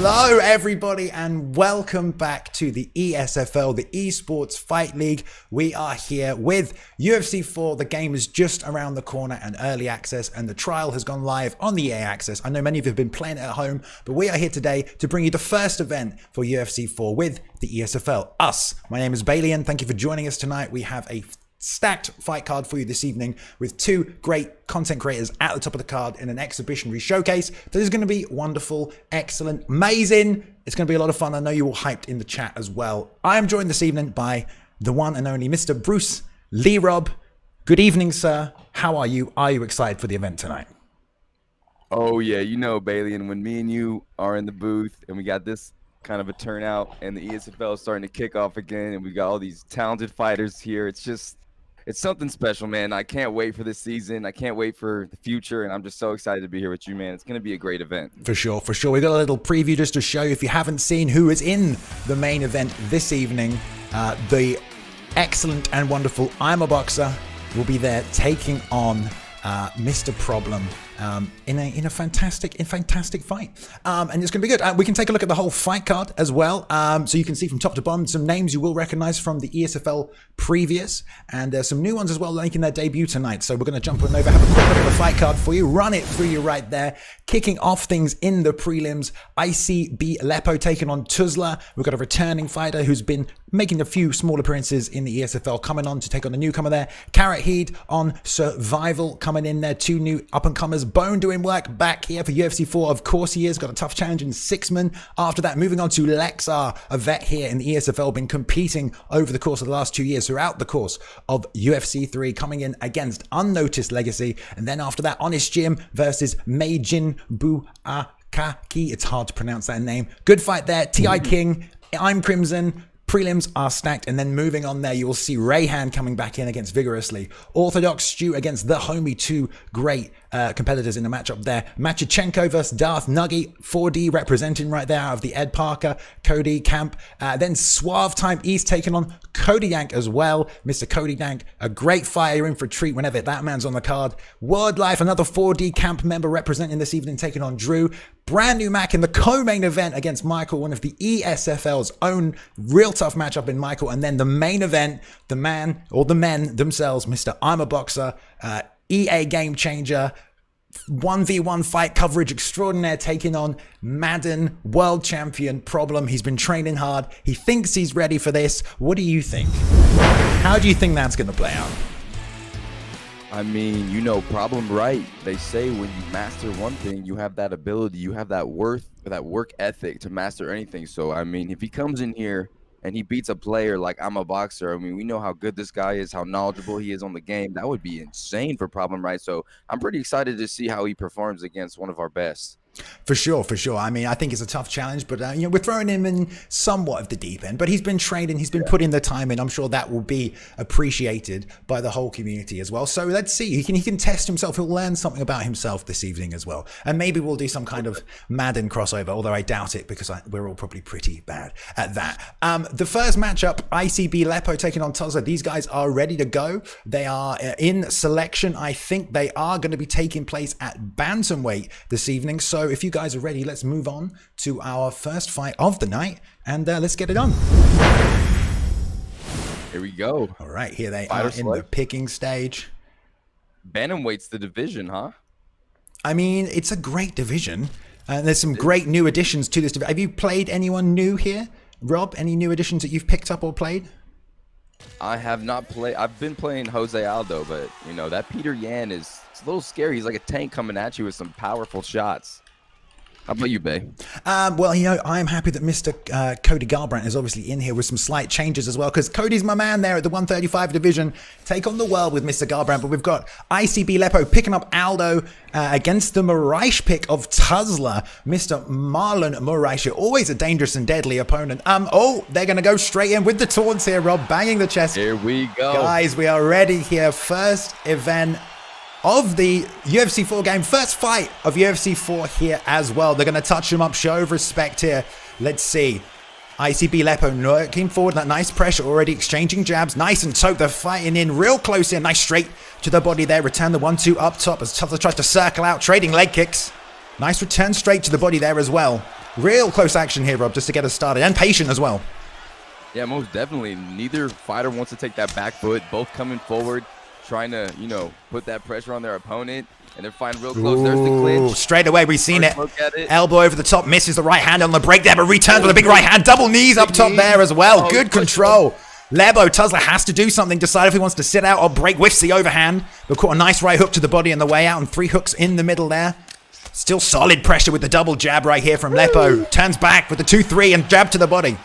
Hello everybody and welcome back to the ESFL, the Esports Fight League. We are here with UFC 4. The game is just around the corner and early access, and the trial has gone live on the EA Access. I know many of you have been playing it at home, but we are here today to bring you the first event for UFC 4 with the ESFL. My name is Bailey and thank you for joining us tonight. We have a stacked fight card for you this evening with two great content creators at the top of the card in an exhibitionary showcase. This is going to be wonderful, excellent, amazing. It's going to be a lot of fun. I know you're all hyped in the chat as well. I am joined this evening by the one and only Mr. Bruce Lee Rob. Good evening, sir. How are you? Are you excited for the event tonight? Oh yeah, you know, Bailey, and when me and you are in the booth and we got this kind of a turnout and the ESFL is starting to kick off again and we got all these talented fighters here, it's something special, man. I can't wait for this season. I can't wait for the future, and I'm just so excited to be here with you, man. It's going to be a great event. For sure, for sure. We've got a little preview just to show you, if you haven't seen who is in the main event this evening. The excellent and wonderful IMUHBOXER will be there taking on Mr. Problem in a fantastic fight, and it's gonna be good. We can take a look at the whole fight card as well, so you can see from top to bottom some names you will recognize from the ESFL previous, and there's some new ones as well making their debut tonight. So we're gonna jump on over, have a quick look at the fight card for you, run it through you right there. Kicking off things in the prelims, ICB Lepo taking on Tuzla. We've got a returning fighter who's been making a few small appearances in the ESFL coming on to take on the newcomer there. Carrot Heed on Survival coming in there. Two new up-and-comers. Bone doing work back here for UFC 4. Of course he is. Got a tough challenge in Sixman. After that, moving on to Lexar, a vet here in the ESFL, been competing over the course of the last 2 years, throughout the course of UFC 3, coming in against Unnoticed Legacy. And then after that, Honest Jim versus Meijin Buakaki. It's hard to pronounce that name. Good fight there. T.I. King, I'm Crimson. Prelims are stacked, and then moving on there, you will see Rayhan coming back in against Vigorously. Orthodox Stew against The Homie, two great competitors in the matchup there. Machichenko versus Darth Nuggy, 4D representing right there out of the Ed Parker, Cody camp. Then Suave Time East taking on Cody Yank as well. Mr. Cody Yank, a great fighter, you're in for a treat whenever that man's on the card. Word Life, another 4D camp member representing this evening, taking on Drew. Brand new Mac in the co-main event against Michael, one of the ESFL's own. Real tough matchup in Michael. And then the main event, the man or the men themselves, Mr. IMUHBOXER, EA Game Changer, 1v1 fight coverage extraordinaire, taking on Madden world champion Problem. He's been training hard. He thinks he's ready for this. What do you think? How do you think that's going to play out? I mean, you know, ProblemWright, they say when you master one thing, you have that ability, you have that work ethic to master anything. So, I mean, if he comes in here and he beats a player like IMUHBOXER, I mean, we know how good this guy is, how knowledgeable he is on the game. That would be insane for ProblemWright. So I'm pretty excited to see how he performs against one of our best. For sure, for sure. I mean, I think it's a tough challenge, but you know, we're throwing him in somewhat of the deep end. But he's been training, he's been putting the time in. I'm sure that will be appreciated by the whole community as well. So let's see. He can test himself. He'll learn something about himself this evening as well. And maybe we'll do some kind of Madden crossover, although I doubt it because we're all probably pretty bad at that. The first matchup, ICB Lepo taking on Tuzla. These guys are ready to go. They are in selection. I think they are going to be taking place at bantamweight this evening. So if you guys are ready, let's move on to our first fight of the night, and let's get it on. Here we go. All right, here they are in the picking stage. Bantamweight's the division, huh? I mean, it's a great division. There's some great new additions to this division. Have you played anyone new here, Rob? Any new additions that you've picked up or played? I have not played. I've been playing Jose Aldo, but you know that Peter Yan it's a little scary. He's like a tank coming at you with some powerful shots. How about you, Bay? Well, you know, I'm happy that Mr. Cody Garbrandt is obviously in here with some slight changes as well, because Cody's my man there at the 135 division. Take on the world with Mr. Garbrandt, but we've got ICB Lepo picking up Aldo against the Moraes pick of Tuzla, Mr. Marlon Moraes. Always a dangerous and deadly opponent. Oh, they're going to go straight in with the taunts here, Rob, banging the chest. Here we go. Guys, we are ready here. First event of the UFC 4 game. First fight of UFC 4 here as well. They're going to touch him up, show of respect here. Let's see. ICB Lepo looking forward, that nice pressure, already exchanging jabs. Nice and tote, they're fighting in real close here. Nice straight to the body there. Return the 1-2 up top as Tuzla tries to circle out, trading leg kicks. Nice return straight to the body there as well. Real close action here, Rob, just to get us started. And patient as well. Yeah, most definitely. Neither fighter wants to take that back foot. Both coming forward, trying to, you know, put that pressure on their opponent. And they're fighting real close. There's the clinch. Straight away, we've seen it. it. Elbow over the top, misses the right hand on the break there, but returns with a big right hand. Double knees up top there as well. Good control. Lebo, Tuzla has to do something, decide if he wants to sit out or break. Whiffs the overhand, but caught a nice right hook to the body on the way out, and 3 hooks in the middle there. Still solid pressure with the double jab right here from Lepo. Turns back with the 2-3 and jab to the body.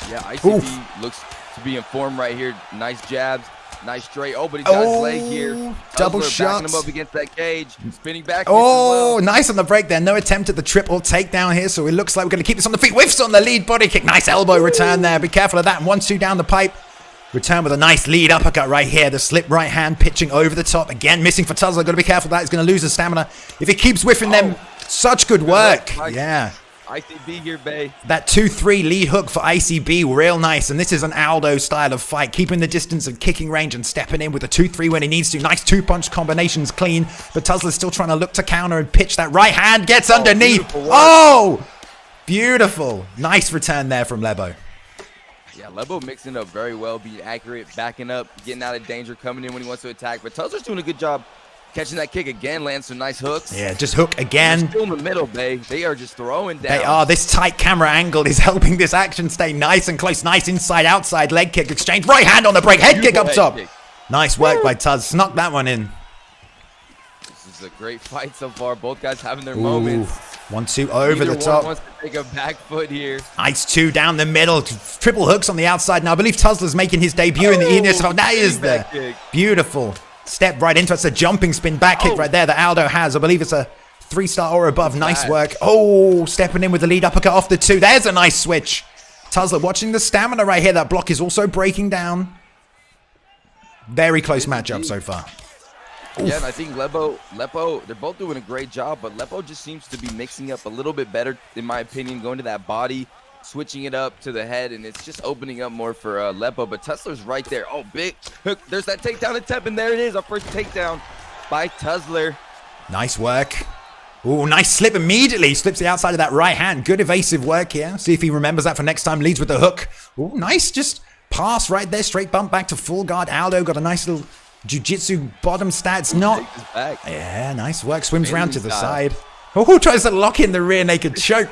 Yeah, ICB looks to be in form right here. Nice jabs. Nice straight. Oh, but he got his leg here. Double shot. shots. Backing him up against that cage. Spinning back. Oh, nice on the break there. No attempt at the triple takedown here, so it looks like we're going to keep this on the feet. Whiffs on the lead body kick. Nice elbow return there. Be careful of that. And 1-2 down the pipe. Return with a nice lead uppercut right here. The slip right hand pitching over the top. Again, missing for Tuzla. Got to be careful of that. He's going to lose his stamina. If he keeps whiffing them, such good work. Yeah. ICB here, Bay. That 2-3 lead hook for ICB, real nice. And this is an Aldo style of fight, keeping the distance and kicking range and stepping in with a 2-3 when he needs to. Nice 2-punch combinations, clean. But Tuzla's still trying to look to counter and pitch that right hand. Gets underneath. Oh, beautiful. Nice return there from Lebo. Yeah, Lebo mixing up very well, being accurate, backing up, getting out of danger, coming in when he wants to attack. But Tuzla's doing a good job catching that kick again, lands some nice hooks. Yeah, just hook again. They're still in the middle, Bay. They are just throwing down. They are. This tight camera angle is helping this action stay nice and close. Nice inside, outside leg kick exchange. Right hand on the break. Head kick up top. Nice work by Tuz. Snuck that one in. This is a great fight so far. Both guys having their moments. 1-2 over the top. Wants to take a back foot here. Nice 2 down the middle. Triple hooks on the outside. Now, I believe Tuzla's making his debut in the ESFL. That is the beautiful. Step right into it. It's a jumping spin back kick right there that Aldo has. I believe it's a 3-star or above. Nice work. Oh, stepping in with the lead uppercut off the 2. There's a nice switch. Tuzla watching the stamina right here. That block is also breaking down. Very close matchup so far. Yeah, and I think Lepo, they're both doing a great job, but Lepo just seems to be mixing up a little bit better, in my opinion, going to that body, switching it up to the head, and it's just opening up more for Lepo. But Tuzler's right there. Oh, big hook. There's that takedown attempt, and there it is, our first takedown by Tuzler. Nice work. Oh, nice slip immediately. Slips the outside of that right hand. Good evasive work here. See if he remembers that for next time. Leads with the hook. Oh, nice. Just pass right there. Straight bump back to full guard. Aldo got a nice little jiu-jitsu bottom stats. Yeah, nice work. Swims round to the side. Oh, tries to lock in the rear naked choke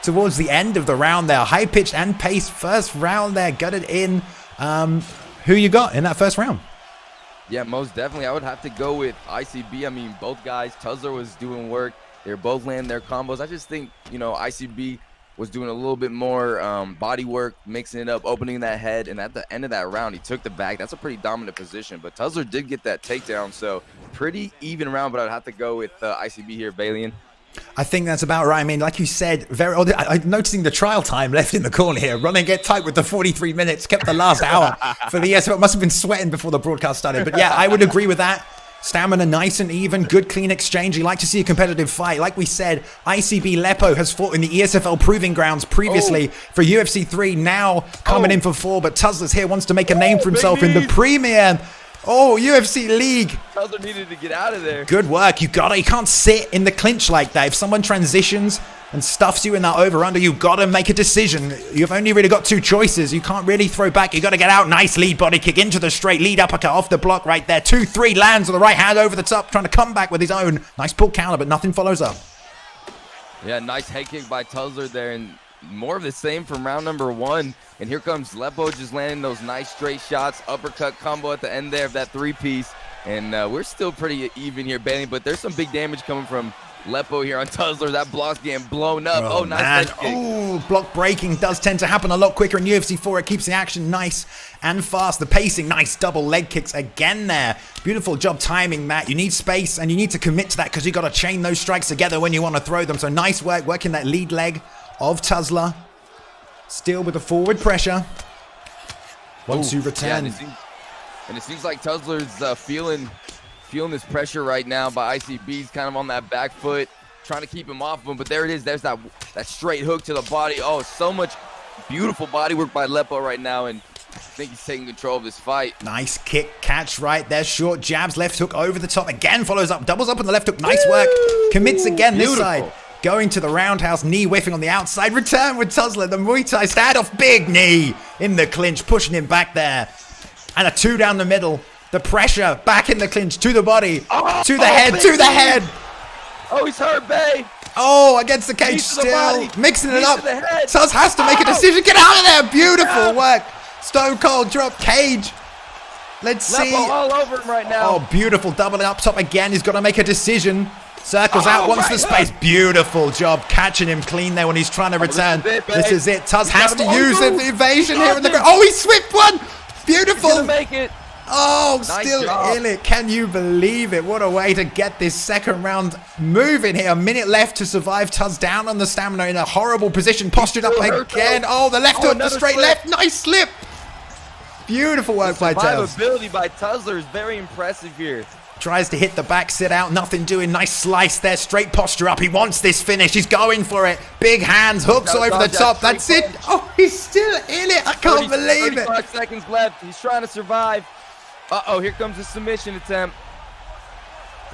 towards the end of the round there. High pitched and paced first round there. Got it in. Who you got in that first round? Yeah, most definitely. I would have to go with ICB. I mean, both guys. Tuzler was doing work. They're both landing their combos. I just think, you know, ICB was doing a little bit more body work, mixing it up, opening that head, and at the end of that round, he took the back. That's a pretty dominant position, but Tuzler did get that takedown, so pretty even round, but I'd have to go with ICB here, Balian. I think that's about right. I mean, like you said, I'm noticing the trial time left in the corner here. Running it tight with the 43 minutes, kept the last hour for the ESFL. Must have been sweating before the broadcast started, but yeah, I would agree with that. Stamina nice and even, good clean exchange. You like to see a competitive fight. Like we said, ICB Lepo has fought in the ESFL Proving Grounds previously for UFC 3, now coming in for 4, but Tuzla's here, wants to make a name for himself in the premium. UFC League. Tuzler needed to get out of there. Good work. You can't sit in the clinch like that. If someone transitions and stuffs you in that over-under, you got to make a decision. You've only really got 2 choices. You can't really throw back. You got to get out. Nice lead body kick into the straight. Lead uppercut off the block right there. 2-3 lands with the right hand over the top, trying to come back with his own. Nice pull counter, but nothing follows up. Yeah, nice head kick by Tuzler there, and more of the same from round number 1. And here comes Lepo just landing those nice straight shots. Uppercut combo at the end there of that 3-piece. And we're still pretty even here, Bailey, but there's some big damage coming from Lepo here on Tuzler. That block's getting blown up. Oh, nice. Oh, block breaking does tend to happen a lot quicker in UFC 4. It keeps the action nice and fast. The pacing, nice double leg kicks again there. Beautiful job timing, Matt. You need space and you need to commit to that because you got to chain those strikes together when you want to throw them. So nice work working that lead leg of Tuzler. Still with the forward pressure. 1-2 return. Yeah, and it seems like Tuzler's feeling this pressure right now by ICB. He's kind of on that back foot, trying to keep him off of him. But there it is. There's that straight hook to the body. Oh, so much beautiful body work by Lepo right now. And I think he's taking control of this fight. Nice kick, catch right there. Short jabs, left hook over the top. Again follows up, doubles up on the left hook. Nice work. Commits again this side. Going to the roundhouse, knee whiffing on the outside. Return with Tuzla, the Muay Thai standoff. Big knee in the clinch, pushing him back there. And a 2 down the middle. The pressure back in the clinch to the body, to the head, to the head. Oh, he's hurt, Bay. Oh, against the cage still. Mixing it up. Tuz has to make a decision. Get out of there. Beautiful work. Stone Cold drop cage. Let's see. All over him right now. Oh, beautiful. Doubling up top again. He's got to make a decision. Circles out, wants the space. Beautiful job catching him clean there when he's trying to return. This is it. Tuz has to use the evasion here in the ground. Oh, he swept one. Beautiful. He's gonna make it. Oh, still in it. Can you believe it? What a way to get this second round moving here. A minute left to survive. Tuz down on the stamina in a horrible position. Postured up again. Oh, the left hook, the straight left. Nice slip. Beautiful work by Tuz. Survivability by Tuzler is very impressive here. Tries to hit the back, sit out, nothing doing. Nice slice there, straight posture up. He wants this finish. He's going for it. Big hands, hooks over the top. That's it. Oh, he's still in it. I can't believe it. 35 seconds left. He's trying to survive. Uh-oh, here comes the submission attempt.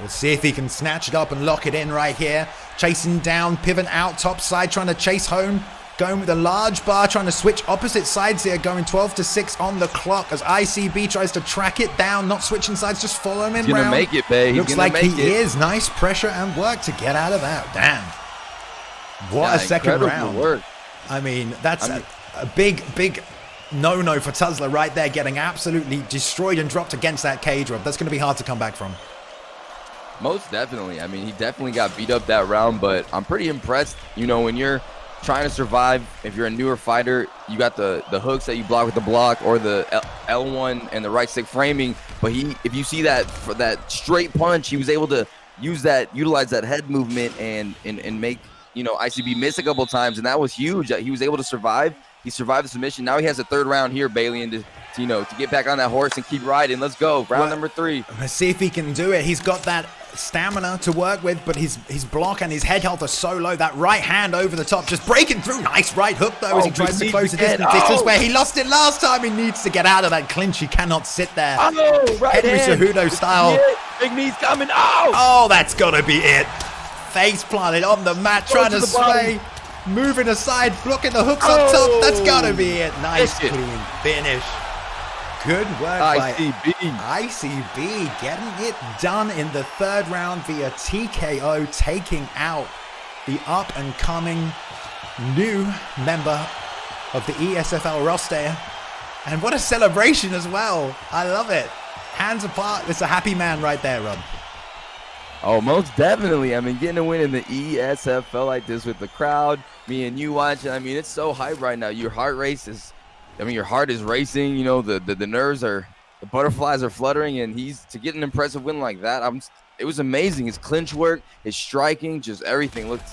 We'll see if he can snatch it up and lock it in right here. Chasing down, pivot out, top side, trying to chase home. Going with a large bar, trying to switch opposite sides here, going 12-6 on the clock as ICB tries to track it down, not switching sides, just follow him in round. He's gonna make it, babe. Looks like he is. Nice pressure and work to get out of that. Damn. What a second round. Work. I mean, that's a big no-no for Tuzla right there, getting absolutely destroyed and dropped against that cage, Rob. That's going to be hard to come back from. Most definitely. I mean, he definitely got beat up that round, but I'm pretty impressed. You know, when you're trying to survive, if you're a newer fighter, you got the hooks that you block with the block or the L1 and the right stick framing. But if you see that for that straight punch, he was able to utilize that head movement and make, you know, ICB miss a couple times, and that was huge. He was able to survive. He survived the submission. Now he has a third round here, Bailey, and to get back on that horse and keep riding. Let's go. Round number 3. Let's see if he can do it. He's got that stamina to work with, but his block and his head health are so low. That right hand over the top, just breaking through. Nice right hook, though, as he tries to close the distance. This is where he lost it last time. He needs to get out of that clinch. He cannot sit there. Oh, right Henry Cejudo style. Big knees coming. Oh! Oh, that's got to be it. Face planted on the mat, trying to sway. Moving aside, blocking the hooks up top. That's got to be it. Nice, clean finish. Good work by ICB, getting it done in the third round via TKO, taking out the up-and-coming new member of the ESFL roster. And what a celebration as well. I love it. Hands apart. It's a happy man right there, Rob. Oh, most definitely. I mean, getting a win in the ESFL like this with the crowd, me and you watching, I mean, it's so hype right now. Your heart your heart is racing, you know, the nerves the butterflies are fluttering, and to get an impressive win like that, it was amazing. His clinch work, his striking, just everything looked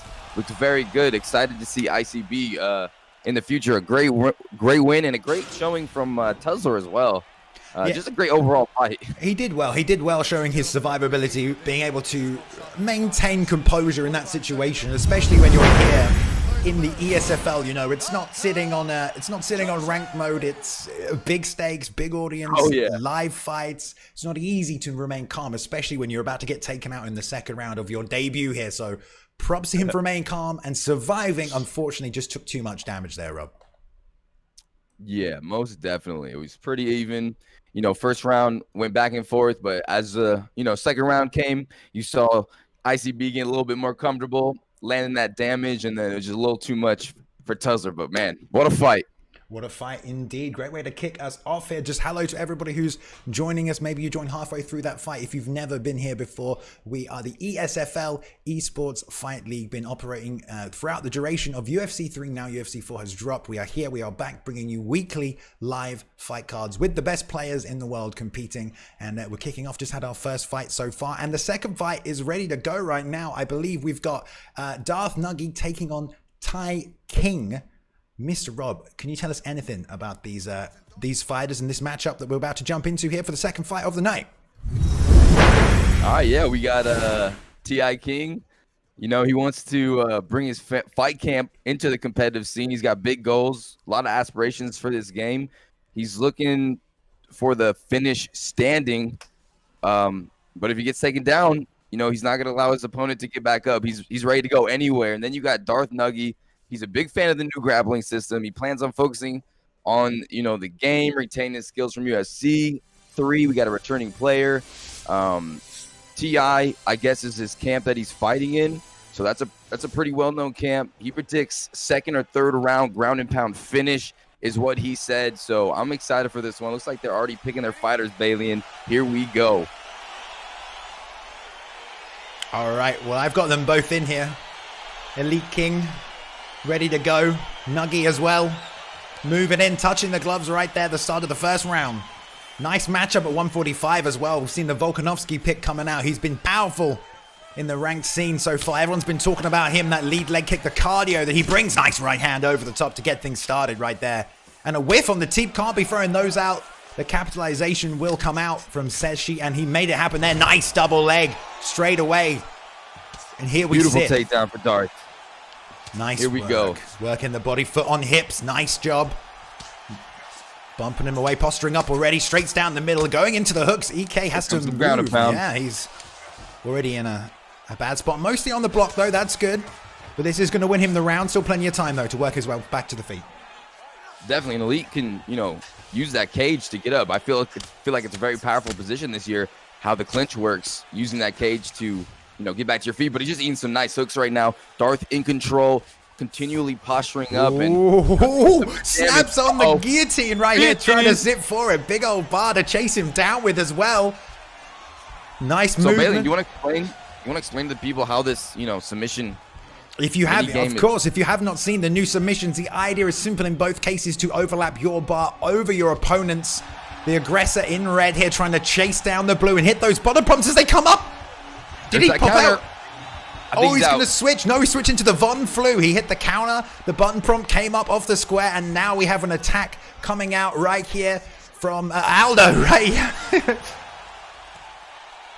very good. Excited to see ICB in the future. A great win and a great showing from Tuzler as well. Just a great overall fight. He did well. He did well, showing his survivability, being able to maintain composure in that situation, especially when you're here in the ESFL. You know, it's not sitting on ranked mode. It's big stakes, big audience, live fights. It's not easy to remain calm, especially when you're about to get taken out in the second round of your debut here. So, props to him for remaining calm and surviving. Unfortunately, just took too much damage there, Rob. Yeah, most definitely. It was pretty even. You know, first round went back and forth, but as second round came, you saw ICB getting a little bit more comfortable, landing that damage, and then it was just a little too much for Tuzler. But man, what a fight. What a fight indeed. Great way to kick us off here. Just hello to everybody who's joining us. Maybe you joined halfway through that fight. If you've never been here before, we are the ESFL, Esports Fight League, been operating throughout the duration of UFC 3. Now UFC 4 has dropped. We are here. We are back bringing you weekly live fight cards with the best players in the world competing. And we're kicking off. Just had our first fight so far. And the second fight is ready to go right now. I believe we've got Darth Nuggy taking on Tai King. Mr. Rob, can you tell us anything about these fighters and this matchup that we're about to jump into here for the second fight of the night? All right, yeah, we got T.I. King. You know, he wants to bring his fight camp into the competitive scene. He's got big goals, a lot of aspirations for this game. He's looking for the finish standing. But if he gets taken down, You know, he's not gonna allow his opponent to get back up. He's ready to go anywhere. And then you got Darth Nuggy. He's a big fan of the new grappling system. He plans on focusing on, you know, the game, retaining his skills from UFC. 3, we got a returning player. TI, I guess, is his camp that he's fighting in. So that's a pretty well-known camp. He predicts second or third round ground and pound finish is what he said. So I'm excited for this one. Looks like they're already picking their fighters, Bailey, and here we go. All right, well, I've got them both in here. Elite King, ready to go. Nuggy as well. Moving in, touching the gloves right there at the start of the first round. Nice matchup at 145 as well. We've seen the Volkanovski pick coming out. He's been powerful in the ranked scene so far. Everyone's been talking about him, that lead leg kick, the cardio that he brings. Nice right hand over the top to get things started right there. And a whiff on the teep. Can't be throwing those out. The capitalization will come out from Seshi, and he made it happen there. Nice double leg straight away. And here we Beautiful sit. takedown for Darth. Nice Here we work. go. Working the body, foot on hips. Nice job. Bumping him away, posturing up already. Straights down the middle, going into the hooks. EK has to move. Ground and pound. Yeah, he's already in a bad spot. Mostly on the block, though. That's good. But this is going to win him the round. Still plenty of time, though, to work his way back to the feet. Definitely, an elite can, you know, use that cage to get up. I feel like it's a very powerful position this year, how the clinch works, using that cage to, you know, get back to your feet. But he's just eating some nice hooks right now. Darth in control, continually posturing up. And snaps on the guillotine right here, trying to zip for it. Big old bar to chase him down with as well. Nice movement. So Bailey, you want to explain to the people how this, you know, submission? If you have, of course, if you have not seen the new submissions, the idea is simple in both cases to overlap your bar over your opponent's. The aggressor in red here trying to chase down the blue and hit those bottom prompts as they come up. Did he pop out? Oh, he's going to switch. No, he's switching to the Von Flu. He hit the counter. The button prompt came up off the square, and now we have an attack coming out right here from Aldo, right?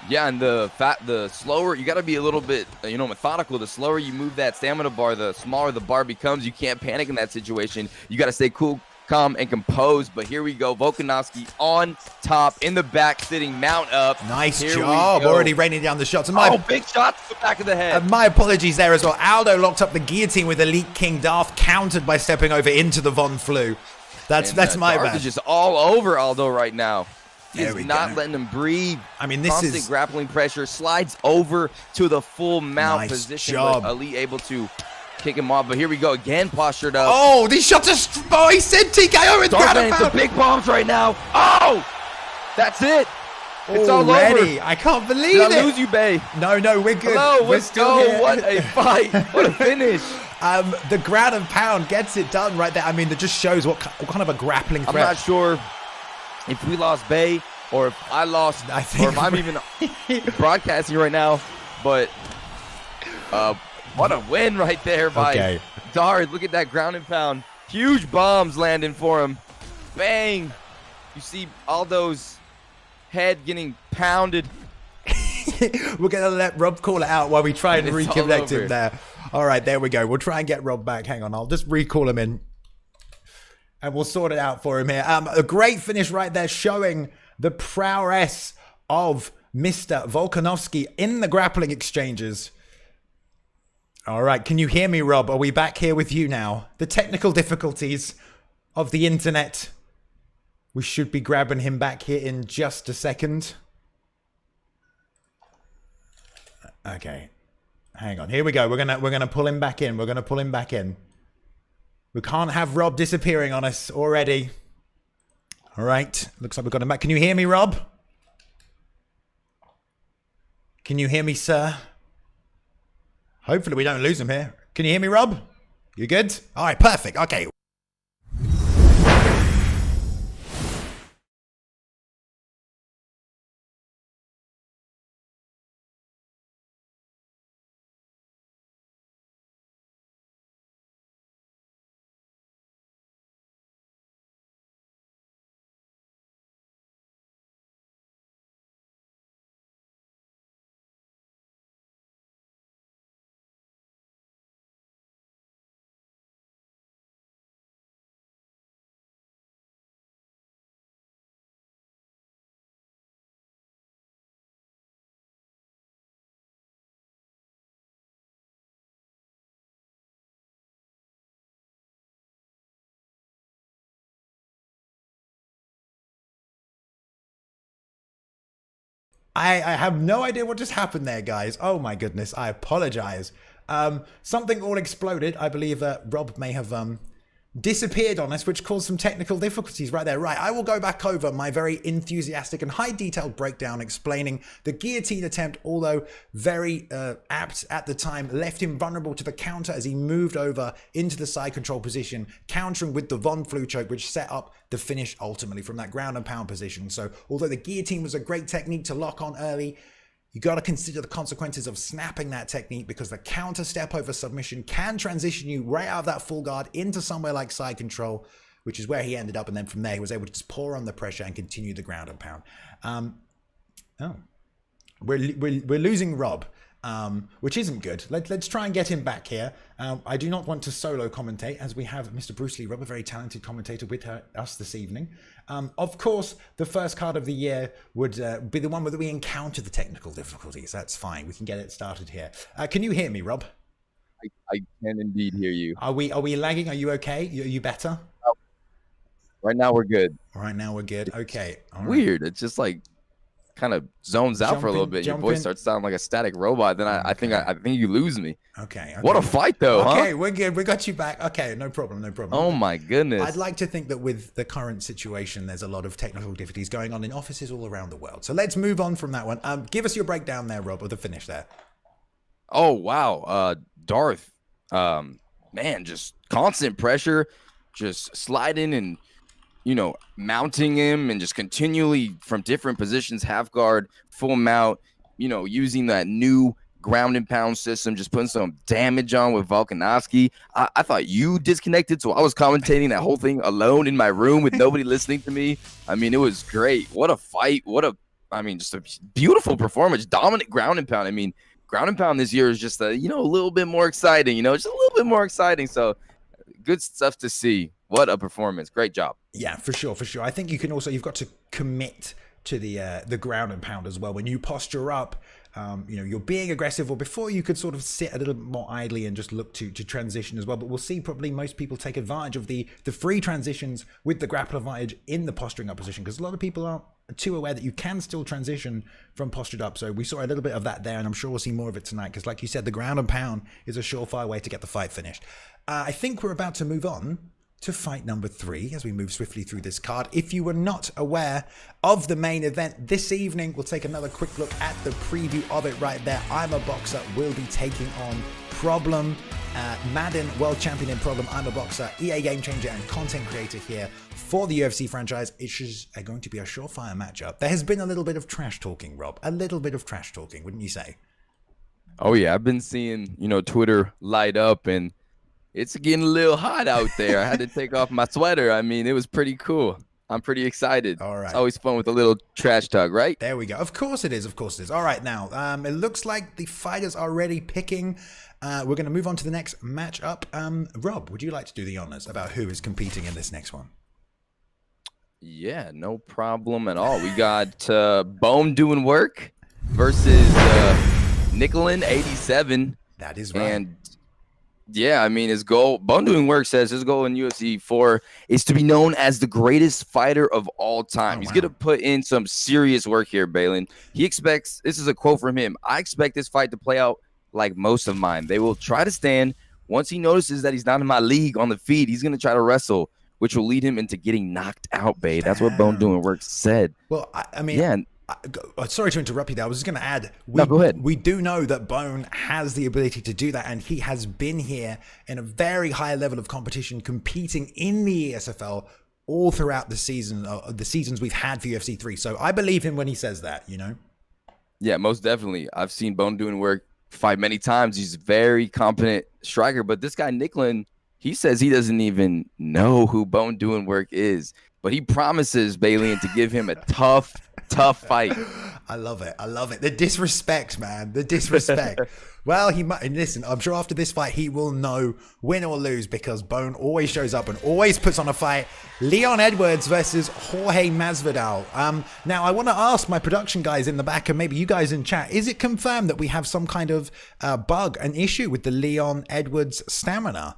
Yeah, and the slower, you got to be a little bit, you know, methodical. The slower you move that stamina bar, the smaller the bar becomes. You can't panic in that situation. You got to stay cool, calm, and composed. But here we go. Volkanovski on top, in the back, sitting mount up. Nice job. Already raining down the shots. And big shots to the back of the head. My apologies there as well. Aldo locked up the guillotine with Elite King. Darth countered by stepping over into the Von Flu. That's my bad. Darth is just all over Aldo right now. He's not letting him breathe. I mean, this constant is grappling pressure. Slides over to the full mount nice position. Job. Elite able to kick him off, but here we go again, postured up. Oh, these shots are. Oh, he said TKO. It's the big bombs right now. Oh, that's it. It's all over. I can't believe it. Did I lose you, Bay? No, we're good. Hello, we're still here. What a fight. What a finish. The ground and pound gets it done right there. I mean, that just shows what kind of a grappling threat. I'm not sure if we lost Bay or if I lost, or if I'm even broadcasting right now, but what a win right there by Darth. Look at that ground and pound. Huge bombs landing for him. Bang. You see Aldo's head getting pounded. We're going to let Rob call it out while we try and reconnect him there. All right, there we go. We'll try and get Rob back. Hang on. I'll just recall him in. And we'll sort it out for him here. A great finish right there, showing the prowess of Mr. Volkanovski in the grappling exchanges. All right, can you hear me, Rob? Are we back here with you now? The technical difficulties of the internet. We should be grabbing him back here in just a second. Okay, hang on. Here we go. We're gonna pull him back in. We're gonna pull him back in. We can't have Rob disappearing on us already. All right. Looks like we've got him back. Can you hear me, Rob? Can you hear me, sir? Hopefully we don't lose him here. Can you hear me, Rob? You good? All right, perfect. Okay. I have no idea what just happened there, guys. Oh my goodness, I apologize. Something all exploded. I believe Rob may have disappeared on us, which caused some technical difficulties right there. Right, I will go back over my very enthusiastic and high detailed breakdown explaining the guillotine attempt, although very apt at the time, left him vulnerable to the counter as he moved over into the side control position, countering with the Von Flue choke, which set up the finish ultimately from that ground and pound position. So although the guillotine was a great technique to lock on early, you got to consider the consequences of snapping that technique, because the counter step over submission can transition you right out of that full guard into somewhere like side control, which is where he ended up. And then from there, he was able to just pour on the pressure and continue the ground and pound. We're losing Rob, which isn't good. Let's try and get him back here. I do not want to solo commentate, as we have Mr. Bruce Lee Rob, a very talented commentator, with us this evening. Of course, the first card of the year would be the one where we encounter the technical difficulties. That's fine. We can get it started here. Can you hear me, Rob? I can indeed hear you. Are we lagging? Are you okay? Are you better? Right now we're good. Right now we're good. Okay. All right. Weird. It's just like kind of zones out for a little bit. Your voice starts sounding like a static robot. Then I think you lose me. Okay. What a fight, though. Okay, huh? We're good. We got you back. Okay, no problem. No problem. Oh my goodness. I'd like to think that with the current situation, there's a lot of technical difficulties going on in offices all around the world. So let's move on from that one. Give us your breakdown there, Rob, of the finish there. Oh wow, Darth. Man, just constant pressure, just sliding and, mounting him and just continually from different positions, half guard, full mount, using that new ground and pound system, just putting some damage on with Volkanovski. I thought you disconnected, so I was commentating that whole thing alone in my room with nobody listening to me. I mean, it was great. What a fight. Just a beautiful performance. Dominant ground and pound. I mean, ground and pound this year is just a little bit more exciting, just a little bit more exciting. So good stuff to see. What a performance. Great job. Yeah, for sure. I think you've got to commit to the ground and pound as well. When you posture up, you're being aggressive, or before you could sort of sit a little bit more idly and just look to transition as well. But we'll see probably most people take advantage of the free transitions with the grapple advantage in the posturing up position, because a lot of people aren't too aware that you can still transition from postured up. So we saw a little bit of that there, and I'm sure we'll see more of it tonight, because like you said, the ground and pound is a surefire way to get the fight finished. I think we're about to move on to fight number 3 as we move swiftly through this card. If you were not aware of the main event this evening, we'll take another quick look at the preview of it right there. IMUHBOXER will be taking on Problem, Madden World Champion in Problem, IMUHBOXER, EA Game Changer and content creator here for the UFC franchise. It is going to be a surefire matchup. There has been a little bit of trash talking, Rob. A little bit of trash talking, wouldn't you say? Oh yeah, I've been seeing, Twitter light up, and it's getting a little hot out there. I had to take off my sweater. I mean, it was pretty cool. I'm pretty excited. All right. It's always fun with a little trash talk, right? There we go. Of course it is. Of course it is. All right, now, it looks like the fighters are already picking. We're going to move on to the next matchup. Rob, would you like to do the honors about who is competing in this next one? Yeah, no problem at all. We got Bone doing work versus Nicklin 87. That is right. And yeah, I mean, his goal, Bone Doing Work says his goal in UFC 4 is to be known as the greatest fighter of all time. He's going to put in some serious work here, Balin. He expects, this is a quote from him, "I expect this fight to play out like most of mine. They will try to stand. Once he notices that he's not in my league on the feet, he's going to try to wrestle, which will lead him into getting knocked out, babe." That's what Bone Doing Work said. Well, I mean, yeah. Sorry to interrupt you there. I was just going to add, go ahead. We do know that Bone has the ability to do that, and he has been here in a very high level of competition, competing in the ESFL all throughout the season, the seasons we've had for UFC 3. So I believe him when he says that, Yeah, most definitely. I've seen Bone Doing Work fight many times. He's a very competent striker, but this guy Nicklin, he says he doesn't even know who Bone Doing Work is, but he promises Balian to give him a tough fight. I love it. The disrespect, man. The disrespect. Well, he might listen. I'm sure after this fight, he will know win or lose, because Bone always shows up and always puts on a fight. Leon Edwards versus Jorge Masvidal. Now, I want to ask my production guys in the back, and maybe you guys in chat, is it confirmed that we have some kind of bug, an issue with the Leon Edwards stamina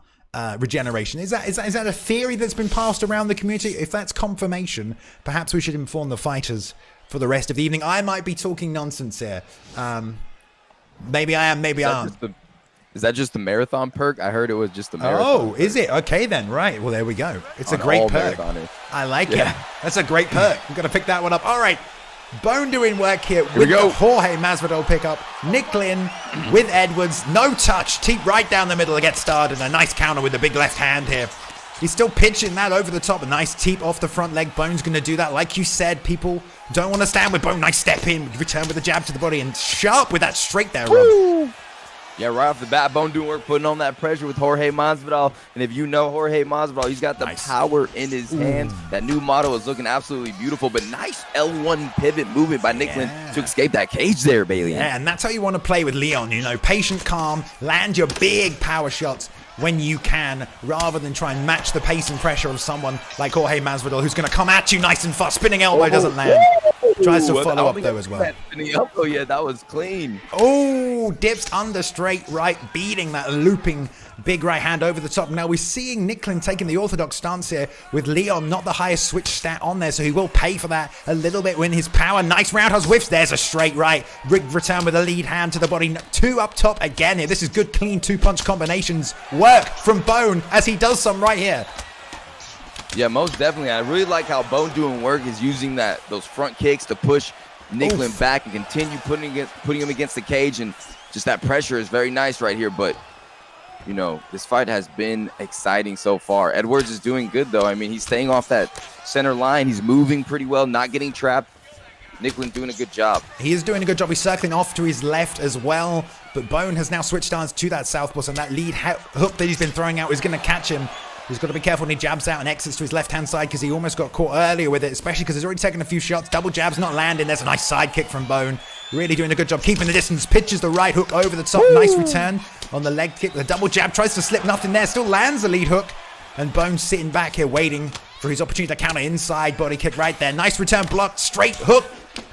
regeneration? Is that a theory that's been passed around the community? If that's confirmation, perhaps we should inform the fighters for the rest of the evening. I might be talking nonsense here. Maybe I am, maybe I aren't. Is that just the marathon perk? I heard it was just the marathon. Oh, perk. Is it? Okay then, right. Well, there we go. It's a great perk. I like it. That's a great perk. I'm going to pick that one up. All right. Bone doing work here with the Jorge Masvidal pickup. Nicklin with Edwards. No touch. Teep right down the middle to get started. A nice counter with the big left hand here. He's still pitching that over the top. A nice teep off the front leg. Bone's going to do that. Like you said, people don't want to stand with Bone. Nice step in. Return with a jab to the body. And sharp with that straight there, Rob. Yeah, right off the bat, Bone doing work, putting on that pressure with Jorge Masvidal. And if you know Jorge Masvidal, he's got the power in his hands. That new model is looking absolutely beautiful, but nice L1 pivot movement by Nicklin to escape that cage there, Bailey. Yeah, and that's how you want to play with Leon. You know, patient, calm, land your big power shots when you can, rather than try and match the pace and pressure of someone like Jorge Masvidal, who's going to come at you nice and fast. Spinning elbow doesn't land. Tries to follow up though as well. Oh yeah, that was clean. Oh, dips under straight right, beating that looping big right hand over the top. Now we're seeing Nicklin taking the orthodox stance here with Leon, not the highest switch stat on there, so he will pay for that a little bit when his power. Nice roundhouse whiffs. There's a straight right. Rigged return with a lead hand to the body. Two up top again here. This is good, clean two-punch combinations. Work from Bone as he does some right here. Yeah, most definitely. I really like how Bone doing work is using those front kicks to push Nicklin back and continue putting him against the cage, and just that pressure is very nice right here. But you know, this fight has been exciting so far. Edwards is doing good though. I mean, he's staying off that center line. He's moving pretty well, not getting trapped. Nicklin doing a good job. He is doing a good job. He's circling off to his left as well. But Bone has now switched stance to that southpaw, and that lead hook that he's been throwing out is going to catch him. He's got to be careful when he jabs out and exits to his left-hand side, because he almost got caught earlier with it, especially because he's already taken a few shots. Double jabs not landing. There's a nice side kick from Bone. Really doing a good job keeping the distance. Pitches the right hook over the top. Woo! Nice return on the leg kick. The double jab tries to slip. Nothing there. Still lands the lead hook. And Bone sitting back here waiting for his opportunity to counter inside. Body kick right there. Nice return blocked. Straight hook.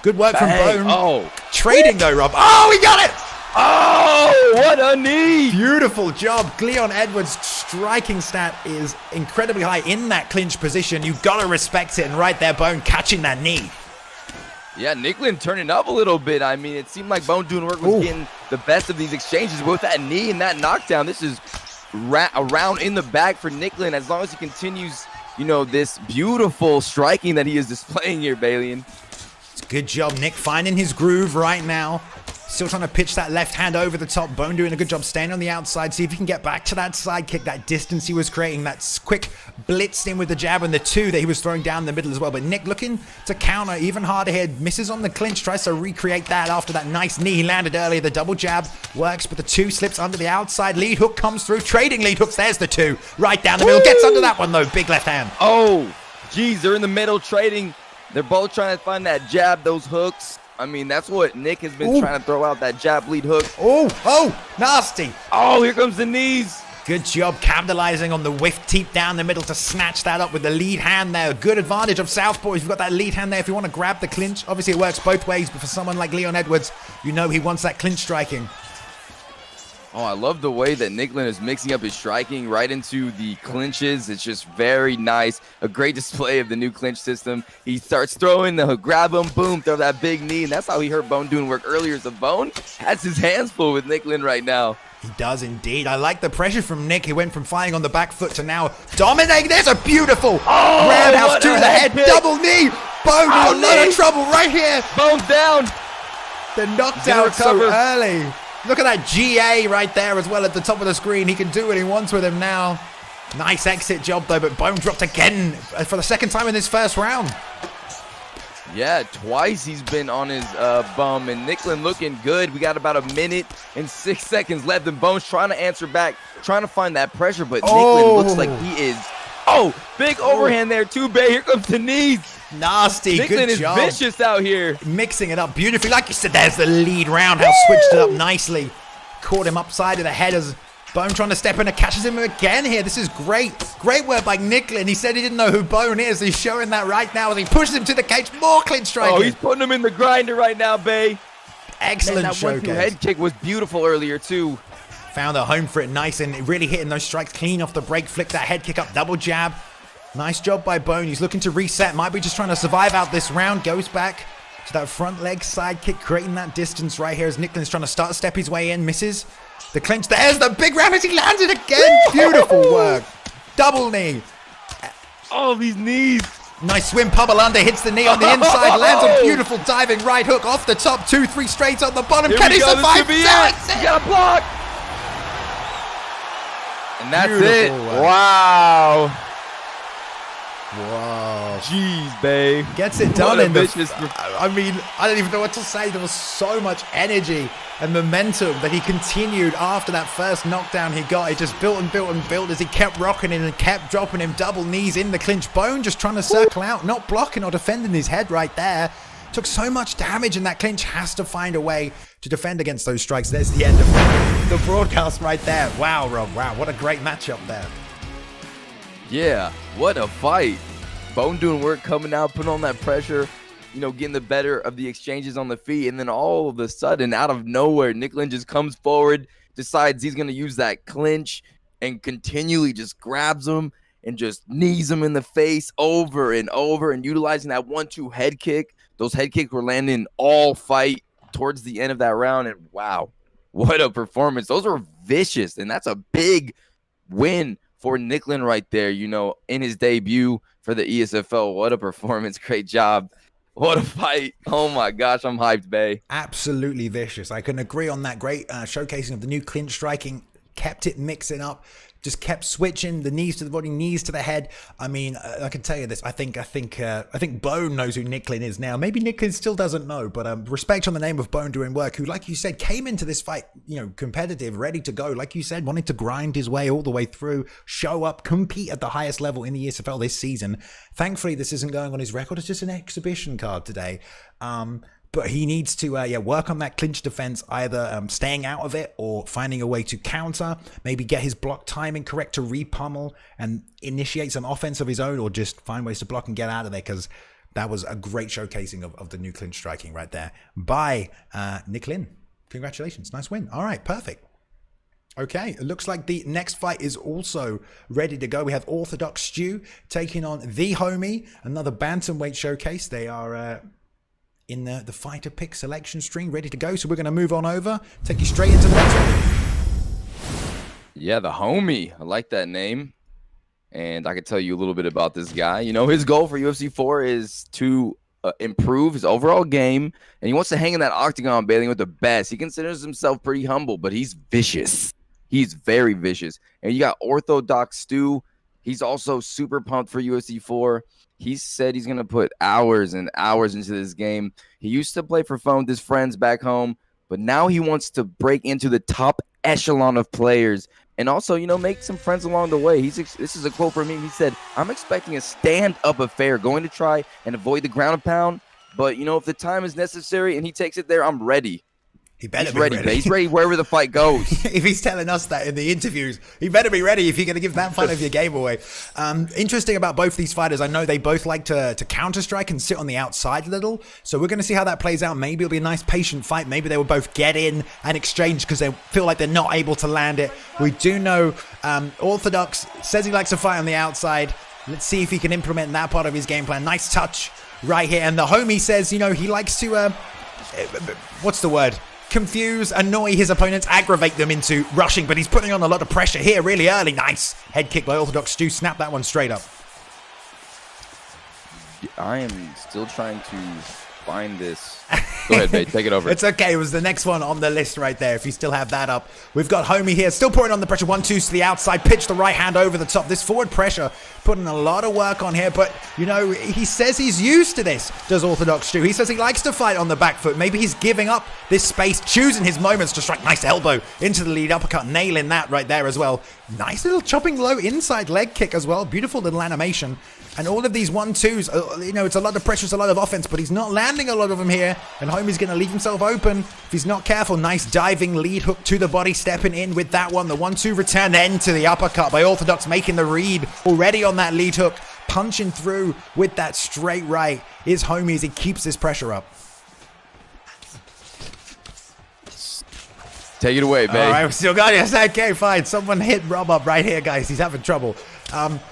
Good work from Bone. Oh. Trading though, Rob. Oh, he got it! Oh, what a knee! Beautiful job. Leon Edwards' striking stat is incredibly high in that clinch position. You've got to respect it. And right there, Bone catching that knee. Yeah, Nicklin turning up a little bit. I mean, it seemed like Bone doing work was getting the best of these exchanges. But with that knee and that knockdown, this is around in the bag for Nicklin, as long as he continues, you know, this beautiful striking that he is displaying here, Balian. It's a good job, Nick, finding his groove right now. Still trying to pitch that left hand over the top. Bone doing a good job staying on the outside. See if he can get back to that side kick, that distance he was creating. That quick blitz in with the jab and the two that he was throwing down the middle as well. But Nick looking to counter even harder here. Misses on the clinch. Tries to recreate that after that nice knee he landed earlier. The double jab works, but the two slips under the outside. Lead hook comes through. Trading lead hooks. There's the two. Right down the middle. Gets under that one though. Big left hand. Oh, geez. They're in the middle trading. They're both trying to find that jab, those hooks. I mean, that's what Nick has been trying to throw out, that jab lead hook. Oh, nasty. Oh, here comes the knees. Good job capitalizing on the whiff teep down the middle to snatch that up with the lead hand there. Good advantage of southpaw. You've got that lead hand there if you want to grab the clinch. Obviously, it works both ways, but for someone like Leon Edwards, you know he wants that clinch striking. Oh, I love the way that Nicklin is mixing up his striking right into the clinches. It's just very nice. A great display of the new clinch system. He starts throwing the grab him, boom, throw that big knee. And that's how he hurt Bone doing work earlier. So Bone has his hands full with Nicklin right now. He does indeed. I like the pressure from Nick. He went from fighting on the back foot to now dominating. There's a beautiful roundhouse to the head. Kick. Double knee. Bone in a lot of trouble right here. Bone's down. The knocked out so early. Look at that GA right there as well at the top of the screen. He can do what he wants with him now. Nice exit job though, but Bone dropped again for the second time in this first round. Yeah, twice he's been on his bum, and Nicklin looking good. We got about a minute and 6 seconds left, and Bone's trying to answer back, trying to find that pressure, but Nicklin looks like he is. Oh, big overhand there too, Bay. Here comes the knees. Nasty, good job. Nicklin is vicious out here. Mixing it up beautifully. Like you said, there's the lead roundhouse. Switched it up nicely. Caught him upside of the head as Bone trying to step in and catches him again here. This is great. Great work by Nicklin. He said he didn't know who Bone is. He's showing that right now as he pushes him to the cage. More clinch striking. Oh, he's putting him in the grinder right now, Bay. Excellent that showcase. That head kick was beautiful earlier, too. Found a home for it nice and really hitting those strikes clean off the break. Flick that head kick up. Double jab. Nice job by Bone. He's looking to reset. Might be just trying to survive out this round. Goes back to that front leg side kick, creating that distance right here as Nicklин's trying to start step his way in, misses. The clinch, there's the big ram as he landed again. Beautiful work. Double knee. Oh, these knees. Nice swim, pummel under, hits the knee on the inside, lands a beautiful diving right hook off the top, 2-3 straight on the bottom. Can he survive? He got a block. And that's it. Wow. Wow. Jeez, babe. Gets it done in vicious. I mean, I don't even know what to say. There was so much energy and momentum that he continued after that first knockdown he got. He just built and built and built as he kept rocking him and kept dropping him double knees in the clinch. Bone just trying to circle out, not blocking or defending his head right there. Took so much damage, and that clinch has to find a way to defend against those strikes. There's the end of the broadcast right there. Wow, Rob. Wow, what a great matchup there. Yeah, what a fight. Bone doing work, coming out, putting on that pressure, you know, getting the better of the exchanges on the feet. And then all of a sudden, out of nowhere, Nicklin just comes forward, decides he's going to use that clinch and continually just grabs him and just knees him in the face over and over, and utilizing that 1-2 head kick. Those head kicks were landing all fight towards the end of that round. And wow, what a performance. Those were vicious. And that's a big win for Nicklin right there, you know, in his debut for the ESFL. What a performance. Great job. What a fight. Oh my gosh, I'm hyped, bae. Absolutely vicious. I can agree on that. Great showcasing of the new clinch striking. Kept it mixing up. Just kept switching the knees to the body, knees to the head. I mean, I can tell you this. I think Bone knows who Nicklin is now. Maybe Nicklin still doesn't know, but respect on the name of Bone doing work, who, like you said, came into this fight, you know, competitive, ready to go. Like you said, wanted to grind his way all the way through, show up, compete at the highest level in the ESFL this season. Thankfully, this isn't going on his record. It's just an exhibition card today. But he needs to work on that clinch defense, either staying out of it or finding a way to counter, maybe get his block timing correct to re-pummel and initiate some offense of his own, or just find ways to block and get out of there, because that was a great showcasing of the new clinch striking right there by Nicklin. Congratulations. Nice win. All right, perfect. Okay, it looks like the next fight is also ready to go. We have Orthodox Stu taking on The Homie, another bantamweight showcase. They are... in the fighter pick selection string, ready to go. So we're going to move on over, take you straight into the next one. Yeah, The Homie. I like that name. And I can tell you a little bit about this guy. You know, his goal for UFC 4 is to improve his overall game. And he wants to hang in that octagon battling with the best. He considers himself pretty humble, but he's vicious. He's very vicious. And you got Orthodox Stu. He's also super pumped for UFC 4. He said he's going to put hours and hours into this game. He used to play for fun with his friends back home, but now he wants to break into the top echelon of players and also, you know, make some friends along the way. This is a quote from him. He said, "I'm expecting a stand-up affair, going to try and avoid the ground and pound, but, you know, if the time is necessary and he takes it there, I'm ready." He better be ready. He's ready wherever the fight goes. If he's telling us that in the interviews, he better be ready if you're going to give that fight of your game away. Interesting about both these fighters, I know they both like to counter-strike and sit on the outside a little. So we're going to see how that plays out. Maybe it'll be a nice patient fight. Maybe they will both get in and exchange because they feel like they're not able to land it. We do know Orthodox says he likes to fight on the outside. Let's see if he can implement that part of his game plan. Nice touch right here. And The Homie says, you know, he likes to, what's the word? Confuse, annoy his opponents, aggravate them into rushing, but he's putting on a lot of pressure here really early. Nice head kick by Orthodox Stu. Snap that one straight up. I am still trying to find this. Go ahead, babe. Take it over. It's okay. It was the next one on the list right there. If you still have that up. We've got Homie here. Still pouring on the pressure. 1-2 to the outside. Pitch the right hand over the top. This forward pressure putting a lot of work on here. But, you know, he says he's used to this, does Orthodox Stu. He says he likes to fight on the back foot. Maybe he's giving up this space, choosing his moments to strike. Nice elbow into the lead uppercut. Nailing that right there as well. Nice little chopping low inside leg kick as well. Beautiful little animation. And all of these 1-2s, you know, it's a lot of pressure, it's a lot of offense, but he's not landing a lot of them here. And Homie's going to leave himself open if he's not careful. Nice diving lead hook to the body, stepping in with that one. The 1-2 return then to the uppercut by Orthodox, making the read already on that lead hook. Punching through with that straight right is Homie as he keeps this pressure up. Take it away, babe. All right, we still got it. Okay, fine. Someone hit Rob up right here, guys. He's having trouble.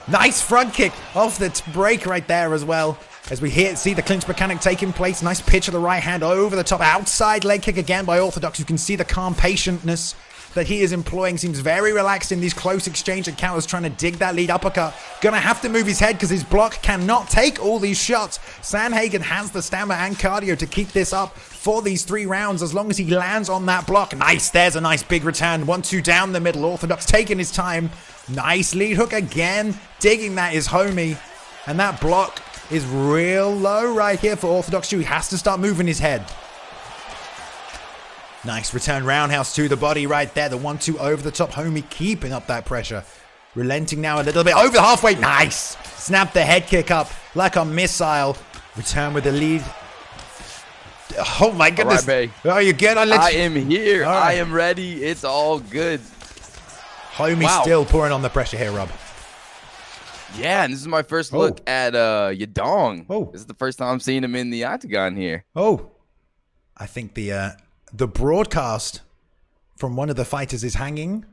Nice front kick off the break right there as well. As we see the clinch mechanic taking place. Nice pitch of the right hand over the top. Outside leg kick again by Orthodox. You can see the calm patientness that he is employing. Seems very relaxed in these close exchange encounters, trying to dig that lead uppercut. Gonna have to move his head because his block cannot take all these shots. Sandhagen has the stamina and cardio to keep this up for these 3 rounds as long as he lands on that block. Nice, there's a nice big return. 1-2 down the middle. Orthodox taking his time. Nice lead hook again. Digging that is Homie. And that block is real low right here for Orthodox. He has to start moving his head. Nice return roundhouse to the body right there. The 1-2 over the top. Homie keeping up that pressure. Relenting now a little bit. Over the halfway. Nice. Snap the head kick up like a missile. Return with the lead. Oh my goodness. All right, babe. Oh, you good? I am here. All right. I am ready. It's all good. Homie still pouring on the pressure here, Rob. Yeah, and this is my first look at Yadong. Oh. This is the first time I'm seeing him in the octagon here. Oh. I think the broadcast from one of the fighters is hanging.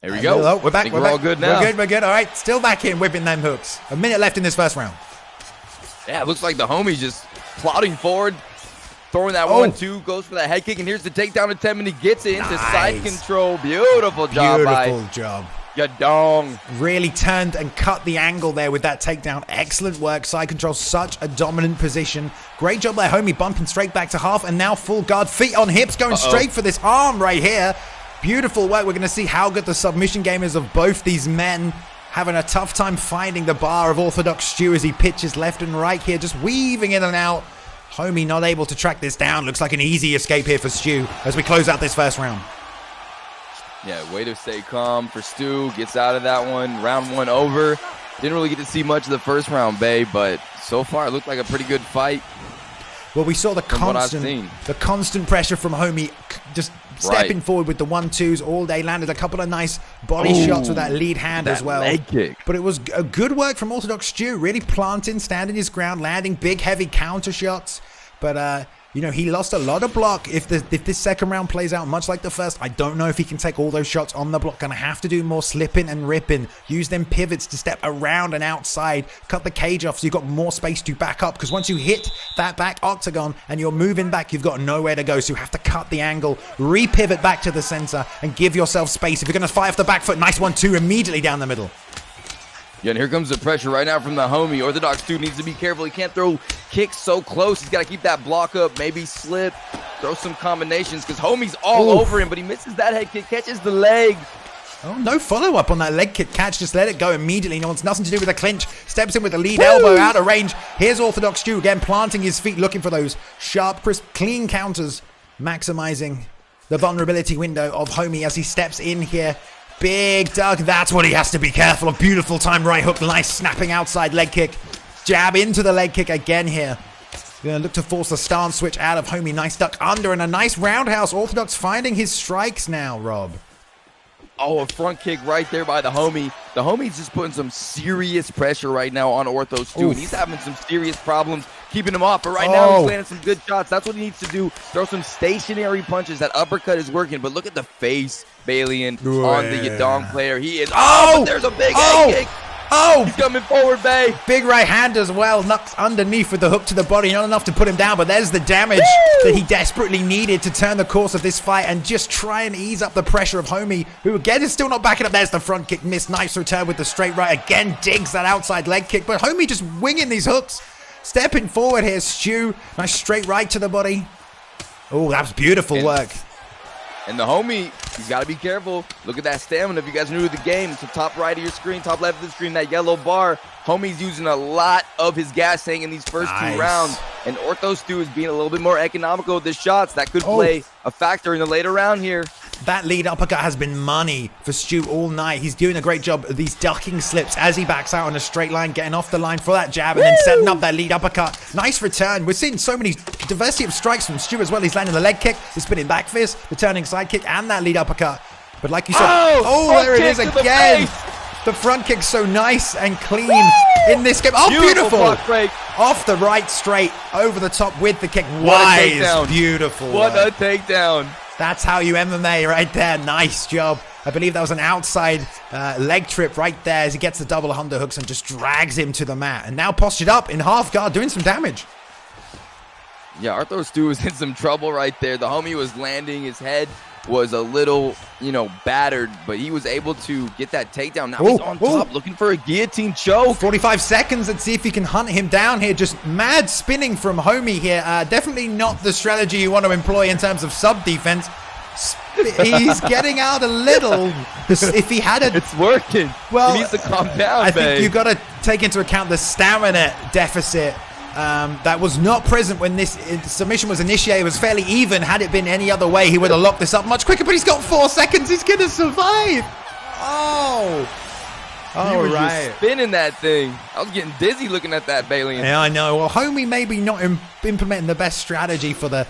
There we go. We're back. We're all good now. We're good. All right, still back in, whipping them hooks. A minute left in this first round. Yeah, it looks like the homie's just plodding forward, throwing that 1-2, goes for that head kick, and here's the takedown attempt, and he gets it into side control. Beautiful job Beautiful job. Yadong. Really turned and cut the angle there with that takedown. Excellent work. Side control, such a dominant position. Great job there, Homie, bumping straight back to half, and now full guard, feet on hips, going straight for this arm right here. Beautiful work. We're going to see how good the submission game is of both these men. Having a tough time finding the bar of Orthodox Stu as he pitches left and right here, just weaving in and out. Homie not able to track this down. Looks like an easy escape here for Stu as we close out this first round. Yeah, way to stay calm for Stu. Gets out of that one. Round 1 over. Didn't really get to see much of the first round, babe, but so far it looked like a pretty good fight. Well, we saw the constant pressure from Homie, just stepping forward with the 1-2s all day. Landed a couple of nice body shots with that lead hand as well. Leg kick. But it was a good work from Orthodox Stu, really planting, standing his ground, landing big, heavy counter shots. But you know, he lost a lot of block. If this second round plays out much like the first, I don't know if he can take all those shots on the block. Gonna have to do more slipping and ripping. Use them pivots to step around and outside. Cut the cage off so you've got more space to back up. Because once you hit that back octagon and you're moving back, you've got nowhere to go. So you have to cut the angle, re-pivot back to the center, and give yourself space. If you're gonna fire off the back foot, nice 1-2 immediately down the middle. Yeah, and here comes the pressure right now from the homie. Orthodox Stu needs to be careful. He can't throw kicks so close. He's got to keep that block up, maybe slip, throw some combinations because homie's all over him, but he misses that head kick, catches the leg. Oh, no follow-up on that leg kick catch. Just let it go immediately. No one's nothing to do with the clinch. Steps in with the lead elbow out of range. Here's Orthodox Stu again, planting his feet, looking for those sharp, crisp, clean counters, maximizing the vulnerability window of homie as he steps in here. Big Doug, that's what he has to be careful of. Beautiful time right hook, nice snapping outside leg kick. Jab into the leg kick again here. Gonna look to force the stance switch out of homie. Nice duck under and a nice roundhouse. Orthodox finding his strikes now, Rob. Oh, a front kick right there by the homie. The homie's just putting some serious pressure right now on Ortho Stu, and he's having some serious problems keeping him off. But right now, he's landing some good shots. That's what he needs to do. Throw some stationary punches. That uppercut is working, but look at the face, Balian, on the Yadong player. He is. But there's a big head kick. He's coming forward, Bay. Big right hand as well. Knocks underneath with the hook to the body. Not enough to put him down, but there's the damage that he desperately needed to turn the course of this fight and just try and ease up the pressure of homie, who again is still not backing up. There's the front kick. Missed. Nice return with the straight right. Again, digs that outside leg kick, but homie just winging these hooks. Stepping forward here, Stu. Nice straight right to the body. Oh, that was beautiful work. And the homie, he's got to be careful. Look at that stamina. If you guys are new to the game, it's the top right of your screen, top left of the screen, that yellow bar. Homie's using a lot of his gas tank in these first two rounds. And Ortho Stu is being a little bit more economical with his shots. That could play a factor in the later round here. That lead uppercut has been money for Stu all night. He's doing a great job of these ducking slips as he backs out on a straight line, getting off the line for that jab and then setting up that lead uppercut. Nice return. We're seeing so many diversity of strikes from Stu as well. He's landing the leg kick, the spinning back fist, the turning side kick, and that lead uppercut. But like you said, there it is again. The front kick's so nice and clean in this game. Oh, beautiful. Off the right straight, over the top with the kick. Wise, beautiful. What a takedown. That's how you MMA right there. Nice job. I believe that was an outside leg trip right there as he gets the double underhooks and just drags him to the mat. And now postured up in half guard, doing some damage. Yeah, Arthur Stu was in some trouble right there. The homie was landing. His head was a little, battered, but he was able to get that takedown. Now he's on top looking for a guillotine choke. 45 seconds. Let's see if he can hunt him down here. Just mad spinning from homie here. Definitely not the strategy you want to employ in terms of sub defense. He's getting out a little. If he had it's working. Well, he needs to calm down. I think you've got to take into account the stamina deficit that was not present when this submission was initiated. It was fairly even. Had it been any other way, he would have locked this up much quicker. But he's got 4 seconds. He's gonna survive. He was just spinning that thing. I was getting dizzy looking at that, Balian. Yeah, I know. Well, homie maybe not implementing the best strategy for the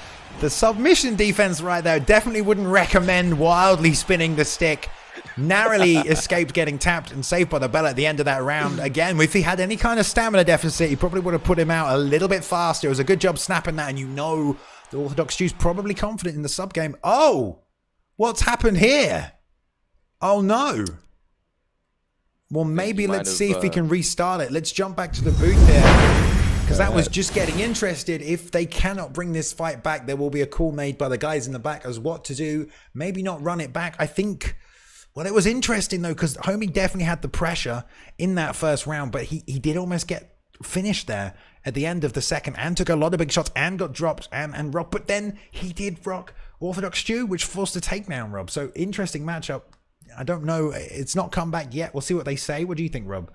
submission defense right there. Definitely wouldn't recommend wildly spinning the stick. Narrowly escaped getting tapped and saved by the bell at the end of that round. Again, if he had any kind of stamina deficit, he probably would have put him out a little bit faster. It was a good job snapping that, and the Orthodox Jew's probably confident in the sub game. Oh, what's happened here? Oh no. Well, maybe let's see if we can restart it. Let's jump back to the booth there. Because that was just getting interested. If they cannot bring this fight back, there will be a call made by the guys in the back as what to do. Maybe not run it back. I think, well, it was interesting though, because homie definitely had the pressure in that first round, but he did almost get finished there at the end of the second and took a lot of big shots and got dropped and rocked. But then he did rock Orthodox Stew, which forced a takedown, Rob. So interesting matchup. I don't know. It's not come back yet. We'll see what they say. What do you think, Rob?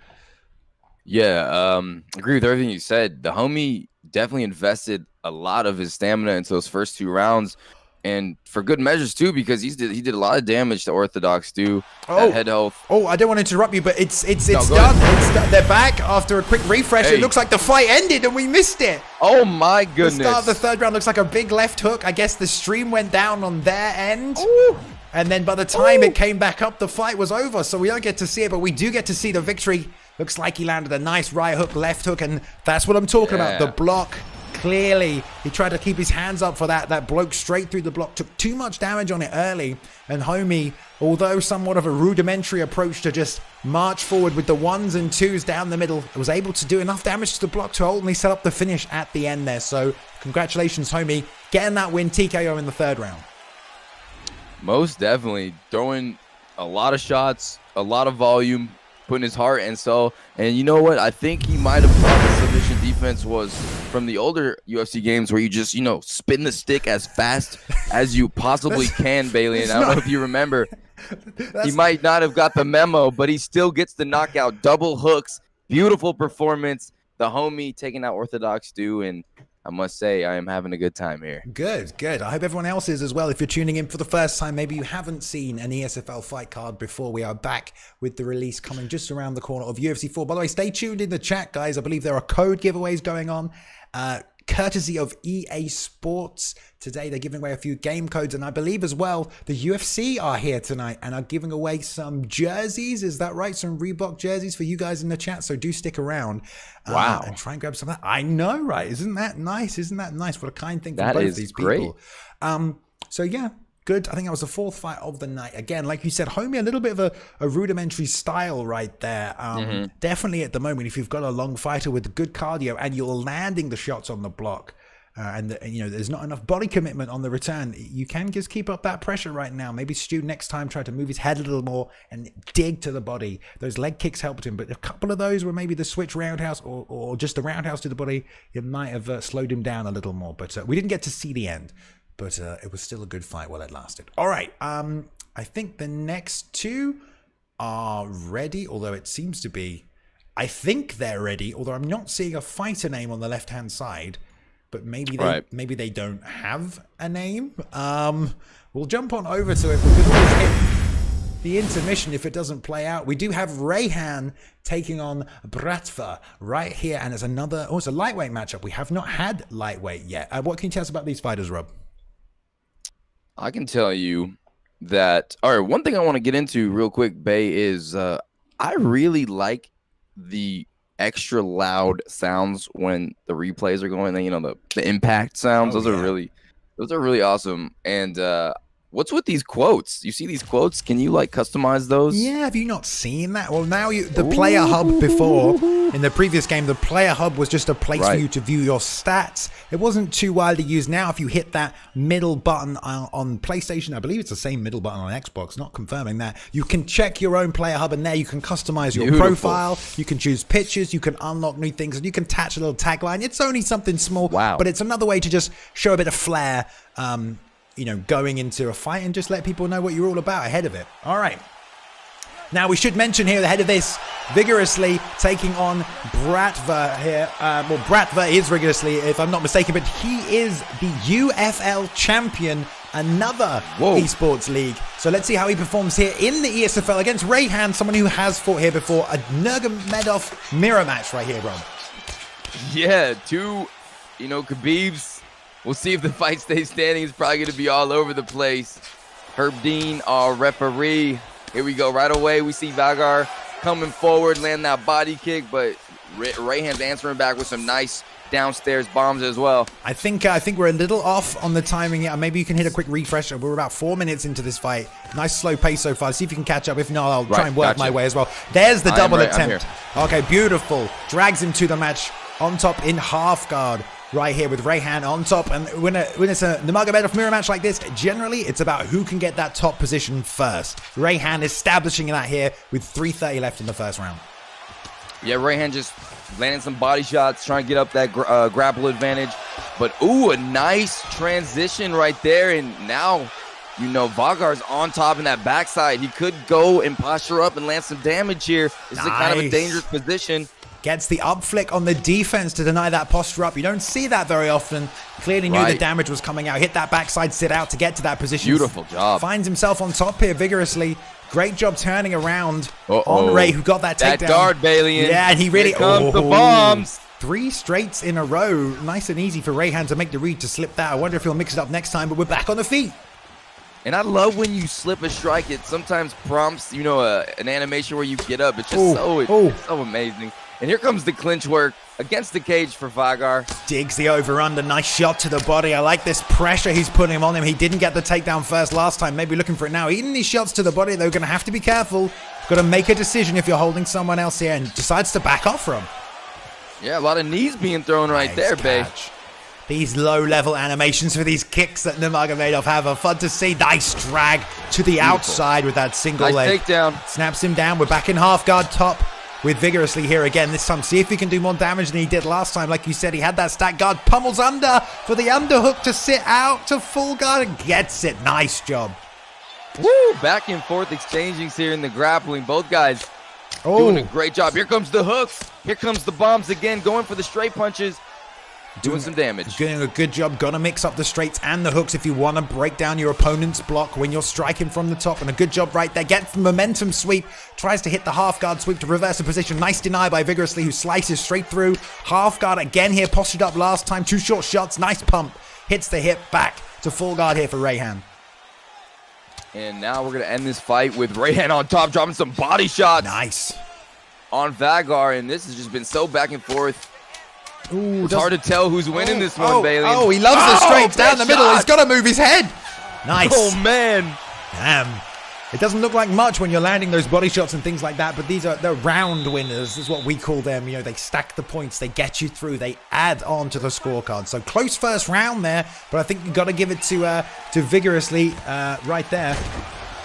Yeah, agree with everything you said. The homie definitely invested a lot of his stamina into those first 2 rounds, and for good measures too, because he did a lot of damage to Orthodox Stew at head health. Oh, I don't want to interrupt you, but it's done. They're back after a quick refresh. It looks like the fight ended and we missed it. Oh my goodness! The start of the third round looks like a big left hook. I guess the stream went down on their end. Ooh. And then by the time it came back up, the fight was over. So we don't get to see it, but we do get to see the victory. Looks like he landed a nice right hook, left hook, and that's what I'm talking about. The block, clearly, he tried to keep his hands up for that. That bloke straight through the block, took too much damage on it early. And homie, although somewhat of a rudimentary approach to just march forward with the 1s and 2s down the middle, was able to do enough damage to the block to ultimately set up the finish at the end there. So congratulations, homie, getting that win, TKO in the third round. Most definitely. Throwing a lot of shots, a lot of volume, putting his heart and soul. And you know what? I think he might have thought the submission defense was from the older UFC games where you just, spin the stick as fast as you possibly can, Bailey. And I don't know if you remember. He might not have got the memo, but he still gets the knockout. Double hooks. Beautiful performance. The homie taking out Orthodox Stew, and I must say, I am having a good time here. Good. I hope everyone else is as well. If you're tuning in for the first time, maybe you haven't seen an ESFL fight card before. We are back with the release coming just around the corner of UFC 4. By the way, stay tuned in the chat, guys. I believe there are code giveaways going on. Courtesy of EA Sports. Today they're giving away a few game codes, and I believe as well the UFC are here tonight and are giving away some jerseys. Is that right? Some Reebok jerseys for you guys in the chat, so do stick around. Wow. And try and grab some of that. I know, right? Isn't that nice? What a kind thing from both of these people. So yeah, good. I think that was the 4th fight of the night. Again, like you said, homie, a little bit of a rudimentary style right there. Definitely at the moment, if you've got a long fighter with good cardio and you're landing the shots on the block, and there's not enough body commitment on the return, you can just keep up that pressure right now. Maybe Stu next time try to move his head a little more and dig to the body. Those leg kicks helped him, but a couple of those were maybe the switch roundhouse or just the roundhouse to the body. It might have slowed him down a little more, but we didn't get to see the end. But it was still a good fight while it lasted. All right. I think the next 2 are ready, although it seems to be... I think they're ready, although I'm not seeing a fighter name on the left-hand side. But maybe they don't have a name. We'll jump on over to it. We could always hit the intermission if it doesn't play out. We do have Rayhan taking on Bratva right here. And it's another... Oh, it's a lightweight matchup. We have not had lightweight yet. What can you tell us about these fighters, Rob? I can tell you that, all right, one thing I want to get into real quick, Bay, is I really like the extra loud sounds when the replays are going, the impact sounds. Those are really awesome. And What's with these quotes? You see these quotes? Can you like customize those? Yeah, have you not seen that? Well, now the player hub before, in the previous game, the player hub was just a place for you to view your stats. It wasn't too widely used. Now, if you hit that middle button on PlayStation, I believe it's the same middle button on Xbox, not confirming that, you can check your own player hub, and there you can customize your profile, you can choose pictures, you can unlock new things, and you can attach a little tagline. It's only something small, but it's another way to just show a bit of flair, you know, going into a fight and just let people know what you're all about ahead of it. All right. Now, we should mention here, ahead of this, vigorously taking on Grapplurr here. Well, Grapplurr is rigorously, if I'm not mistaken, but he is the UFL champion, another Esports League. So let's see how he performs here in the ESFL against Rayhan, someone who has fought here before. A Nurmagomedov mirror match right here, Rob. Yeah, two, you know, Khabibs. We'll see if the fight stays standing. It's probably going to be all over the place. Herb Dean, our referee. Here we go. Right away, we see Vagar coming forward, land that body kick, but Rayhan's answering back with some nice downstairs bombs as well. I think we're a little off on the timing here. Maybe you can hit a quick refresh. We're about 4 minutes into this fight. Nice slow pace so far. See if you can catch up. If not, I'll try and work my way as well. There's the double attempt. Okay, beautiful. Drags him to the match on top in half guard. Right here with Rayhan on top, and when it's a Nurmagomedov mirror match like this, generally it's about who can get that top position first. Rayhan establishing that here with 3:30 left in the first round. Yeah, Rayhan just landing some body shots, trying to get up that grapple advantage. But ooh, a nice transition right there, and now you know Vagar's on top in that backside. He could go and posture up and land some damage here. This is a kind of a dangerous position. Gets the up flick on the defense to deny that posture up. You don't see that very often. Clearly knew the damage was coming out. Hit that backside sit out to get to that position. Beautiful job. Finds himself on top here vigorously. Great job turning around on Ray, who got that takedown. That guard, Balian. Yeah, and he really... Here comes the bombs. 3 straights in a row. Nice and easy for Rayhan to make the read to slip that. I wonder if he'll mix it up next time, but we're back on the feet. And I love when you slip a strike. It sometimes prompts, you know, an animation where you get up. It's just so amazing. And here comes the clinch work against the cage for Vagar. Digs the over-under. Nice shot to the body. I like this pressure he's putting on him. He didn't get the takedown first last time. Maybe looking for it now. Eating these shots to the body, though, going to have to be careful. Got to make a decision if you're holding someone else here, and decides to back off from. Yeah, a lot of knees being thrown right there, babe. These low-level animations for these kicks that Nurmagomedov have are fun to see. Nice drag to the outside with that single leg. Takedown. Snaps him down. We're back in half guard top with vigorously here again. This time, see if he can do more damage than he did last time. Like you said, he had that stack guard. Pummels under for the underhook to sit out to full guard and gets it. Nice job. Woo! Back and forth exchanging here in the grappling. Both guys doing a great job. Here comes the hooks. Here comes the bombs again. Going for the straight punches. Doing some damage. Doing a good job. Got to mix up the straights and the hooks if you want to break down your opponent's block when you're striking from the top. And a good job right there. Gets the momentum sweep. Tries to hit the half guard sweep to reverse the position. Nice deny by Vigorously, who slices straight through. Half guard again here. Postured up last time. 2 short shots. Nice pump. Hits the hip back to full guard here for Rayhan. And now we're going to end this fight with Rayhan on top, dropping some body shots. Nice. On Vagar. And this has just been so back and forth. Ooh, it's hard to tell who's winning this one, Bailey. Oh, he loves the straights down the middle. He's got to move his head. Nice. Oh, man. Damn. It doesn't look like much when you're landing those body shots and things like that, but they're round winners is what we call them. You know, they stack the points. They get you through. They add on to the scorecard. So close first round there, but I think you've got to give it to Vigorously right there.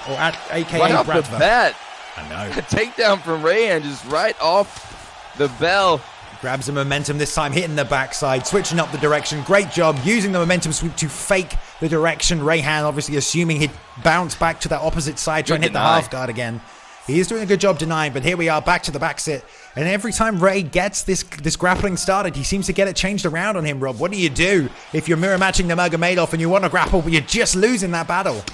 Or a.k.a. Right off the bat. I know. A takedown from Rayhan just right off the bell. Grabs the momentum this time, hitting the backside, switching up the direction. Great job using the momentum sweep to fake the direction. Rayhan obviously assuming he'd bounce back to that opposite side, try and hit the half guard again. He is doing a good job denying, but here we are back to the back sit. And every time Ray gets this grappling started, he seems to get it changed around on him, Rob. What do you do if you're mirror matching Nurmagomedov and you want to grapple, but you're just losing that battle?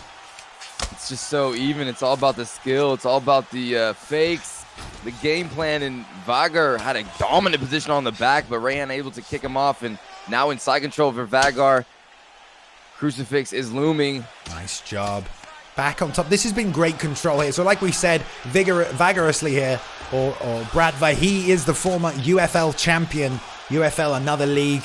It's just so even. It's all about the skill. It's all about the fakes. The game plan, and Vagar had a dominant position on the back, but Rayhan able to kick him off, and now in side control for Vagar. Crucifix is looming. Nice job. Back on top. This has been great control here. So like we said, Vigorously here, or Grapplurr, he is the former UFL champion. UFL, another league.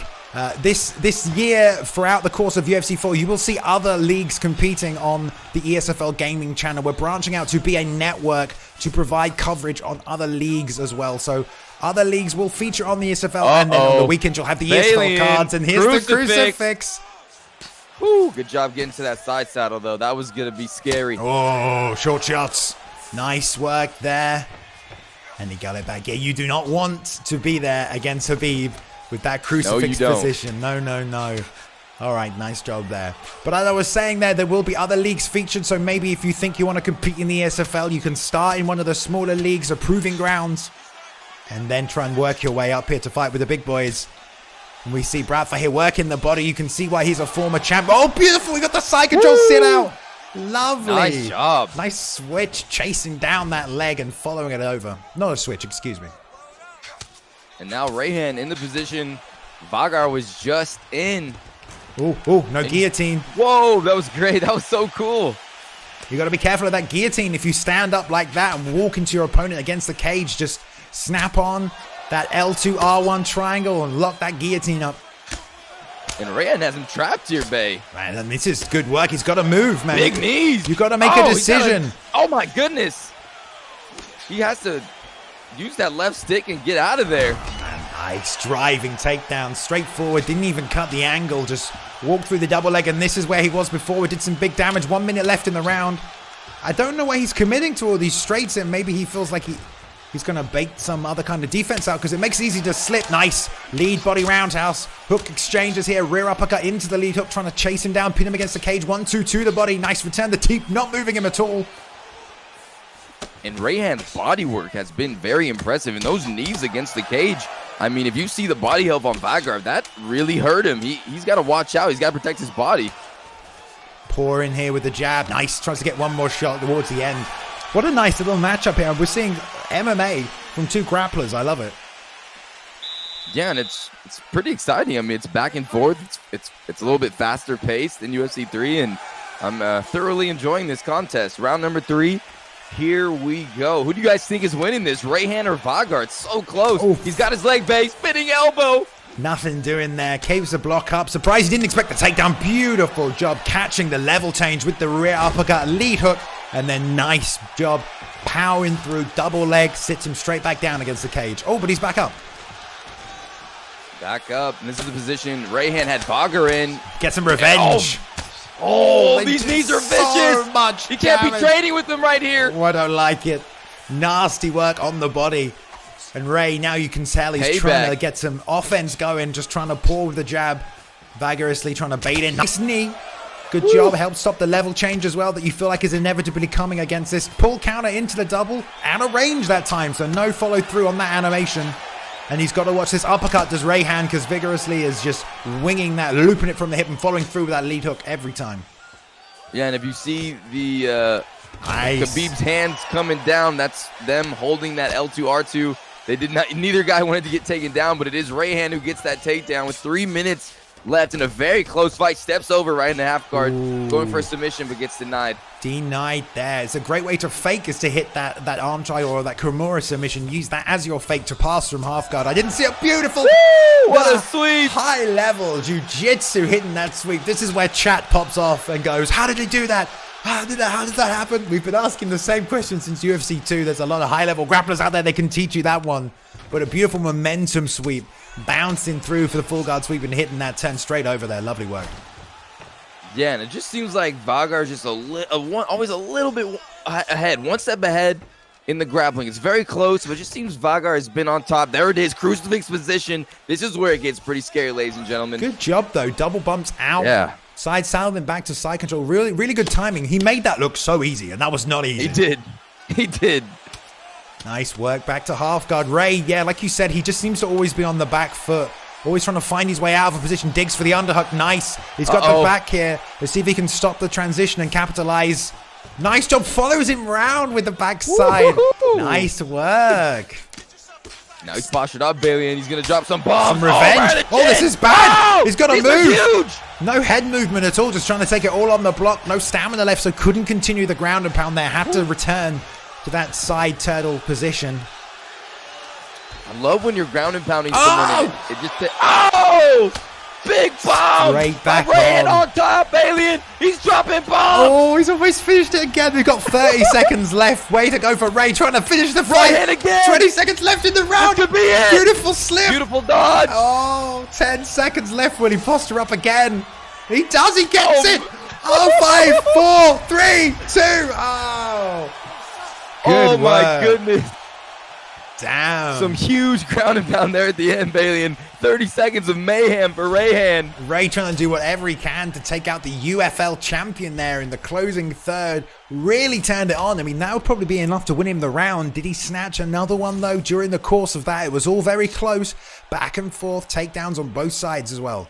This year, throughout the course of UFC 4, you will see other leagues competing on the ESFL gaming channel. We're branching out to be a network to provide coverage on other leagues as well. So other leagues will feature on the ESFL, and then on the weekend you'll have the ESFL cards, and here's the crucifix. Woo, good job getting to that side saddle, though. That was going to be scary. Oh, short shots. Nice work there. And he got it back. Yeah, you do not want to be there against Habib with that crucifix position. No, no, no. All right, nice job there. But as I was saying there will be other leagues featured. So maybe if you think you want to compete in the ESFL, you can start in one of the smaller leagues or proving grounds and then try and work your way up here to fight with the big boys. And we see Bradford here working the body. You can see why he's a former champ. Oh, beautiful. We got the side control sit out. Lovely. Nice job. Nice switch, chasing down that leg and following it over. Not a switch, excuse me. And now Rayhan in the position Vagar was just in. Oh, no guillotine. Whoa, that was great. That was so cool. You got to be careful of that guillotine. If you stand up like that and walk into your opponent against the cage, just snap on that L2 R1 triangle and lock that guillotine up. And Rayhan has him trapped here, Bay. Man, and this is good work. He's got to move, man. Big knees. You got to make a decision. Oh my goodness. He has to use that left stick and get out of there. Man, nice driving takedown, straightforward. Didn't even cut the angle. Just walked through the double leg, and this is where he was before. We did some big damage. 1 minute left in the round. I don't know why he's committing to all these straights, and maybe he feels like he's going to bait some other kind of defense out because it makes it easy to slip. Nice lead body roundhouse. Hook exchanges here. Rear uppercut into the lead hook, trying to chase him down, pin him against the cage. 1-2 to the body. Nice return. The teep not moving him at all. And Rayhan's body work has been very impressive. And those knees against the cage, I mean, if you see the body health on Vagar, that really hurt him. He's got to watch out. He's got to protect his body. Pour in here with the jab. Nice. Tries to get one more shot towards the end. What a nice little matchup here. We're seeing MMA from two grapplers. I love it. Yeah, and it's pretty exciting. I mean, it's back and forth. It's a little bit faster paced than UFC 3, and I'm thoroughly enjoying this contest. Round number 3. Here we go. Who do you guys think is winning this? Rayhan or Vagar? It's so close. Oof. He's got his leg base, spinning elbow. Nothing doing there. Caves the block up. Surprised he didn't expect the takedown. Beautiful job catching the level change with the rear uppercut, lead hook, and then nice job powering through double leg, sits him straight back down against the cage. Oh, but he's back up. Back up. And this is the position Rayhan had Vagar in. Get some revenge. Oh, these knees are vicious. So much He can't damage. be trading with them right here. Oh, I don't like it. Nasty work on the body. And Ray, now you can tell he's trying to get some offense going, just trying to pour with the jab, vigorously trying to bait in. Nice knee. Good job. Helped stop the level change as well that you feel like is inevitably coming against this. Pull counter into the double. Out of range that time, so no follow through on that animation. And he's got to watch this uppercut, does Rayhan, because vigorously is just winging that, looping it from the hip and following through with that lead hook every time. Yeah, and if you see the Khabib's hands coming down, that's them holding that L2, R2. They did not. Neither guy wanted to get taken down, but it is Rayhan who gets that takedown with 3 minutes left in a very close fight. Steps over right in the half guard, going for a submission, but gets denied. Denied there. It's a great way to fake, is to hit that arm triangle or that Kimura submission. Use that as your fake to pass from half guard. I didn't see a beautiful. Woo, what a sweep. High level jiu-jitsu hitting that sweep. This is where chat pops off and goes, how did he do that? How did that happen? We've been asking the same question since UFC 2. There's a lot of high-level grapplers out there. They can teach you that one. But a beautiful momentum sweep. Bouncing through for the full guard sweep and hitting that 10 straight over there. Lovely work. Yeah, and it just seems like Vagar is just always a little bit ahead. One step ahead in the grappling. It's very close, but it just seems Vagar has been on top. There it is, crucifix position. This is where it gets pretty scary, ladies and gentlemen. Good job, though. Double bumps out. Yeah. Side saddle, then back to side control. Really, really good timing. He made that look so easy, and that was not easy. He did. Nice work. Back to half guard. Ray, yeah, like you said, he just seems to always be on the back foot. Always trying to find his way out of a position. Digs for the underhook. Nice. He's got the back here. Let's see if he can stop the transition and capitalize. Nice job. Follows him round with the backside. Nice work. Now he's postured up, Bailey, and he's going to drop some bombs. Some revenge. Oh, this is bad. He's got to move. Huge. No head movement at all. Just trying to take it all on the block. No stamina left, so couldn't continue the ground and pound there. Had to return to that side turtle position. I love when you're ground and pounding someone. It just Big bomb! Straight back Ray on top, Alien! He's dropping bombs! Oh, he's almost finished it again. We've got 30 seconds left. Way to go for Ray, trying to finish the fight. Right hand again! 20 seconds left in the round. This could be it! Beautiful slip. Beautiful dodge! Oh, 10 seconds left. Will he posture up again? He does. He gets it. Oh, 5, 4, 3, 2. Oh. Good my work. goodness. Damn. Some huge ground and pound there at the end, Bailey, and 30 seconds of mayhem for Rayhan. Ray trying to do whatever he can to take out the UFL champion there in the closing third. Really turned it on. I mean, that would probably be enough to win him the round. Did he snatch another one, though, during the course of that? It was all very close. Back and forth, takedowns on both sides as well.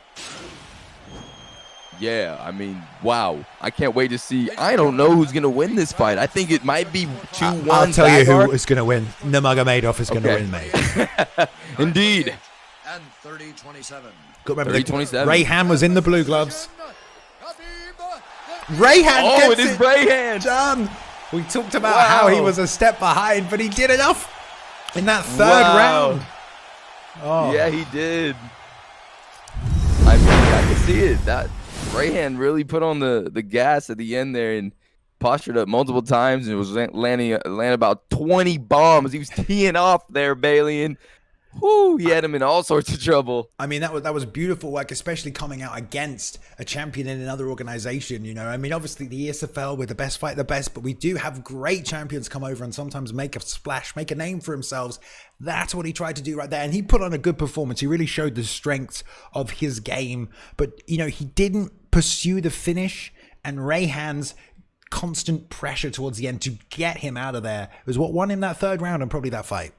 Yeah, I mean, wow. I can't wait to see. I don't know who's going to win this fight. I think it might be 2-1. I'll tell you who is going to win. Nurmagomedov is going to win, mate. Indeed. And 30-27. Got to remember, 30-27. Rayhan was in the blue gloves. Rayhan Oh, gets it is Rayhan. done. We talked about how he was a step behind, but he did enough in that third round. Oh. Yeah, he did. I mean, I can see it. That Rayhan really put on the gas at the end there and postured up multiple times and was landing about 20 bombs. He was teeing off there, Bailey, and whoo, he had him in all sorts of trouble. I mean, that was beautiful work, especially coming out against a champion in another organization, you know. I mean, obviously the ESFL, we're the best fight the best, but we do have great champions come over and sometimes make a splash, make a name for themselves. That's what he tried to do right there. And he put on a good performance. He really showed the strength of his game. But, you know, he didn't pursue the finish, and Rayhan's constant pressure towards the end to get him out of there was what won him that third round and probably that fight.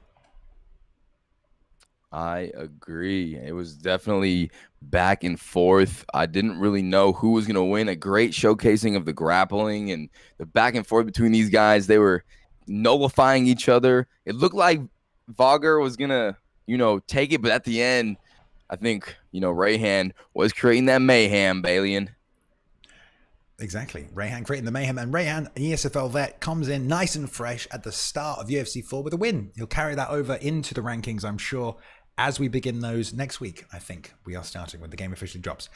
I agree. It was definitely back and forth. I didn't really know who was going to win. A great showcasing of the grappling and the back and forth between these guys. They were nullifying each other. It looked like Vogger was going to, you know, take it. But at the end, I think, you know, Rayhan was creating that mayhem, Balian. Exactly. Rayhan creating the mayhem. And Rayhan, an ESFL vet, comes in nice and fresh at the start of UFC 4 with a win. He'll carry that over into the rankings, I'm sure, as we begin those next week. I think we are starting when the game officially drops.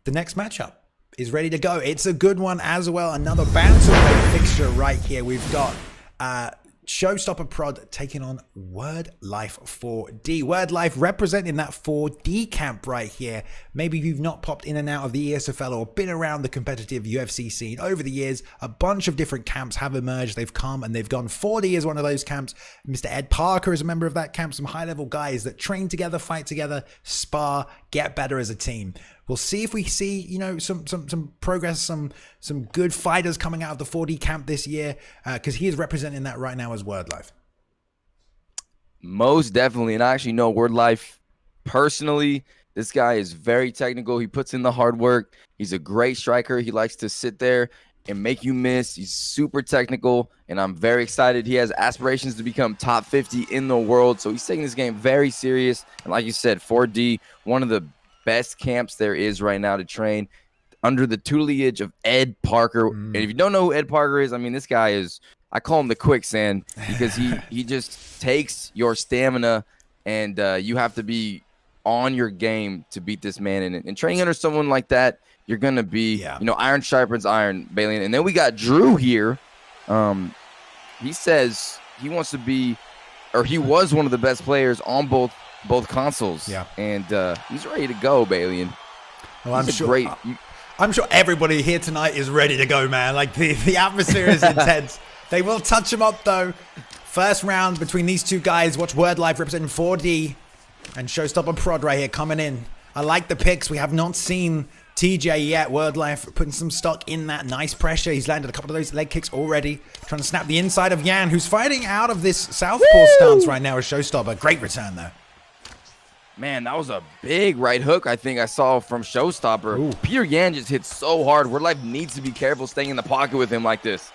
The next matchup is ready to go. It's a good one as well. Another bantamweight fixture right here. We've got Showstopper Prod taking on Word Life 4D. Word Life representing that 4D camp right here. Maybe you've not popped in and out of the ESFL or been around the competitive UFC scene over the years. A bunch of different camps have emerged. They've come and they've gone. 4D is one of those camps. Mr. Ed Parker is a member of that camp. Some high-level guys that train together, fight together, spar, get better as a team. We'll see if we see, you know, some progress, some good fighters coming out of the 4D camp this year, because he is representing that right now as Word Life. Most definitely. And I actually know Word Life personally. This guy is very technical. He puts in the hard work. He's a great striker. He likes to sit there and make you miss. He's super technical, and I'm very excited. He has aspirations to become top 50 in the world, so he's taking this game very serious. And like you said, 4D, one of the best camps there is right now to train under the tutelage of Ed Parker. And if you don't know who Ed Parker is, I mean, this guy is, I call him the quicksand, because he just takes your stamina, and you have to be on your game to beat this man. And training under someone like that, you're going to be, you know, iron sharpens iron, Bailey. And then we got Drew here. He says he wants to be, or he was one of the best players on both consoles. Yeah. And he's ready to go, Bailey. Well, I'm sure everybody here tonight is ready to go, man. Like, the atmosphere is intense. They will touch him up, though. First round between these two guys. Watch Word Life representing 4D and Showstopper Prod right here coming in. I like the picks. We have not seen TJ yet. Word Life putting some stock in that. Nice pressure. He's landed a couple of those leg kicks already. Trying to snap the inside of Yan, who's fighting out of this southpaw stance right now as Showstopper. Great return, though. Man, that was a big right hook I think I saw from Showstopper. Ooh. Peter Yan just hit so hard. Word Life needs to be careful staying in the pocket with him like this.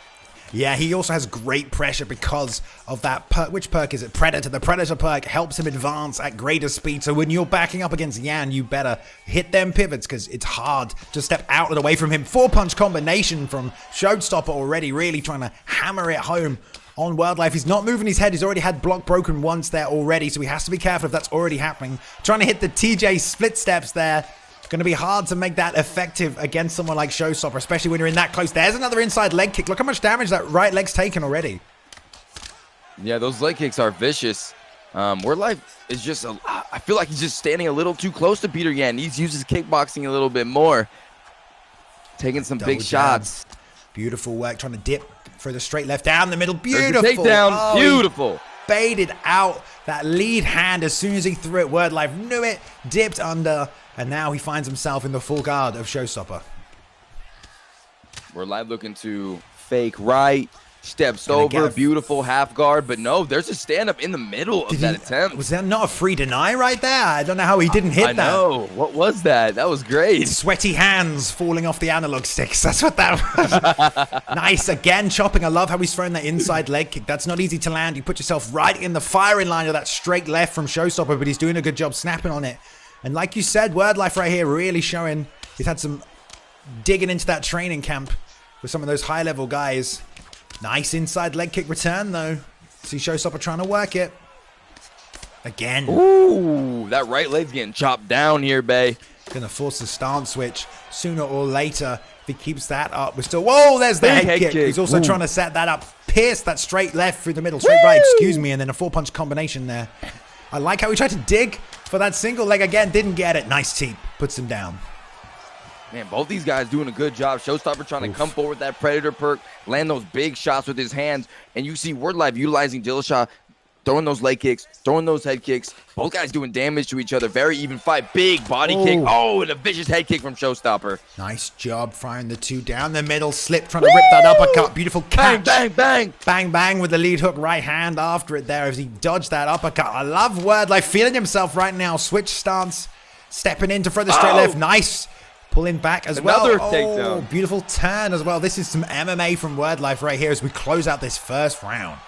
Yeah, he also has great pressure because of that perk. Which perk is it? Predator. The Predator perk helps him advance at greater speed. So when you're backing up against Yan, you better hit them pivots because it's hard to step out and away from him. 4-punch combination from Showstopper already, really trying to hammer it home on Word Life. He's not moving his head. He's already had block broken once there already, so he has to be careful if that's already happening. Trying to hit the TJ split steps there. Going to be hard to make that effective against someone like Showstopper, especially when you're in that close. There's another inside leg kick. Look how much damage that right leg's taken already. Yeah, those leg kicks are vicious. WordLife is just, I feel like he's just standing a little too close to Peter Yan. He uses kickboxing a little bit more. Taking some big shots. Beautiful work, trying to dip for the straight left down the middle. Beautiful. Takedown. Oh, beautiful. Baited out that lead hand as soon as he threw it. WordLife knew it, dipped under, and now he finds himself in the full guard of Showstopper. WordLife looking to fake right, steps over, beautiful half guard, but no, there's a stand up in the middle of that attempt. Was that not a free deny right there? I don't know how he didn't hit that. I know. What was that? That was great. Sweaty hands falling off the analog sticks. That's what that was. Nice. Again, chopping. I love how he's throwing that inside leg kick. That's not easy to land. You put yourself right in the firing line of that straight left from Showstopper, but he's doing a good job snapping on it. And like you said, WordLife right here really showing he's had some digging into that training camp with some of those high-level guys. Nice inside leg kick return, though. See Showstopper trying to work it. Again. Ooh, that right leg's getting chopped down here, Bay. Gonna force the stance switch sooner or later. If he keeps that up, we're still... Whoa, there's the head kick. He's also trying to set that up. Pierce that straight left through the middle. Straight right, excuse me. And then a four-punch combination there. I like how he tried to dig for that single leg again. Didn't get it. Nice teep. Puts him down. Man, both these guys doing a good job. Showstopper trying to come forward with that Predator perk, land those big shots with his hands. And you see WordLife utilizing Dillashaw, throwing those leg kicks, throwing those head kicks. Both guys doing damage to each other. Very even fight. Big body kick. Oh, and a vicious head kick from Showstopper. Nice job firing the two down the middle. Slip, trying to rip that uppercut. Beautiful catch. Bang, bang, bang. Bang, bang with the lead hook right hand after it there as he dodged that uppercut. I love WordLife feeling himself right now. Switch stance. Stepping in to throw the straight left. Nice. Pulling back as well. Another takedown. Beautiful turn as well. This is some MMA from WordLife right here as we close out this first round.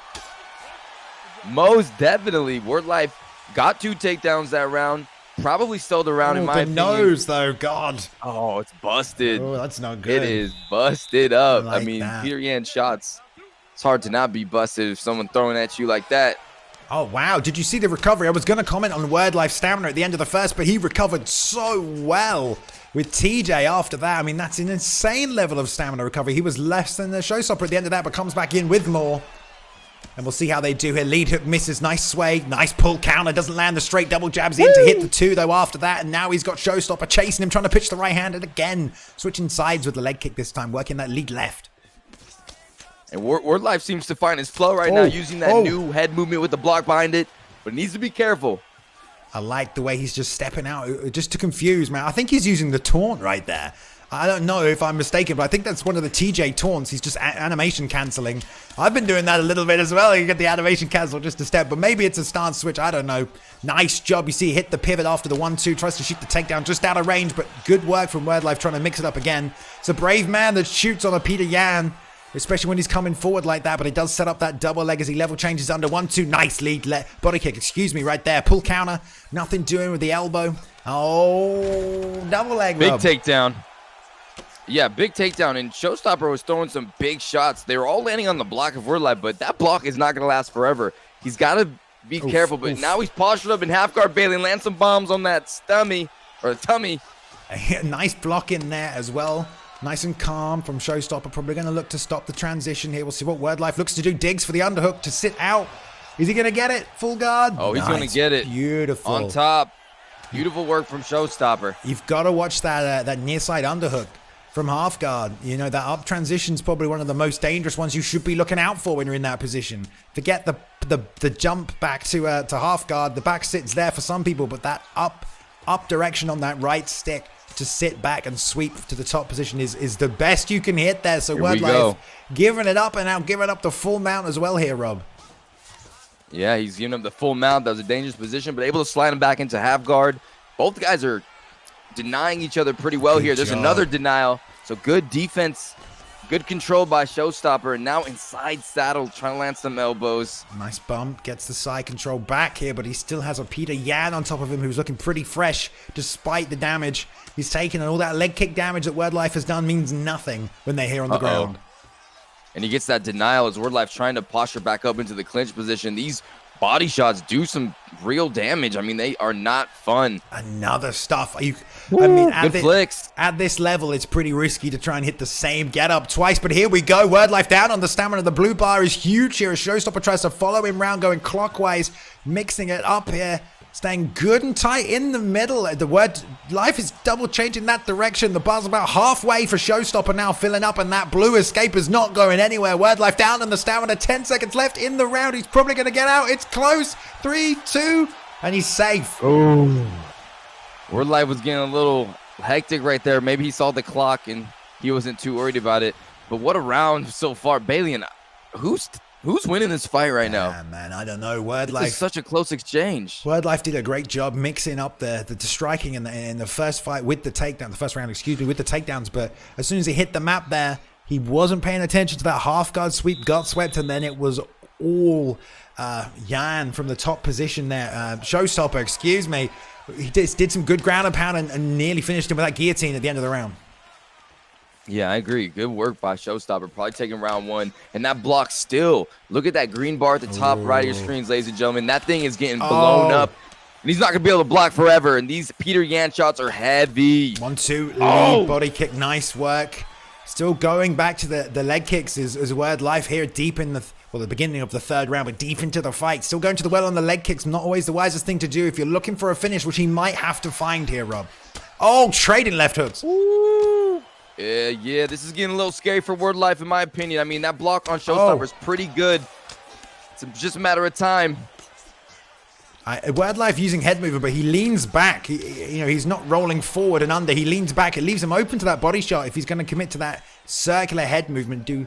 Most definitely. WordLife got 2 takedowns that round. Probably stole the round in my opinion. Nose though, God. Oh, it's busted. Oh, that's not good. It is busted up. Like I mean, that. Peter Yan shots. It's hard to not be busted if someone throwing at you like that. Oh, wow. Did you see the recovery? I was going to comment on WordLife stamina at the end of the first, but he recovered so well with TJ after that. I mean, that's an insane level of stamina recovery. He was less than the Showstopper at the end of that, but comes back in with more. And we'll see how they do here. Lead hook misses. Nice sway. Nice pull counter. Doesn't land the straight double jabs in to hit the 2, though, after that. And now he's got Showstopper chasing him, trying to pitch the right hand. And again, switching sides with the leg kick this time, working that lead left. And WordLife seems to find his flow right now, using that new head movement with the block behind it. But he needs to be careful. I like the way he's just stepping out, just to confuse, man. I think he's using the taunt right there. I don't know if I'm mistaken, but I think that's one of the TJ taunts. He's just animation canceling. I've been doing that a little bit as well. You get the animation cancel just a step, but maybe it's a stance switch. I don't know. Nice job. You see, hit the pivot after the 1-2, tries to shoot the takedown just out of range, but good work from WordLife trying to mix it up again. It's a brave man that shoots on a Peter Yan, especially when he's coming forward like that, but he does set up that double leg as he level changes under 1-2. Nice lead body kick, excuse me, right there. Pull counter, nothing doing with the elbow. Oh, double leg big rub. Takedown. Yeah, big takedown, and Showstopper was throwing some big shots. They were all landing on the block of WordLife, but that block is not going to last forever. He's got to be careful, but now he's postured up in half guard. Bailey lands some bombs on that tummy. Nice block in there as well. Nice and calm from Showstopper. Probably going to look to stop the transition here. We'll see what WordLife looks to do. Digs for the underhook to sit out. Is he going to get it? Full guard? Oh, he's going to get it. Beautiful. On top. Beautiful work from Showstopper. You've got to watch that near side underhook from half guard. You know, that up transition is probably one of the most dangerous ones you should be looking out for when you're in that position. Forget the jump back to half guard. The back sit's there for some people, but that up direction on that right stick to sit back and sweep to the top position is the best you can hit there. So WordLife giving it up, and now giving up the full mount as well here, Rob. Yeah, he's giving up the full mount. That was a dangerous position, but able to slide him back into half guard. Both guys are denying each other pretty well here. There's another denial. So good defense, good control by Showstopper, and now inside saddle, trying to land some elbows. Nice bump, gets the side control back here, but he still has a Peter Yan on top of him who's looking pretty fresh despite the damage he's taken, and all that leg kick damage that WordLife has done means nothing when they're here on the ground. And he gets that denial as WordLife trying to posture back up into the clinch position. These body shots do some real damage. I mean, they are not fun. Another stuff. I mean, good flicks. At this level, it's pretty risky to try and hit the same get up twice. But here we go. Word Life down on the stamina. The blue bar is huge here as Showstopper tries to follow him round, going clockwise, mixing it up here. Staying good and tight in the middle. The Word Life is double changing that direction. The bar's about halfway for Showstopper now, filling up, and that blue escape is not going anywhere. Word Life down on the stamina. 10 seconds left in the round. He's probably going to get out. It's close. 3, 2, and he's safe. Oh. Word Life was getting a little hectic right there. Maybe he saw the clock and he wasn't too worried about it. But what a round so far. Bailey, and who's winning this fight right now? Man, I don't know. Word Life. This is such a close exchange. Word Life did a great job mixing up the striking in the first fight with the takedown, the first round, excuse me, with the takedowns. But as soon as he hit the map there, he wasn't paying attention to that half guard sweep, got swept, and then it was all Yan from the top position there. Showstopper, excuse me. He did some good ground and pound and nearly finished him with that guillotine at the end of the round. Yeah, I agree. Good work by Showstopper. Probably taking round 1. And that block still. Look at that green bar at the top right of your screens, ladies and gentlemen. That thing is getting blown up. And he's not going to be able to block forever. And these Peter Yan shots are heavy. 1-2, lead body kick. Nice work. Still going back to the leg kicks is Word Life here deep in the beginning of the third round, but deep into the fight. Still going to the well on the leg kicks. Not always the wisest thing to do if you're looking for a finish, which he might have to find here, Rob. Oh, trading left hooks. Ooh. Yeah, this is getting a little scary for Word Life, in my opinion. I mean, that block on Showstopper is pretty good. It's just a matter of time. Word Life using head movement, but he leans back. He's not rolling forward and under. He leans back. It leaves him open to that body shot. If he's going to commit to that circular head movement, do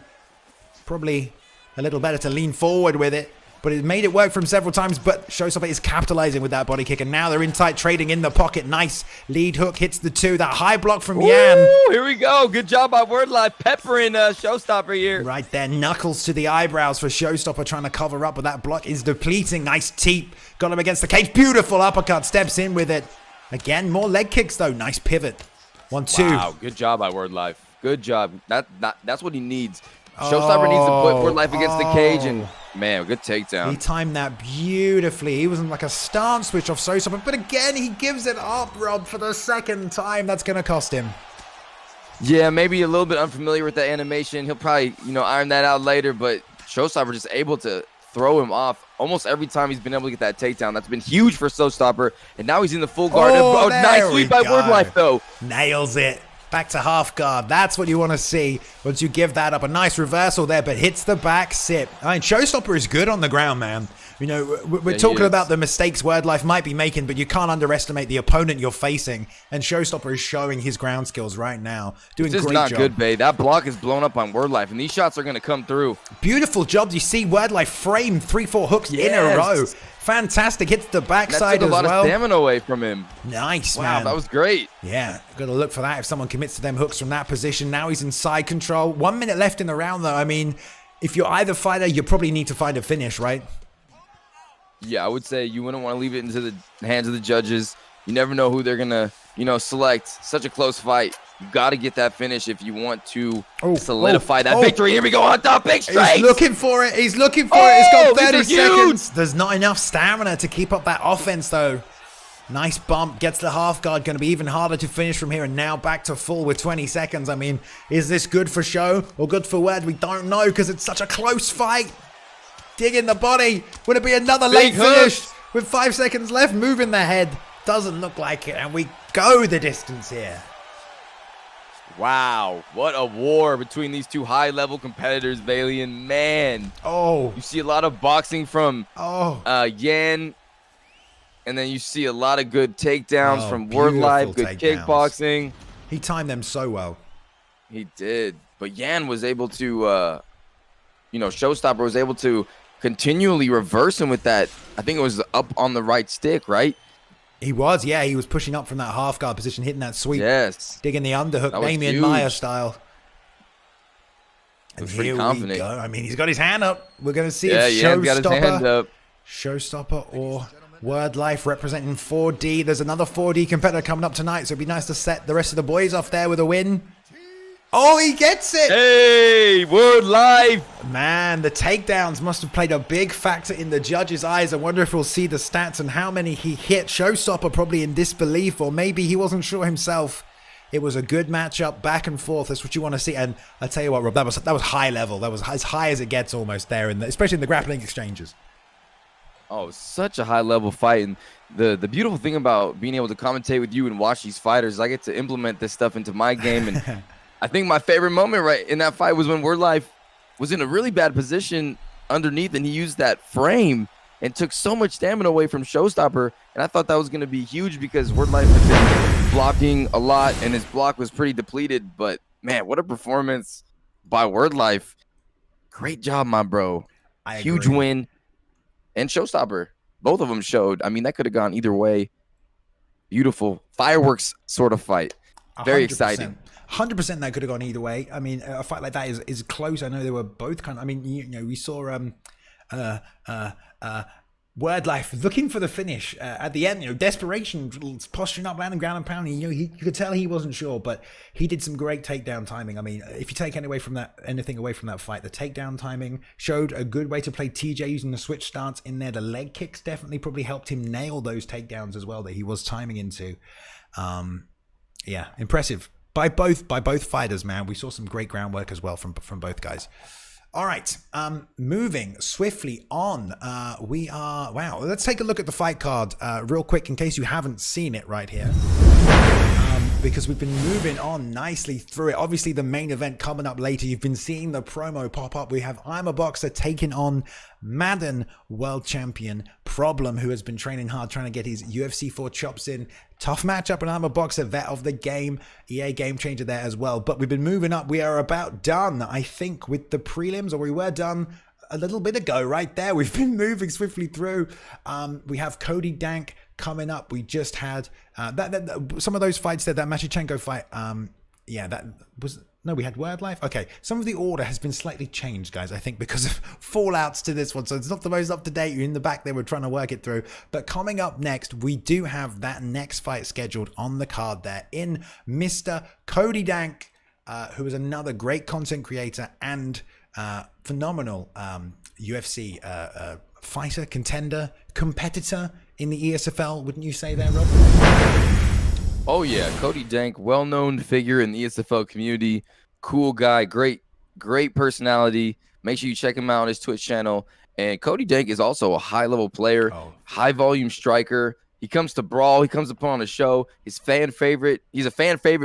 probably a little better to lean forward with it. But it made it work for him several times, but Showstopper is capitalizing with that body kick, and now they're in tight, trading in the pocket. Nice lead hook, hits the 2. That high block from Yan. Here we go. Good job by Word Life, peppering Showstopper here. Right there, knuckles to the eyebrows for Showstopper, trying to cover up, but that block is depleting. Nice teep, got him against the cage. Beautiful uppercut, steps in with it. Again, more leg kicks though. Nice pivot. 1-2. Wow, good job by Word Life. Good job. That's what he needs. Showstopper needs to put Word Life against the cage, and man, good takedown. He timed that beautifully. He was in like a stance switch off Showstopper, but again, he gives it up, Rob, for the second time. That's going to cost him. Yeah, maybe a little bit unfamiliar with that animation. He'll probably, iron that out later, but Showstopper just able to throw him off almost every time he's been able to get that takedown. That's been huge for Showstopper, and now he's in the full guard. Nice sweep by Word Life, though. Nails it. Back to half guard. That's what you want to see once you give that up. A nice reversal there, but hits the back sip. I mean, Showstopper is good on the ground, man. We're talking about the mistakes Word Life might be making, but you can't underestimate the opponent you're facing. And Showstopper is showing his ground skills right now. Doing this great job. This is not job. good, Bay. That block is blown up on Word Life, and these shots are going to come through. Beautiful job. You see Word Life frame 3-4 hooks in a row. Fantastic. Hits the backside as well. That took a lot of stamina away from him. Nice, man. Wow, that was great. Yeah, got to look for that if someone commits to them hooks from that position. Now he's in side control. 1 minute left in the round, though. I mean, if you're either fighter, you probably need to find a finish, right? Yeah, I would say you wouldn't want to leave it into the hands of the judges. You never know who they're going to, select. Such a close fight. You got to get that finish if you want to solidify that victory. Here we go on top, big straight. He's looking for it. He's looking for it. It's got 30 seconds. There's not enough stamina to keep up that offense, though. Nice bump. Gets the half guard. Going to be even harder to finish from here. And now back to full with 20 seconds. I mean, is this good for show or good for Word? We don't know because it's such a close fight. Dig in the body. Would it be another late finish with 5 seconds left? Moving the head. Doesn't look like it. And we go the distance here. Wow, what a war between these two high-level competitors, Bailey, and man. You see a lot of boxing from Yan, and then you see a lot of good takedowns from Word Life, good kickboxing. He timed them so well. He did, but Yan was able to, Showstopper was able to continually reverse him with that. I think it was up on the right stick, right? He was, yeah. He was pushing up from that half guard position, hitting that sweep. Yes. Digging the underhook, Damian Maya style. And here we go. I mean, he's got his hand up. We're going to see if Showstopper or Word Life representing 4D. There's another 4D competitor coming up tonight, so it'd be nice to set the rest of the boys off there with a win. Oh, he gets it! Hey, Word Life. Man, the takedowns must have played a big factor in the judge's eyes. I wonder if we'll see the stats and how many he hit. Showstopper probably in disbelief, or maybe he wasn't sure himself. It was a good matchup, back and forth. That's what you want to see. And I tell you what, Rob, that was high level. That was as high as it gets almost there, especially in the grappling exchanges. Oh, such a high level fight. And the beautiful thing about being able to commentate with you and watch these fighters, I get to implement this stuff into my game. And I think my favorite moment right in that fight was when Word Life was in a really bad position underneath, and he used that frame and took so much stamina away from Showstopper. And I thought that was going to be huge because Word Life had been blocking a lot, and his block was pretty depleted. But, man, what a performance by Word Life. Great job, my bro. Huge win. And Showstopper, both of them showed. I mean, that could have gone either way. Beautiful fireworks sort of fight. Very 100%. exciting. 100% that could have gone either way. I mean, a fight like that is close. I know they were both kind of, I mean, you know, we saw Word Life looking for the finish at the end, you know, desperation, posturing up, landing ground and pounding. You know, you could tell he wasn't sure, but he did some great takedown timing. I mean, if you take anything away from that fight, the takedown timing showed a good way to play TJ using the switch stance in there. The leg kicks definitely probably helped him nail those takedowns as well that he was timing into. Yeah, impressive by both fighters, man. We saw some great groundwork as well from both guys. All right, moving swiftly on. Wow, let's take a look at the fight card real quick in case you haven't seen it right here. Because we've been moving on nicely through it. Obviously, the main event coming up later. You've been seeing the promo pop up. We have IMUHBOXER taking on Madden world champion Problem, who has been training hard, trying to get his UFC 4 chops in. Tough matchup, and IMUHBOXER, vet of the game. EA game changer there as well. But we've been moving up. We are about done, I think, with the prelims, or we were done a little bit ago right there. We've been moving swiftly through. We have Cody Dank coming up. We just had some of those fights there, that Machichenko fight. Yeah, that was, no, we had Word Life. Okay, some of the order has been slightly changed, guys, I think, because of fallouts to this one. So it's not the most up to date. You're in the back there, we're trying to work it through. But coming up next, we do have that next fight scheduled on the card there in Mr. Cody Dank, who is another great content creator and phenomenal UFC fighter, contender, competitor in the ESFL, wouldn't you say there, Rob? Oh yeah, Cody Dank, well-known figure in the ESFL community, cool guy, great personality. Make sure you check him out on his Twitch channel. And Cody Dank is also a high-level player, high-volume striker. He comes to brawl. He comes to put on a show. He's a fan favorite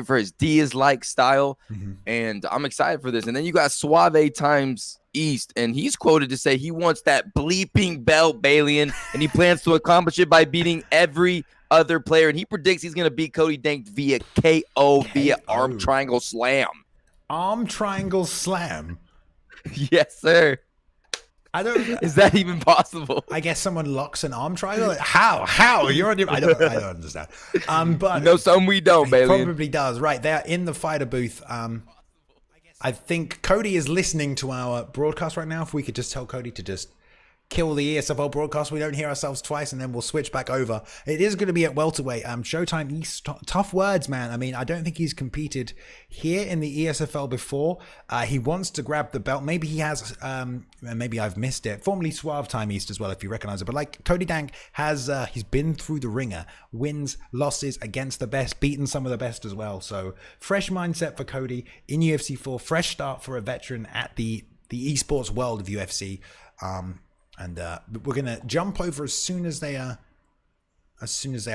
for his Diaz-like style. And I'm excited for this. And then you got Suave times East, and he's quoted to say he wants that bleeping belt, Balian, and he plans to accomplish it by beating every other player. And he predicts he's going to beat Cody Dank via KO via arm triangle slam. Arm triangle slam? Yes, sir. Is that even possible? I guess someone locks an arm triangle. How? You're on your, I don't understand. But you know, some we don't, Bailey. Probably does. Right, they're in the fighter booth. I think Cody is listening to our broadcast right now. If we could just tell Cody to just kill the ESFL broadcast, we don't hear ourselves twice, and then we'll switch back over. It is going to be at welterweight. Showtime East, tough words, man. I mean, I don't think he's competed here in the ESFL before. He wants to grab the belt. Maybe he has, maybe I've missed it. Formerly Suave Time East as well, if you recognize it. But like Cody Dank has, he's been through the ringer, wins, losses against the best, beaten some of the best as well. So fresh mindset for Cody in UFC 4, fresh start for a veteran at the esports world of UFC. And we're gonna jump over as soon as they are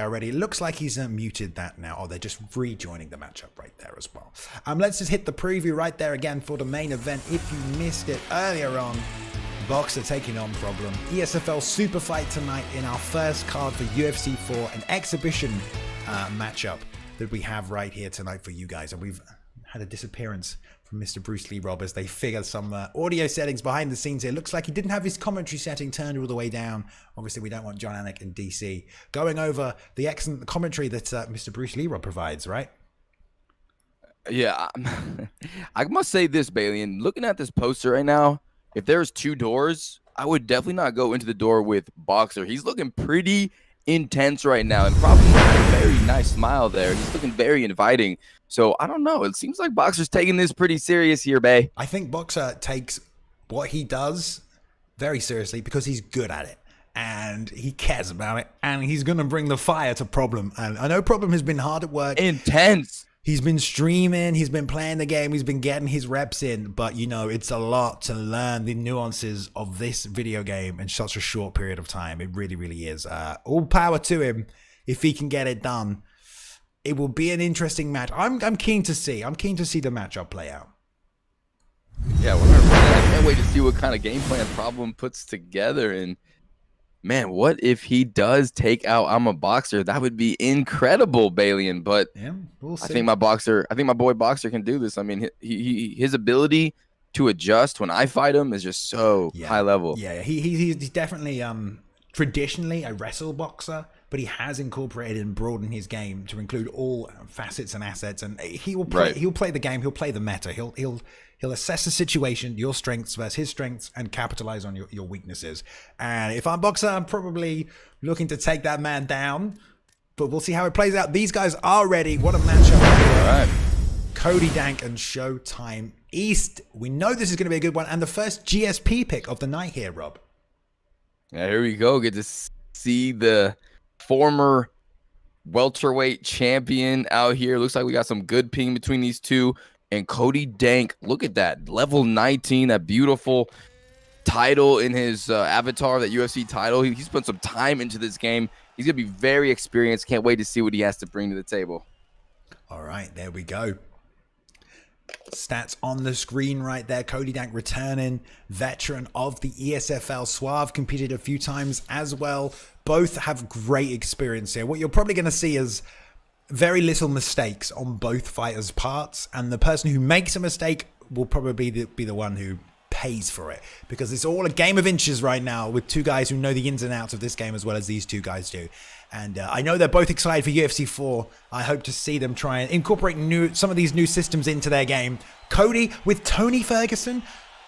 ready. It looks like he's muted that now. Oh, they're just rejoining the matchup right there as well. Let's just hit the preview right there again for the main event. If you missed it earlier on, Boxer taking on Problem. ESFL Super Fight tonight in our first card for UFC 4, an exhibition matchup that we have right here tonight for you guys. And we've had a disappearance from Mr. Bruce Lee Rob as they figure some audio settings behind the scenes here. Looks like he didn't have his commentary setting turned all the way down. Obviously, we don't want John Anik in DC going over the excellent commentary that Mr. Bruce Lee Rob provides, right? Yeah, I must say this, Bailey, and looking at this poster right now, if there's two doors, I would definitely not go into the door with Boxer. He's looking pretty intense right now, and probably has a very nice smile there. He's looking very inviting. So I don't know. It seems like Boxer's taking this pretty serious here, Bay. I think Boxer takes what he does very seriously because he's good at it and he cares about it, and he's going to bring the fire to Problem. And I know Problem has been hard at work. Intense. He's been streaming, he's been playing the game, he's been getting his reps in, but you know, it's a lot to learn the nuances of this video game in such a short period of time. It really, really is. All power to him if he can get it done. It will be an interesting match. I'm keen to see. I'm keen to see the matchup play out. Yeah, 100%. I can't wait to see what kind of game plan Problem puts together. And man, what if he does take out IMUHBOXER? That would be incredible, Balian. But Yeah, we'll see. I think my boy Boxer can do this. I mean, his ability to adjust when I fight him is just so high level. Yeah, he's definitely traditionally a wrestle boxer, but he has incorporated and broadened his game to include all facets and assets, and he will play. Right. He'll play the game. He'll play the meta. He'll assess the situation, your strengths versus his strengths, and capitalize on your weaknesses. And if I'm Boxer, I'm probably looking to take that man down, but we'll see how it plays out. These guys are ready. What a matchup! All right. Cody Dank and Showtime East. We know this is going to be a good one, and the first GSP pick of the night here, Rob. Yeah, here we go. Get to see the former welterweight champion out here. Looks like we got some good ping between these two. And Cody Dank, look at that. Level 19, that beautiful title in his avatar, that UFC title. He's put some time into this game. He's going to be very experienced. Can't wait to see what he has to bring to the table. All right, there we go. Stats on the screen right there. Cody Dank returning, veteran of the ESFL. Suave competed a few times as well. Both have great experience here. What you're probably going to see is very little mistakes on both fighters' parts, and the person who makes a mistake will probably be the one who pays for it, because it's all a game of inches right now with two guys who know the ins and outs of this game as well as these two guys do. And I know they're both excited for UFC 4. I hope to see them try and incorporate some of these new systems into their game. Cody with Tony Ferguson.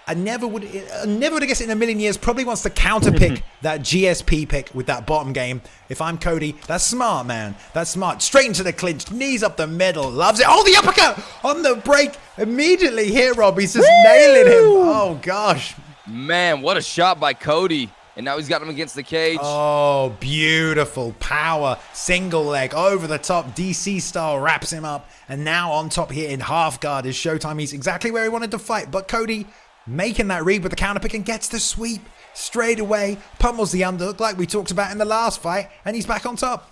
I never would have guessed it in a million years. Probably wants to counter pick that GSP pick with that bottom game. If I'm Cody, that's smart, man. That's smart. Straight into the clinch, knees up the middle, loves it. Oh, the uppercut on the break immediately here, Rob. He's just nailing him. Oh gosh, man, what a shot by Cody. And now he's got him against the cage. Oh, beautiful power. Single leg over the top. DC style wraps him up. And now on top here in half guard is Showtime. He's exactly where he wanted to fight. But Cody making that read with the counter pick and gets the sweep straight away. Pummels the underhook like we talked about in the last fight. And he's back on top.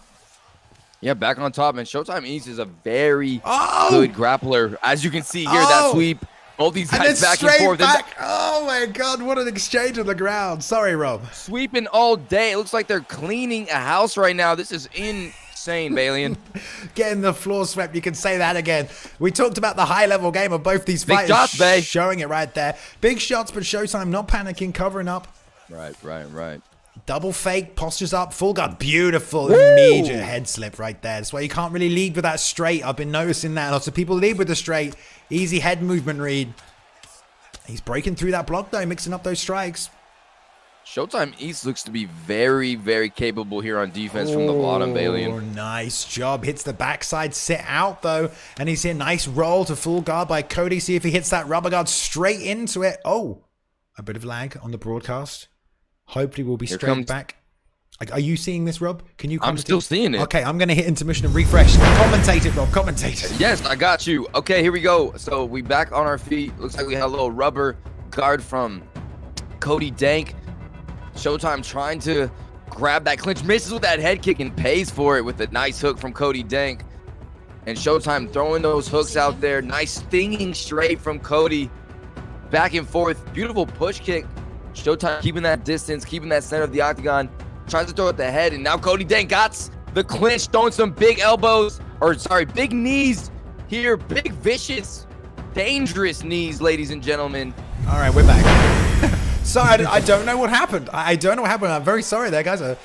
Yeah, back on top. And Showtime East is a very good grappler. As you can see here, that sweep. Both these guys back and forth. Oh my God, what an exchange on the ground. Sorry, Rob. Sweeping all day. It looks like they're cleaning a house right now. This is insane, Balian. Getting the floor swept. You can say that again. We talked about the high-level game of both these fighters. Big shots, Bay. Showing it right there. Big shots, but Showtime not panicking, covering up. Right. Double fake, postures up, full guard. Beautiful, immediate head slip right there. That's why you can't really lead with that straight. I've been noticing that. Lots of people lead with the straight. Easy head movement read. He's breaking through that block though, mixing up those strikes. Showtime East looks to be very, very capable here on defense from the bottom, Balian. Nice job. Hits the backside, sit out though. And he's here. Nice roll to full guard by Cody. See if he hits that rubber guard straight into it. Oh, a bit of lag on the broadcast. Hopefully we'll be straight back. Are you seeing this, Rob? Can you? I'm still seeing it. Okay, I'm going to hit intermission and refresh. Commentate it, Rob. Commentate it. Yes, I got you. Okay, here we go. So we back on our feet. Looks like we had a little rubber guard from Cody Dank. Showtime trying to grab that clinch. Misses with that head kick and pays for it with a nice hook from Cody Dank. And Showtime throwing those hooks out there. Nice stinging straight from Cody. Back and forth. Beautiful push kick. Showtime keeping that distance, keeping that center of the octagon. Tries to throw at the head, and now Cody Dank got the clinch, throwing some big elbows, big knees here. Big, vicious, dangerous knees, ladies and gentlemen. All right, we're back. Sorry, I don't know what happened. I don't know what happened. I'm very sorry there, guys.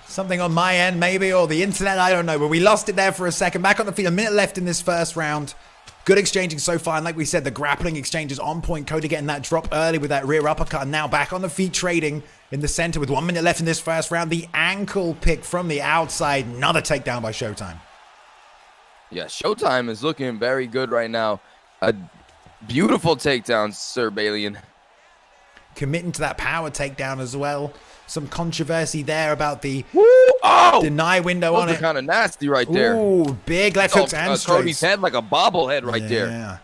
Something on my end, maybe, or the internet, I don't know. But we lost it there for a second. Back on the field, a minute left in this first round. Good exchanging so far, and like we said, the grappling exchange is on point. Cody getting that drop early with that rear uppercut, and now back on the feet trading in the center with 1 minute left in this first round. The ankle pick from the outside, another takedown by Showtime. Yeah, Showtime is looking very good right now. A beautiful takedown, Sir Balian. Committing to that power takedown as well. Some controversy there about the deny window on it. Kind of nasty right there. Ooh, big left hooks and straights. Cody's head like a bobblehead right there. Yeah.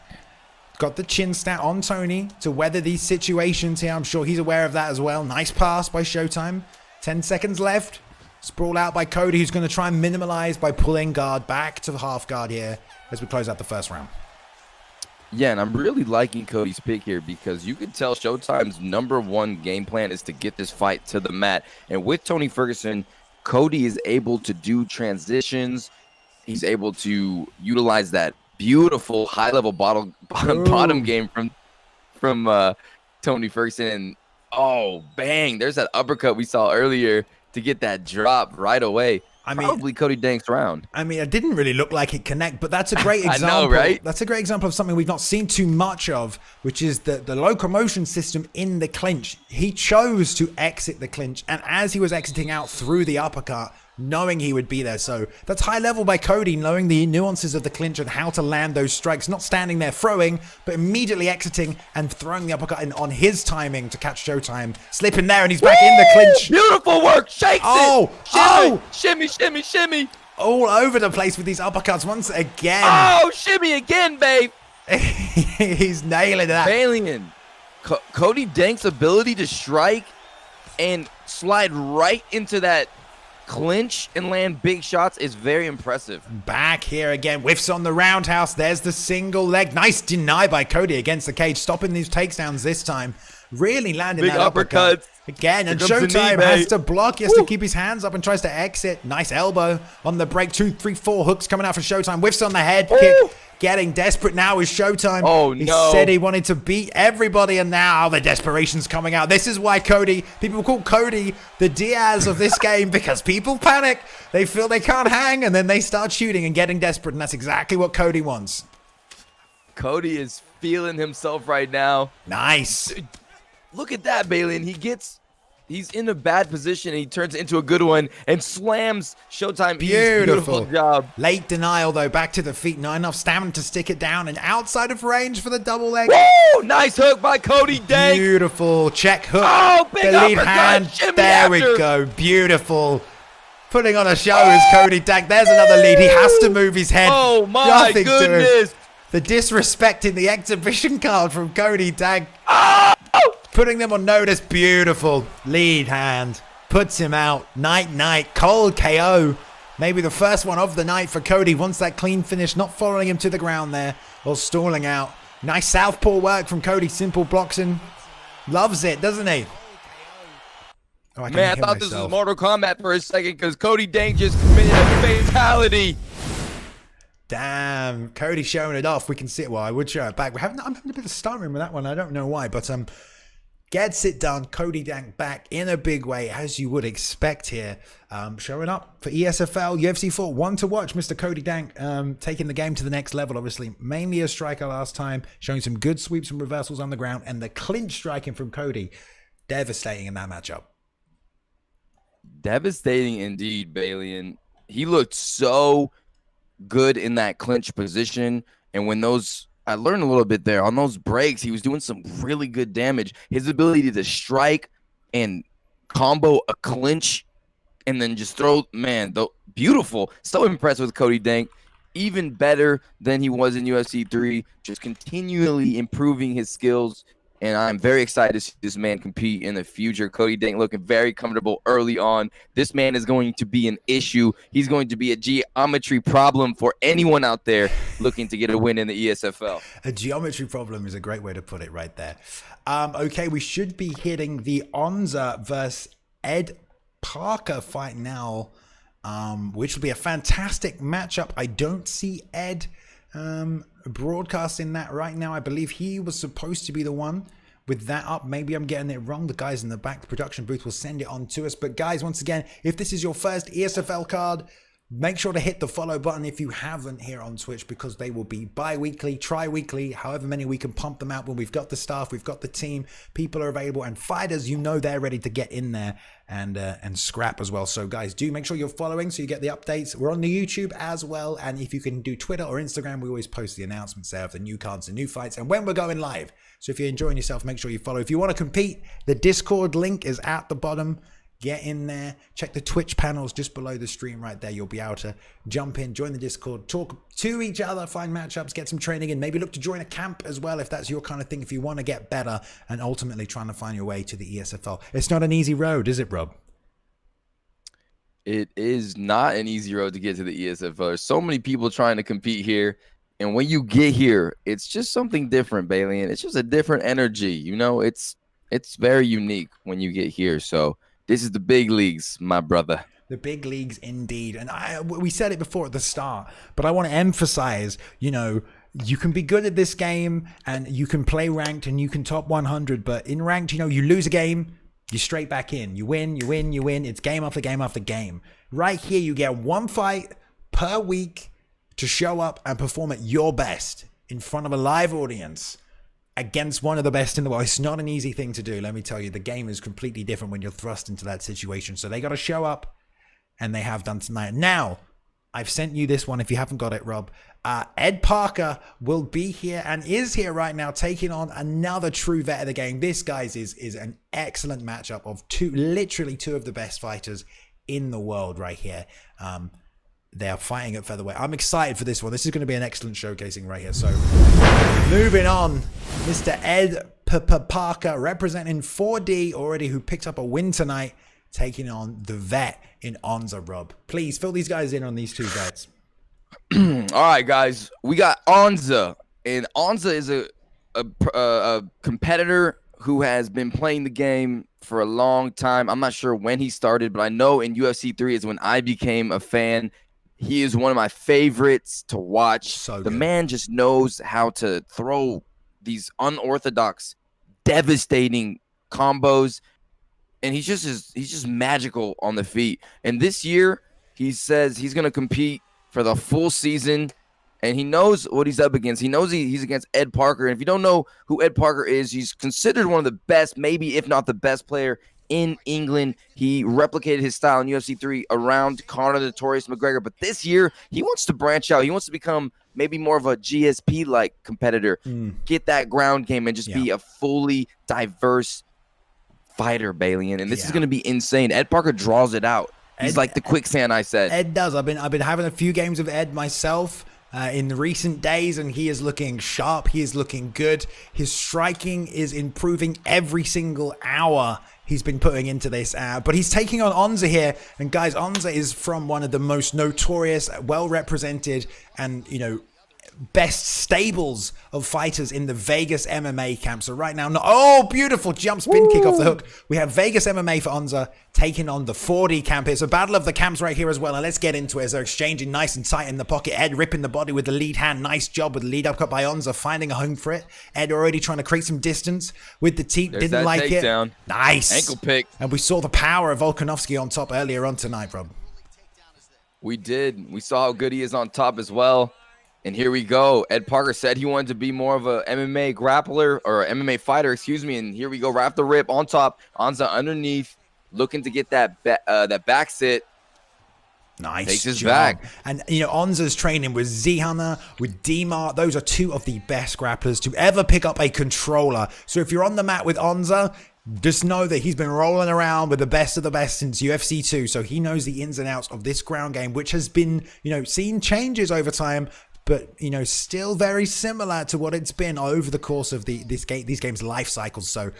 Got the chin stat on Tony to weather these situations here. I'm sure he's aware of that as well. Nice pass by Showtime. 10 seconds left. Sprawl out by Cody, who's going to try and minimalize by pulling guard back to the half guard here as we close out the first round. Yeah, and I'm really liking Cody's pick here because you can tell Showtime's #1 game plan is to get this fight to the mat. And with Tony Ferguson, Cody is able to do transitions. He's able to utilize that beautiful high-level bottom game from Tony Ferguson. And, oh, bang, there's that uppercut we saw earlier to get that drop right away. I mean, probably Cody Dank's round. I mean, it didn't really look like it connect, but that's a great example. I know, right? That's a great example of something we've not seen too much of, which is the locomotion system in the clinch. He chose to exit the clinch, and as he was exiting out through the uppercut, knowing he would be there. So that's high level by Cody, knowing the nuances of the clinch and how to land those strikes, not standing there throwing, but immediately exiting and throwing the uppercut in on his timing to catch Showtime. Slipping there, and he's back in the clinch. Beautiful work. Shakes it. Shimmy, shimmy, shimmy. All over the place with these uppercuts once again. Oh, shimmy again, babe. He's nailing that. Balian. Cody Dank's ability to strike and slide right into that clinch and land big shots is very impressive. Back here again, whiffs on the roundhouse. There's the single leg. Nice deny by Cody against the cage, stopping these takedowns this time. Really landing big that uppercut. Again, and Showtime has to block. He has to keep his hands up and tries to exit. Nice elbow on the break. 2, 3, 4 hooks coming out for Showtime. Whiffs on the head kick. Getting desperate now is Showtime. Oh, he no. said he wanted to beat everybody, and now the desperation's coming out. This is why people call Cody the Diaz of this game, because people panic. They feel they can't hang, and then they start shooting and getting desperate, and that's exactly what Cody wants. Cody is feeling himself right now. Nice. Look at that, Balian. He's in a bad position. And he turns it into a good one and slams Showtime. Beautiful job. Late denial, though. Back to the feet. Not enough stamina to stick it down. And outside of range for the double leg. Woo! Nice hook by Cody Dank. Beautiful. Check hook. Oh, big the lead hand. There we go. Beautiful. Putting on a show is Cody Dank. There's another lead. He has to move his head. Oh, my goodness. The disrespect in the exhibition card from Cody Dank. Oh! Putting them on notice. Beautiful lead hand. Puts him out. Night. Cold KO. Maybe the first one of the night for Cody. Wants that clean finish. Not following him to the ground there. Or stalling out. Nice southpaw work from Cody. Simple boxing. Loves it, doesn't he? Oh, I thought this was Mortal Kombat for a second because Cody Dank just committed a fatality. Damn. Cody showing it off. We can see it. Well, I would show it back. I'm having a bit of stuttering with that one. I don't know why. But gets it done. Cody Dank back in a big way, as you would expect here. Showing up for ESFL UFC 4. One to watch, Mr. Cody Dank, taking the game to the next level. Obviously, mainly a striker last time, showing some good sweeps and reversals on the ground, and the clinch striking from Cody, devastating in that matchup. Devastating indeed, Balian. He looked so good in that clinch position, and when I learned a little bit there on those breaks, he was doing some really good damage. His ability to strike and combo a clinch and then just throw, beautiful. So impressed with Cody Dank. Even better than he was in UFC 3, just continually improving his skills. And I'm very excited to see this man compete in the future. Cody Dank looking very comfortable early on. This man is going to be an issue. He's going to be a geometry problem for anyone out there looking to get a win in the ESFL. A geometry problem is a great way to put it right there. Okay, we should be hitting the Onza versus Ed Parker fight now, which will be a fantastic matchup. I don't see Ed broadcasting that right now. I believe he was supposed to be the one with that up. Maybe I'm getting it wrong. The guys in the back, the production booth, will send it on to us. But guys, once again, if this is your first ESFL card, Make sure to hit the follow button if you haven't here on Twitch, because they will be bi-weekly, tri-weekly, however many we can pump them out when we've got the staff, we've got the team, people are available, and fighters, you know, they're ready to get in there and scrap as well. So guys, do make sure you're following so you get the updates. We're on the YouTube as well, and if you can do Twitter or Instagram, we always post the announcements there of the new cards and new fights and when we're going live. So if you're enjoying yourself, make sure you follow. If you want to compete, the Discord link is at the bottom. Get in there, check the Twitch panels just below the stream right there. You'll be able to jump in, join the Discord, talk to each other, find matchups, get some training in, maybe look to join a camp as well if that's your kind of thing, if you want to get better and ultimately trying to find your way to the ESFL. It's not an easy road, is it, Rob? It is not an easy road to get to the ESFL. There's so many people trying to compete here. And when you get here, it's just something different, Bailey. And it's just a different energy. You know, it's very unique when you get here. So this is the big leagues, my brother. The big leagues indeed. And we said it before at the start, but I want to emphasize, you know, you can be good at this game and you can play ranked and you can top 100, but in ranked, you know, you lose a game, you straight back in. You win, you win, you win. It's game after game after game. Right here, you get one fight per week to show up and perform at your best in front of a live audience against one of the best in the world. It's not an easy thing to do, let me tell you. The game is completely different when you're thrust into that situation. So they got to show up, and they have done tonight. Now, I've sent you this one if you haven't got it, Rob. Ed Parker will be here and is here right now, taking on another true vet of the game. This, guys, is an excellent matchup of literally two of the best fighters in the world right here. They are fighting at featherweight. I'm excited for this one. This is going to be an excellent showcasing right here. So, moving on, Mr. Ed Parker, representing 4D already, who picked up a win tonight, taking on the vet in Onza, Rob. Please fill these guys in on these two vets. All right, guys. We got Onza. And Onza is a competitor who has been playing the game for a long time. I'm not sure when he started, but I know in UFC 3 is when I became a fan. He is one of my favorites to watch. So the good. man just knows how to throw these unorthodox, devastating combos, and he's just magical on the feet. And this year, he says he's going to compete for the full season, and he knows what he's up against. He knows he's against Ed Parker. And if you don't know who Ed Parker is, he's considered one of the best, maybe if not the best player in England. He replicated his style in UFC 3 around Conor the Notorious McGregor. But this year, he wants to branch out. He wants to become maybe more of a GSP-like competitor, get that ground game, and just be a fully diverse fighter, Bailey. And this is going to be insane. Ed Parker draws it out. He's like the quicksand, I said. Ed does. I've been having a few games of Ed myself in the recent days, and he is looking sharp. He is looking good. His striking is improving every single hour he's been putting into this. But he's taking on Onza here. And guys, Onza is from one of the most notorious, well-represented, and, you know, best stables of fighters in the Vegas MMA camp. So right now, oh, beautiful jump spin kick off the hook. We have Vegas MMA for Onza taking on the 4D camp. It's a battle of the camps right here as well. And let's get into it as they're exchanging nice and tight in the pocket. Ed ripping the body with the lead hand. Nice job with the lead upcut by Onza, finding a home for it. Ed already trying to create some distance with the teep. There's Didn't that like it. takedown. Nice. Ankle pick. And we saw the power of Volkanovski on top earlier on tonight, Rob. We did. We saw how good he is on top as well. And here we go. Ed Parker said he wanted to be more of a MMA grappler or MMA fighter, excuse me. And here we go. Right off the rip on top. Onza underneath, looking to get that back sit. Nice. Takes his job. back. And, you know, Onza's training with Z-Hunter, with D-Mar. Those are two of the best grapplers to ever pick up a controller. So if you're on the mat with Onza, just know that he's been rolling around with the best of the best since UFC 2. So he knows the ins and outs of this ground game, which has been, you know, seen changes over time, but, you know, still very similar to what it's been over the course of these games' life cycles. So,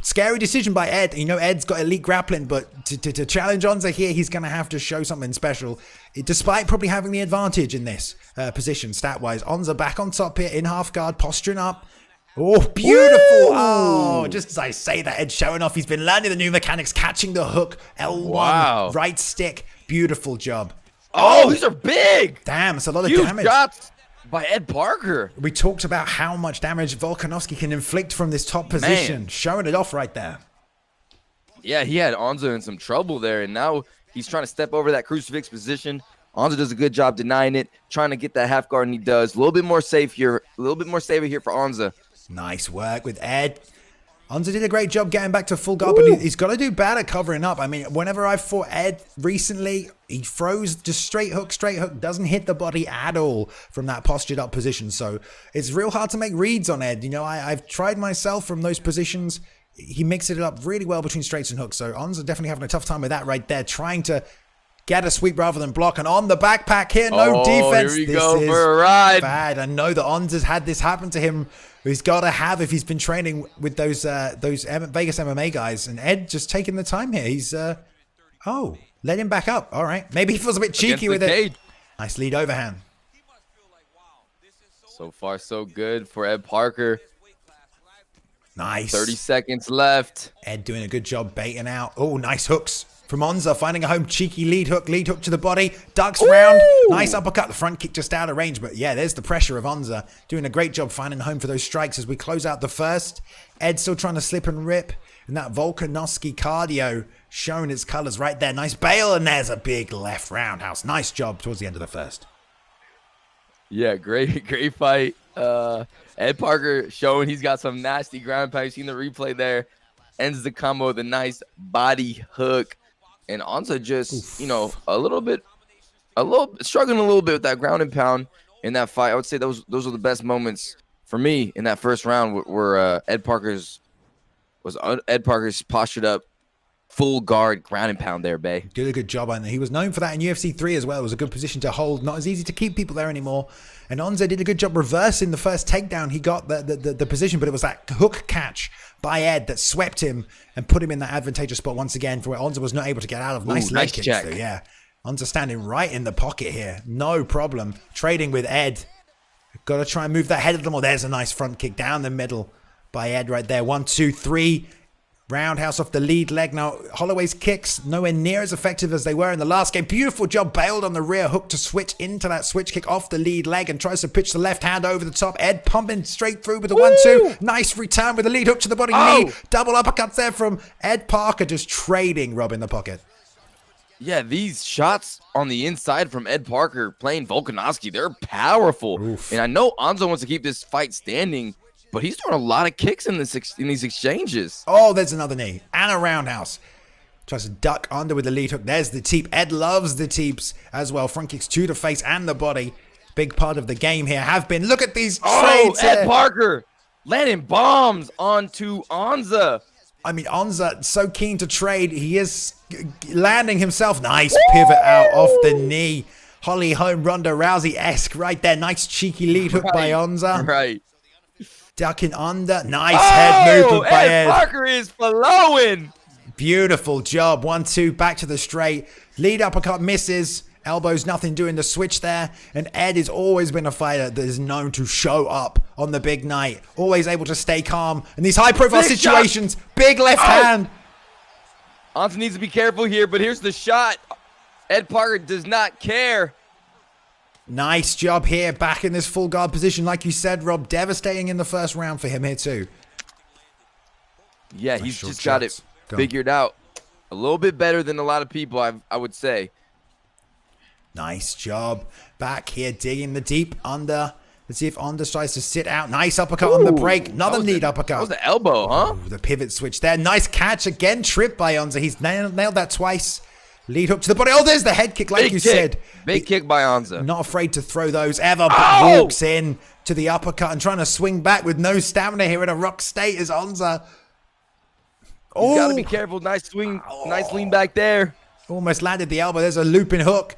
scary decision by Ed. You know, Ed's got elite grappling, but to challenge Onza here, he's going to have to show something special, despite probably having the advantage in this position, stat-wise. Onza back on top here, in half guard, posturing up. Oh, beautiful. Woo! Oh, just as I say that, Ed showing off. He's been learning the new mechanics, catching the hook, L1, right stick. Beautiful job. Oh, these are big. Damn, it's a lot of Huge damage. shots by Ed Parker. We talked about how much damage Volkanovski can inflict from this top position. Showing it off right there. Yeah, he had Onza in some trouble there, and now he's trying to step over that crucifix position. Onza does a good job denying it, trying to get that half guard, and he does. A little bit more safe here. A little bit more safer here for Onza. Nice work with Ed. Onza did a great job getting back to full guard, but he's got to do better covering up. I mean, whenever I've fought Ed recently, he throws just straight hook, doesn't hit the body at all from that postured up position. So it's real hard to make reads on Ed. You know, I've tried myself from those positions. He mixes it up really well between straights and hooks. So Onza definitely having a tough time with that right there, trying to get a sweep rather than block. And on the backpack here, no defense. Here we go for a ride. Bad. I know that Onza's had this happen to him. He's got to have if he's been training with those Vegas MMA guys. And Ed just taking the time here. He's, let him back up. All right. Maybe he feels a bit cheeky with it. Nice lead overhand. So far, so good for Ed Parker. Nice. 30 seconds left. Ed doing a good job baiting out. Oh, nice hooks from Onza, finding a home. Cheeky lead hook to the body. Ducks round. Nice uppercut. The front kick just out of range. But yeah, there's the pressure of Onza. Doing a great job finding home for those strikes as we close out the first. Ed still trying to slip and rip. And that Volkanovski cardio showing its colors right there. Nice bail. And there's a big left roundhouse. Nice job towards the end of the first. Yeah, great fight. Ed Parker showing he's got some nasty ground pound. You've seen the replay there. Ends the combo with a nice body hook. And Onza just, struggling a little bit with that ground and pound in that fight. I would say those are the best moments for me in that first round where Ed Parker's postured up, full guard ground and pound there, Bay. Did a good job on there. He was known for that in UFC 3 as well. It was a good position to hold. Not as easy to keep people there anymore. And Onza did a good job reversing the first takedown. He got the position, but it was that hook catch by Ed that swept him and put him in that advantageous spot once again for where Onza was not able to get out of. Nice leg kicks there, yeah. Onza standing right in the pocket here. No problem. Trading with Ed. Got to try and move that head of them. Well, there's a nice front kick down the middle by Ed right there. 1, 2, 3. Roundhouse off the lead leg. Now, Holloway's kicks nowhere near as effective as they were in the last game. Beautiful job, bailed on the rear hook to switch into that switch kick off the lead leg and tries to pitch the left hand over the top. Ed pumping straight through with the 1-2. Nice return with the lead hook to the body knee. Double uppercuts there from Ed Parker, just trading Rob in the pocket. Yeah, these shots on the inside from Ed Parker playing Volkanovski, they're powerful. Oof. And I know Onza wants to keep this fight standing, but he's throwing a lot of kicks in these exchanges. Oh, there's another knee. And a roundhouse. Tries to duck under with the lead hook. There's the teep. Ed loves the teeps as well. Front kicks to the face and the body. Big part of the game here have been. Look at these trades. Ed Parker landing bombs onto Onza. I mean, Onza so keen to trade. He is landing himself. Nice pivot out off the knee. Holly Holm, Ronda Rousey-esque right there. Nice cheeky lead hook by Onza. Right. Ducking under. Nice head movement by Ed. Parker is flowing. Beautiful job. 1-2 back to the straight. Lead uppercut misses. Elbows nothing doing the switch there. And Ed has always been a fighter that is known to show up on the big night. Always able to stay calm in these high profile situations. Big left hand. Onza needs to be careful here, but here's the shot. Ed Parker does not care. Nice job here, back in this full guard position. Like you said, Rob, devastating in the first round for him here too. Yeah, he's just got it figured out a little bit better than a lot of people, I would say. Nice job. Back here, digging the deep under. Let's see if Onza tries to sit out. Nice uppercut on the break. Another neat uppercut. That was the elbow, huh? Ooh, the pivot switch there. Nice catch again. Trip by Onza. He's nailed that twice. Lead hook to the body. Oh, there's the head kick, like you said. Big kick by Onza. Not afraid to throw those ever, but walks in to the uppercut and trying to swing back with no stamina here in a rock state is Onza. You got to be careful. Nice swing. Nice lean back there. Almost landed the elbow. There's a looping hook.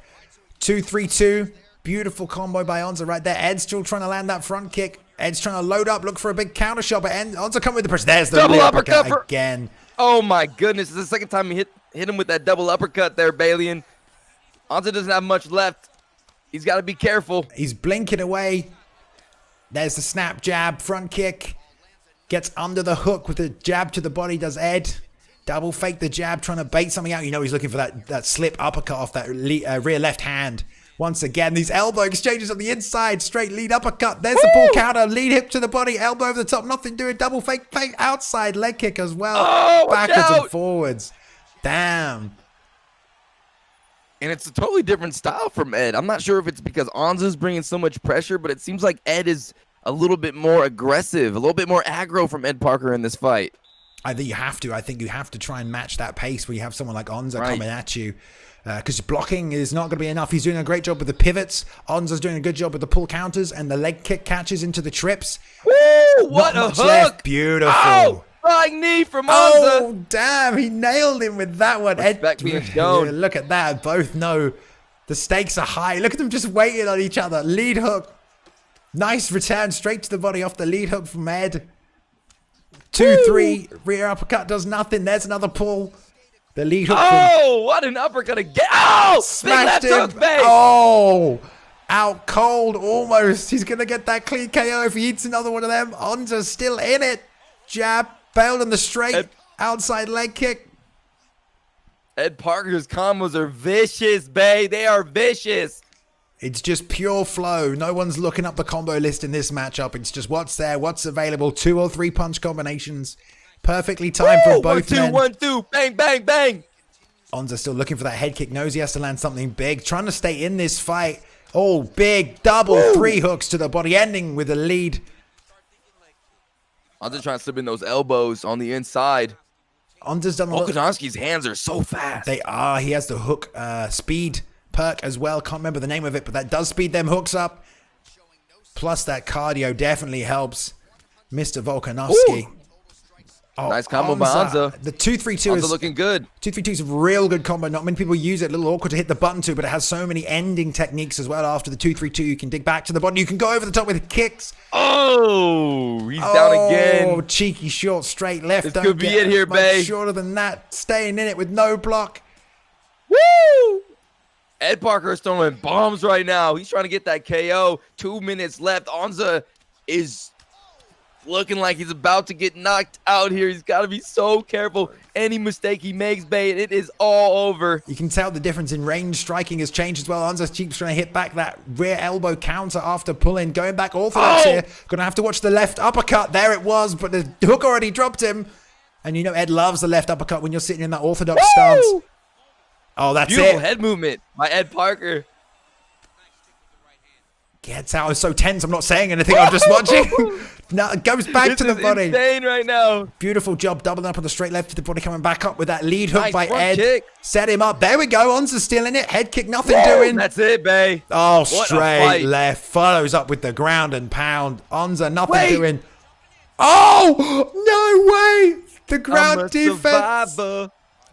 2-3-2. Beautiful combo by Onza right there. Ed's still trying to land that front kick. Ed's trying to load up, look for a big counter shot, but Onza coming with the pressure. There's the double uppercut again. Oh my goodness. It's the second time he hit him with that double uppercut there, Balian. Onza doesn't have much left. He's got to be careful. He's blinking away. There's the snap jab, front kick. Gets under the hook with the jab to the body, does Ed. Double fake the jab, trying to bait something out. You know he's looking for that slip uppercut off that rear left hand. Once again, these elbow exchanges on the inside. Straight lead uppercut. There's the full counter. Lead hip to the body. Elbow over the top. Nothing doing. Double fake outside leg kick as well. Backwards and forwards. Damn. And it's a totally different style from Ed. I'm not sure if it's because Onza's bringing so much pressure, but it seems like Ed is a little bit more aggressive, a little bit more aggro from Ed Parker in this fight. I think you have to. I think you have to try and match that pace where you have someone like Onza coming at you. Because blocking is not going to be enough. He's doing a great job with the pivots. Onza's doing a good job with the pull counters and the leg kick catches into the trips. Woo! What a hook! Left. Beautiful. Oh, flying knee from Onza. Oh, damn. He nailed him with that one. Respect being shown. Look at that. Both know the stakes are high. Look at them just waiting on each other. Lead hook. Nice return straight to the body off the lead hook from Ed. 2-3. Rear uppercut does nothing. There's another pull. The lead hook. Oh, what an uppercut again. Oh, smashed big left him. hook, babe. Oh, out cold almost. He's going to get that clean KO if he eats another one of them. Onza's still in it. Jab, bailed on the straight. Outside leg kick. Ed Parker's combos are vicious, babe. They are vicious. It's just pure flow. No one's looking up the combo list in this matchup. It's just what's there, what's available. 2 or 3 punch combinations. Perfectly timed for both men. 1-2, bang, bang, bang. Onza still looking for that head kick. Knows he has to land something big. Trying to stay in this fight. Oh, big double 3 hooks to the body, ending with a lead. Onza trying to slip in those elbows on the inside. Onza's done a lot. Volkanovski's hands are so fast. They are. He has the hook speed perk as well. Can't remember the name of it, but that does speed them hooks up. Plus that cardio definitely helps Mr. Volkanovski. Oh, nice combo by Onza. The 2-3-2 is looking good. 2-3-2 is a real good combo. Not many people use it. A little awkward to hit the button to, but it has so many ending techniques as well. After the 2-3-2, you can dig back to the button. You can go over the top with kicks. Oh, he's down again. Oh, cheeky short straight left. This could be it here, babe. Shorter than that. Staying in it with no block. Woo! Ed Parker is throwing bombs right now. He's trying to get that KO. 2 minutes left. Onza is looking like he's about to get knocked out here. He's got to be so careful. Any mistake he makes, babe, it is all over. You can tell the difference in range striking has changed as well. Onza keeps trying to hit back that rear elbow counter after pulling. Going back orthodox here. Going to have to watch the left uppercut. There it was, but the hook already dropped him. And you know Ed loves the left uppercut when you're sitting in that orthodox stance. Oh, that's beautiful it. Head movement by Ed Parker. Gets out. It's so tense. I'm not saying anything. I'm just watching. No, it goes back to the body. Insane right now. Beautiful job doubling up on the straight left to the body, coming back up with that lead hook Nice by front Ed. kick. Set him up. There we go. Onza's still in it. Head kick, nothing doing. That's it, babe. Oh, What a straight fight. left. Follows up with the ground and pound. Onza, nothing doing. Oh, no way. The ground defense. Survivor.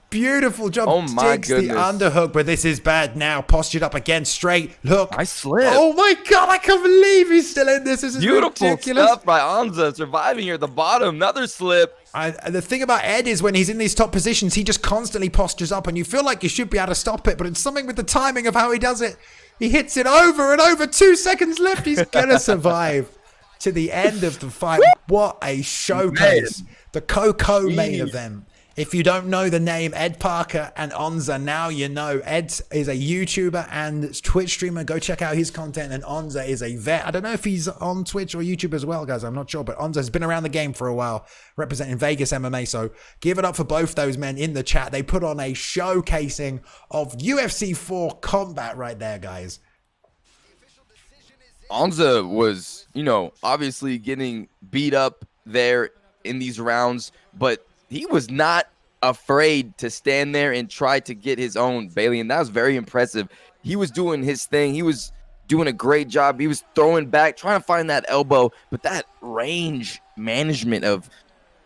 Beautiful job. Oh my Digs goodness. the underhook, but this is bad now. Postured up again, straight hook. I slip. Oh my God, I can't believe he's still in this. This is Beautiful ridiculous. stuff by Onza. Surviving here at the bottom. Another slip. The thing about Ed is when he's in these top positions, he just constantly postures up and you feel like you should be able to stop it, but it's something with the timing of how he does it. He hits it over and over. 2 seconds left. He's going to survive to the end of the fight. What a showcase. Man. The Coco main event. If you don't know the name Ed Parker and Onza, now you know. Ed is a YouTuber and Twitch streamer. Go check out his content. And Onza is a vet. I don't know if he's on Twitch or YouTube as well, guys. I'm not sure. But Onza has been around the game for a while, representing Vegas MMA. So give it up for both those men in the chat. They put on a showcasing of UFC 4 combat right there, guys. Onza was, obviously getting beat up there in these rounds, but he was not afraid to stand there and try to get his own, Bailey, and that was very impressive. He was doing his thing. He was doing a great job. He was throwing back, trying to find that elbow, but that range management of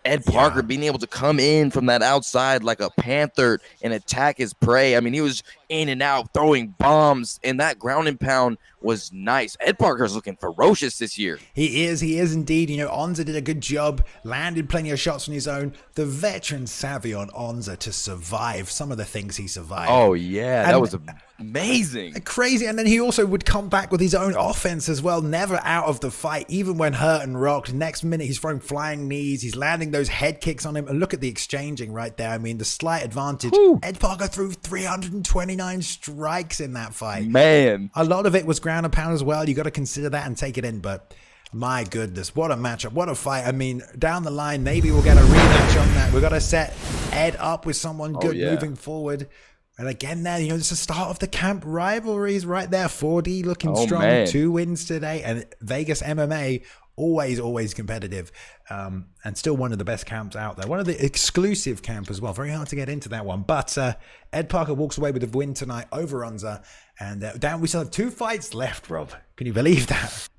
Ed Parker being able to come in from that outside like a panther and attack his prey. I mean, he was in and out throwing bombs, and that ground and pound was nice. Ed Parker's looking ferocious this year. He is indeed. Onza did a good job, landed plenty of shots on his own. The veteran savvy on Onza to survive some of the things he survived. Oh, yeah, that was amazing. Crazy. And then he also would come back with his own offense as well, never out of the fight, even when hurt and rocked. Next minute, he's throwing flying knees. He's landing those head kicks on him. And look at the exchanging right there. I mean, the slight advantage. Whew. Ed Parker threw 329 strikes in that fight. Man. A lot of it was ground and pound as well. You got to consider that and take it in. But my goodness, what a matchup. What a fight. I mean, down the line, maybe we'll get a rematch on that. We've got to set Ed up with someone good moving forward. And again there, it's the start of the camp rivalries right there. 4D looking strong, man. 2 wins today. And Vegas MMA, always competitive. And still one of the best camps out there. One of the exclusive camp as well. Very hard to get into that one. But Ed Parker walks away with a win tonight over Runza. And down, we still have 2 fights left, Rob. Can you believe that?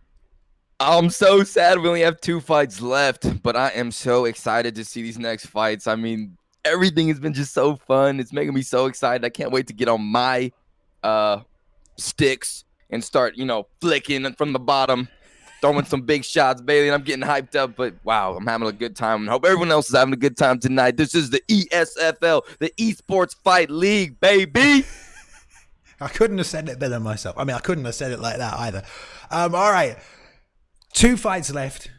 I'm so sad we only have 2 fights left, but I am so excited to see these next fights. I mean, everything has been just so fun. It's making me so excited. I can't wait to get on my sticks and start, flicking from the bottom, throwing some big shots, Bailey, and I'm getting hyped up. But, wow, I'm having a good time, and hope everyone else is having a good time tonight. This is the ESFL, the Esports Fight League, baby. I couldn't have said it better myself. I mean, I couldn't have said it like that either. All right. 2 fights left.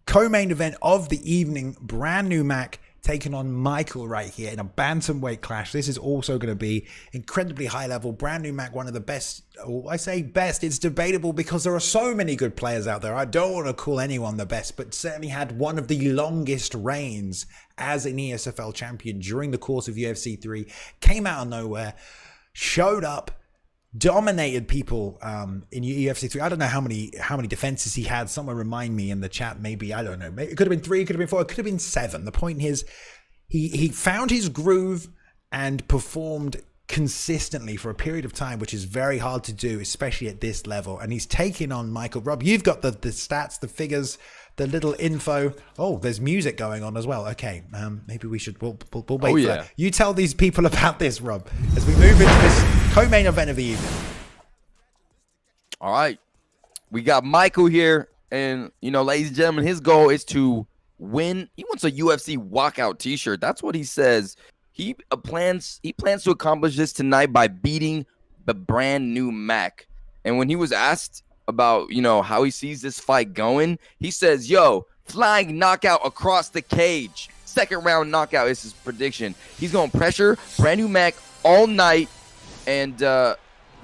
Co-main event of the evening. Brand new Mac taking on Michael right here in a bantamweight clash. This is also going to be incredibly high level. Brand new Mac, one of the best. I say best, it's debatable because there are so many good players out there. I don't want to call anyone the best, but certainly had one of the longest reigns as an ESFL champion during the course of UFC 3. Came out of nowhere, showed up, dominated people in UFC 3. I don't know how many defenses he had. Someone remind me in the chat. Maybe, I don't know. Maybe it could have been 3, it could have been 4, it could have been 7. The point is, he found his groove and performed consistently for a period of time, which is very hard to do, especially at this level. And he's taking on Michael. Rob, you've got the stats, the figures, the little info. Oh, there's music going on as well. Okay, maybe we should, we'll wait for that. You tell these people about this, Rob, as we move into this co-main event of the evening. All right. We got Michael here, and, ladies and gentlemen, his goal is to win. He wants a UFC walkout t-shirt. That's what he says. He plans to accomplish this tonight by beating the brand new Mac. And when he was asked about, how he sees this fight going, he says, flying knockout across the cage. 2nd round knockout is his prediction. He's going to pressure brand new Mac all night, and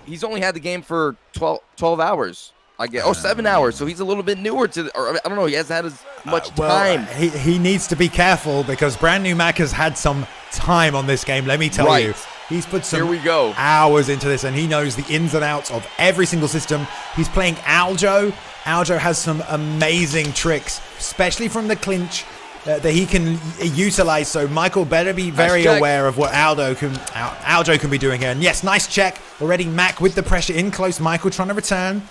he's only had the game for 12 hours. I guess. 7 hours. So he's a little bit newer or I don't know. He hasn't had as much time. He needs to be careful because brand new Mac has had some time on this game. Let me tell you. He's put some hours into this, and he knows the ins and outs of every single system. He's playing Aljo. Aljo has some amazing tricks, especially from the clinch, that he can utilize. So Michael better be very aware of what Aljo can be doing here. And yes, nice check. Already Mac with the pressure in close. Michael trying to return.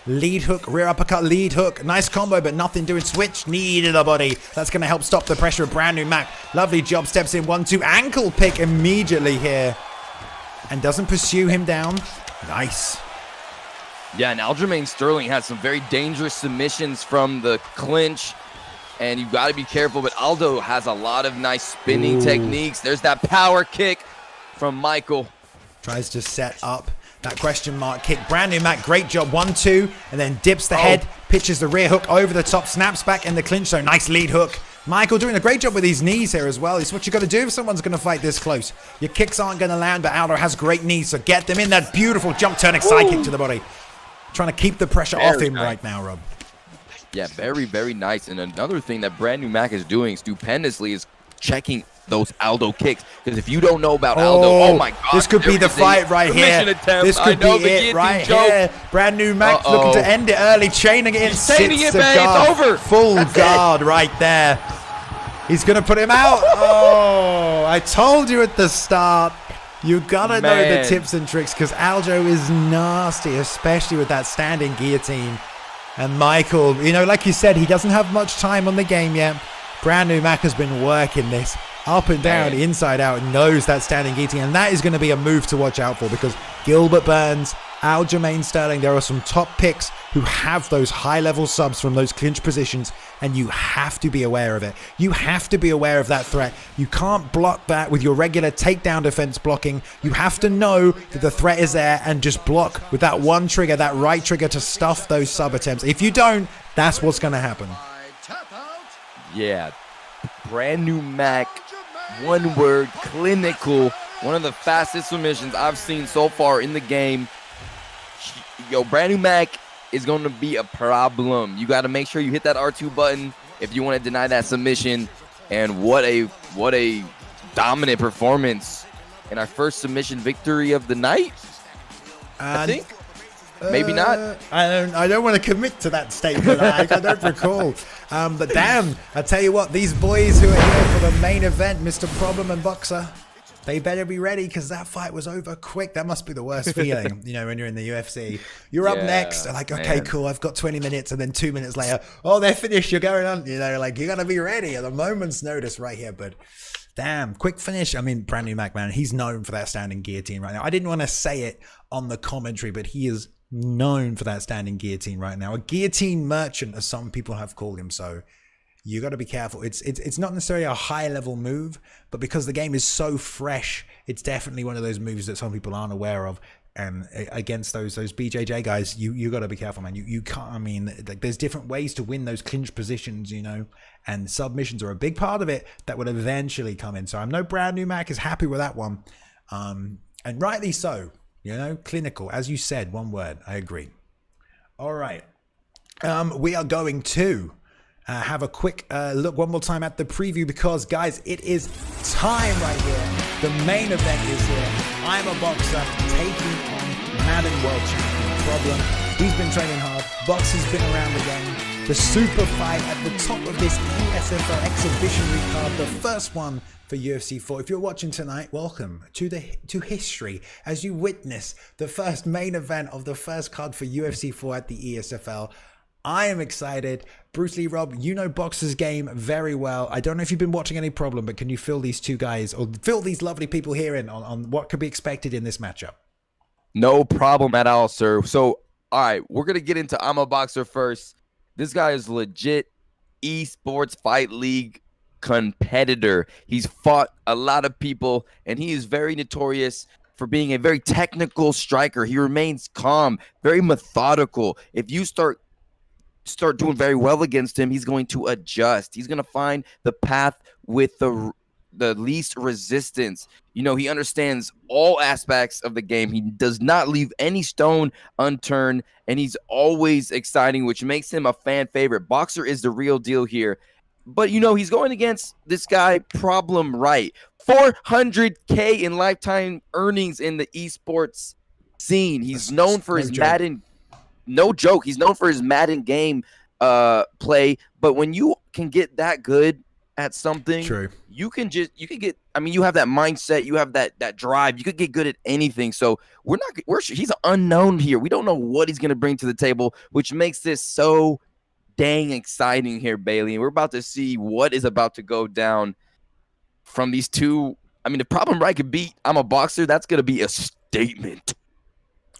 Lead hook, rear uppercut, lead hook. Nice combo, but nothing doing. Switch, knee to the body. That's going to help stop the pressure of brand new Mac. Lovely job, steps in 1-2. Ankle pick immediately here. And doesn't pursue him down. Nice. Yeah, and Aljamain Sterling has some very dangerous submissions from the clinch. And you've got to be careful, but Aldo has a lot of nice spinning techniques. There's that power kick from Michael. Tries to set up that question mark kick. Brand new Mac, great job. 1-2, and then dips the head, pitches the rear hook over the top, snaps back in the clinch. So nice lead hook. Michael doing a great job with his knees here as well. It's what you got to do if someone's going to fight this close. Your kicks aren't going to land, but Aldo has great knees, so get them in. That beautiful jump turning side kick to the body. Trying to keep the pressure off him right now, Rob. Yeah, very, very nice. And another thing that brand new Mac is doing stupendously is checking those Aldo kicks. Because if you don't know about Aldo, oh my God. This could be the fight right here. This could be it right here. Brand new Mac looking to end it early. Chaining it in. It's over. Full guard right there. He's going to put him out. Oh, I told you at the start. You got to know the tips and tricks because Aljo is nasty, especially with that standing guillotine. And Michael, like you said, he doesn't have much time on the game yet. Brand new Mac has been working this up and down, inside out, knows that standing guillotine. And that is going to be a move to watch out for because Gilbert Burns, Aljamain Sterling, there are some top picks who have those high-level subs from those clinch positions, and you have to be aware of it. You have to be aware of that threat. You can't block that with your regular takedown defense blocking. You have to know that the threat is there and just block with that one trigger, that right trigger to stuff those sub attempts. If you don't, that's what's going to happen. Yeah, brand new Mac, one word, clinical. One of the fastest submissions I've seen so far in the game. Brand new Mac is going to be a problem. You got to make sure you hit that R2 button if you want to deny that submission. And what a dominant performance and our first submission victory of the night. I think. Maybe not. I don't want to commit to that statement. I don't recall. But damn, I tell you what, these boys who are here for the main event, Mr. Problem and Boxer, they better be ready because that fight was over quick. That must be the worst feeling, when you're in the UFC. You're up next. They're like, okay, cool. I've got 20 minutes. And then 2 minutes later, oh, they're finished. You're going on. Like you got to be ready at a moment's notice right here. But damn, quick finish. I mean, Brand New Mac, man, he's known for that standing guillotine right now. I didn't want to say it on the commentary, but he is known for that standing guillotine right now. A guillotine merchant, as some people have called him. So you got to be careful. It's not necessarily a high level move, but because the game is so fresh, it's definitely one of those moves that some people aren't aware of. And against those BJJ guys, you got to be careful, man. You can't. I mean, like there's different ways to win those clinch positions, and submissions are a big part of it that would eventually come in. So I'm no Brand New Mac is happy with that one, and rightly so. Clinical, as you said, one word. I agree. All right, we are going to have a quick look one more time at the preview because, guys, it is time right here. The main event is here. I'm a boxer taking on Madden World Champion Problem. He's been training hard. Boxer's been around the game. The super fight at the top of this ESFL exhibition card, the first one for UFC 4. If you're watching tonight, welcome to history as you witness the first main event of the first card for UFC 4 at the ESFL. I am excited. Bruce Lee, Rob, you know Boxer's game very well. I don't know if you've been watching any Problem, but can you fill these two guys or fill these lovely people here in on what could be expected in this matchup? No problem at all, sir. So, all right, we're going to get into I'm a Boxer first. This guy is legit Esports Fight League competitor. He's fought a lot of people, and he is very notorious for being a very technical striker. He remains calm, very methodical. If you start doing very well against him, he's going to adjust. He's going to find the path with the least resistance. He understands all aspects of the game. He does not leave any stone unturned, and he's always exciting, which makes him a fan favorite. Boxer is the real deal here. But, he's going against this guy, ProblemWright. 400K in lifetime earnings in the esports scene. He's known for his Madden. No joke. He's known for his Madden game play. But when you can get that good at something, true, you can get, you have that mindset, you have that drive, you could get good at anything. So he's unknown here. We don't know what he's going to bring to the table, which makes this so dang exciting here, Bailey. And we're about to see what is about to go down from these two. I mean, if ProblemWright could beat I'm a Boxer, that's going to be a statement.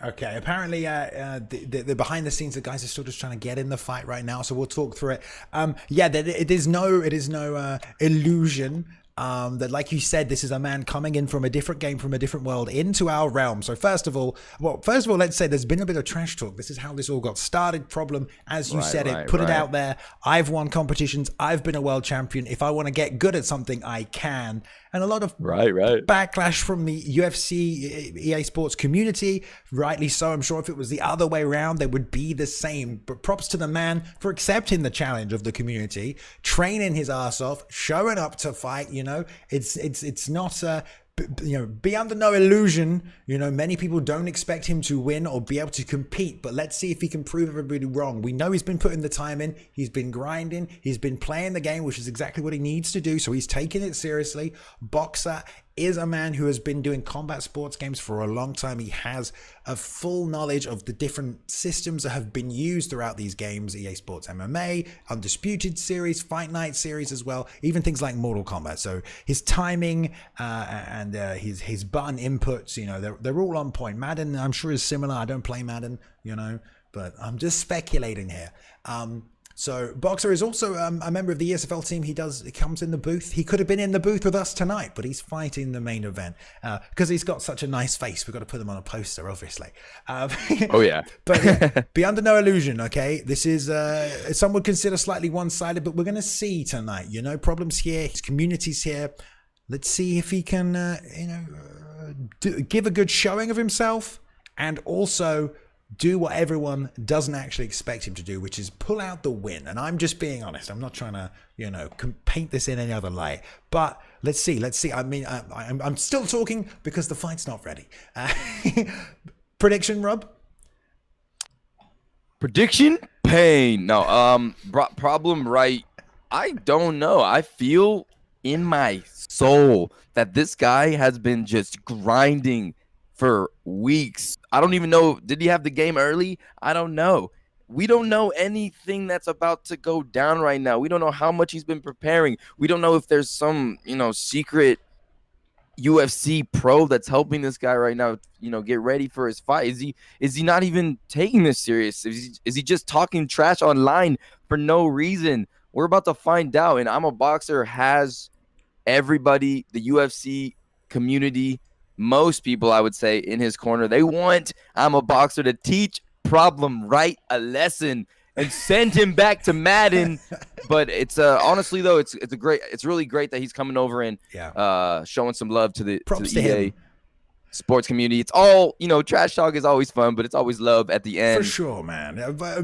Okay, apparently the behind the scenes, the guys are still just trying to get in the fight right now, so we'll talk through it. It is no illusion that, like you said, this is a man coming in from a different game, from a different world into our realm. So first of all, let's say there's been a bit of trash talk. This is how this all got started. Problem, as you said it, put it out there. I've won competitions. I've been a world champion. If I want to get good at something, I can. And a lot of backlash from the UFC, EA Sports community, rightly so. I'm sure if it was the other way around, they would be the same. But props to the man for accepting the challenge of the community, training his ass off, showing up to fight. It's not be under no illusion. Many people don't expect him to win or be able to compete, but let's see if he can prove everybody wrong. We know he's been putting the time in. He's been grinding. He's been playing the game, which is exactly what he needs to do. So he's taking it seriously. Boxer is a man who has been doing combat sports games for a long time. He has a full knowledge of the different systems that have been used throughout these games. EA Sports MMA, Undisputed series, Fight Night series as well, even things like Mortal Kombat. So his timing and his button inputs, they're all on point. Madden, I'm sure, is similar. I don't play Madden, but I'm just speculating here. So Boxer is also a member of the ESFL team. He comes in the booth. He could have been in the booth with us tonight, but he's fighting the main event because he's got such a nice face. We've got to put him on a poster, obviously. Oh, yeah. But be under no illusion, okay? This is, some would consider slightly one-sided, but we're going to see tonight. Problem's here. His community's here. Let's see if he can, give a good showing of himself and also do what everyone doesn't actually expect him to do, which is pull out the win. And I'm just being honest. I'm not trying to, you know, paint this in any other light. But let's see. I mean, I'm still talking because the fight's not ready. Prediction, Rob? Prediction? Pain. No, ProblemWright. I don't know. I feel in my soul that this guy has been just grinding for weeks. I don't even know. Did he have the game early? I don't know. We don't know anything that's about to go down right now. We don't know how much he's been preparing. We don't know if there's some, you know, secret UFC pro that's helping this guy right now, you know, get ready for his fight. Is he not even taking this serious? Is he just talking trash online for no reason? We're about to find out. And IMUHBOXER has everybody, the UFC community, most people, I would say, in his corner. They want IMUHBOXER to teach ProblemWright a lesson and send him back to Madden. But it's honestly though, it's really great that he's coming over and showing some love to the EA sports community. It's all, you know, trash talk is always fun, but it's always love at the end. For sure, man.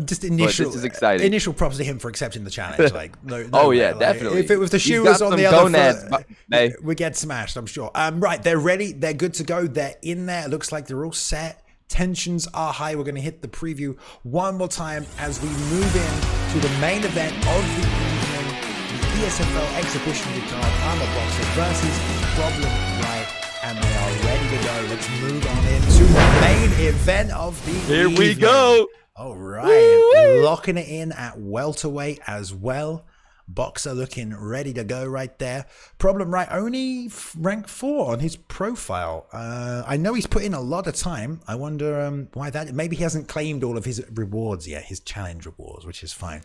Just this is exciting. Initial props to him for accepting the challenge. Like, definitely. If it was the shoe was on the other foot, we get smashed, I'm sure. Right, they're ready. They're good to go. They're in there. It looks like they're all set. Tensions are high. We're going to hit the preview one more time as we move in to the main event of the evening, the ESFL exhibition card, IMUHBOXER versus ProblemWright. And they are ready to go. Let's move on into the main event of the evening. Here we go. All right. Locking it in at welterweight as well. Boxer looking ready to go right there. ProblemWright only rank 4 on his profile. I know he's put in a lot of time. I wonder why that. Maybe he hasn't claimed all of his rewards yet, his challenge rewards, which is fine.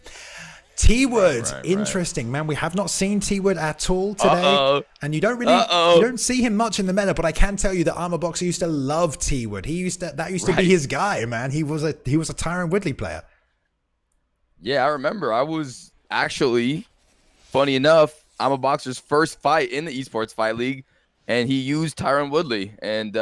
T-Wood, interesting, man. We have not seen T-Wood at all today, and you don't see him much in the meta. But I can tell you that IMUHBOXER used to love T-Wood. That used to be his guy, man. He was a Tyron Woodley player. Yeah, I remember. I was actually, funny enough, IMUHBOXER's first fight in the Esports Fight League, and he used Tyron Woodley, and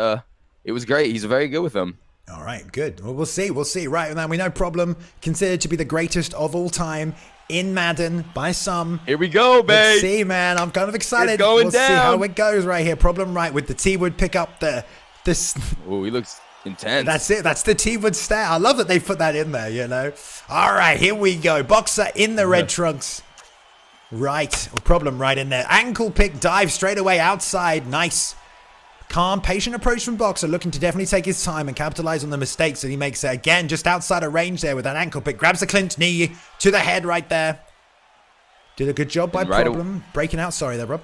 it was great. He's very good with him. All right, good. Well, we'll see. Right now, we know Problem considered to be the greatest of all time in Madden by some. Here we go, babe. Let's see, man. I'm kind of excited. It's going down. See how it goes right here. ProblemWright with the T-Wood pick up this. Oh, he looks intense. That's it. That's the T-Wood stat. I love that they put that in there, you know. All right, here we go. Boxer in the red trunks. Right. ProblemWright in there. Ankle pick, dive straight away outside. Nice. Calm, patient approach from Boxer, looking to definitely take his time and capitalize on the mistakes that he makes there. Again, just outside of range there with that ankle pick. Grabs the clinch knee to the head right there. Did a good job by Problem. Breaking out. Sorry there, Rob.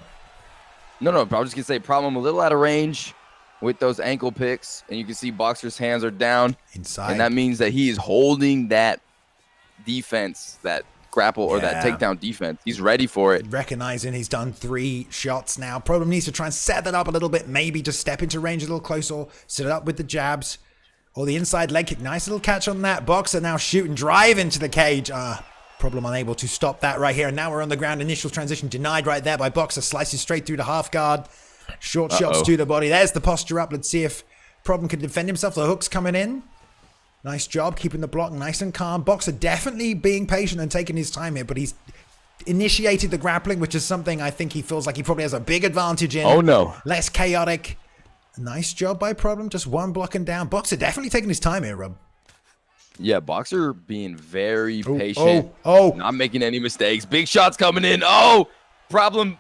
No, I was just going to say Problem a little out of range with those ankle picks. And you can see Boxer's hands are down. Inside. And that means that he is holding that defense, that grapple or that takedown defense. He's ready for it. Recognizing he's done 3 shots now. Problem needs to try and set that up a little bit. Maybe just step into range a little closer. Or set it up with the jabs. Or the inside leg kick. Nice little catch on that. Boxer now shooting. Drive into the cage. Problem unable to stop that right here. And now we're on the ground. Initial transition denied right there by Boxer. Slices straight through the half guard. Short shots to the body. There's the posture up. Let's see if Problem can defend himself. The hook's coming in. Nice job keeping the block nice and calm. Boxer definitely being patient and taking his time here, but he's initiated the grappling, which is something I think he feels like he probably has a big advantage in. Oh, no. Less chaotic. Nice job by Problem. Just one blocking down. Boxer definitely taking his time here, Rob. Yeah, Boxer being very patient. Not making any mistakes. Big shots coming in. Problem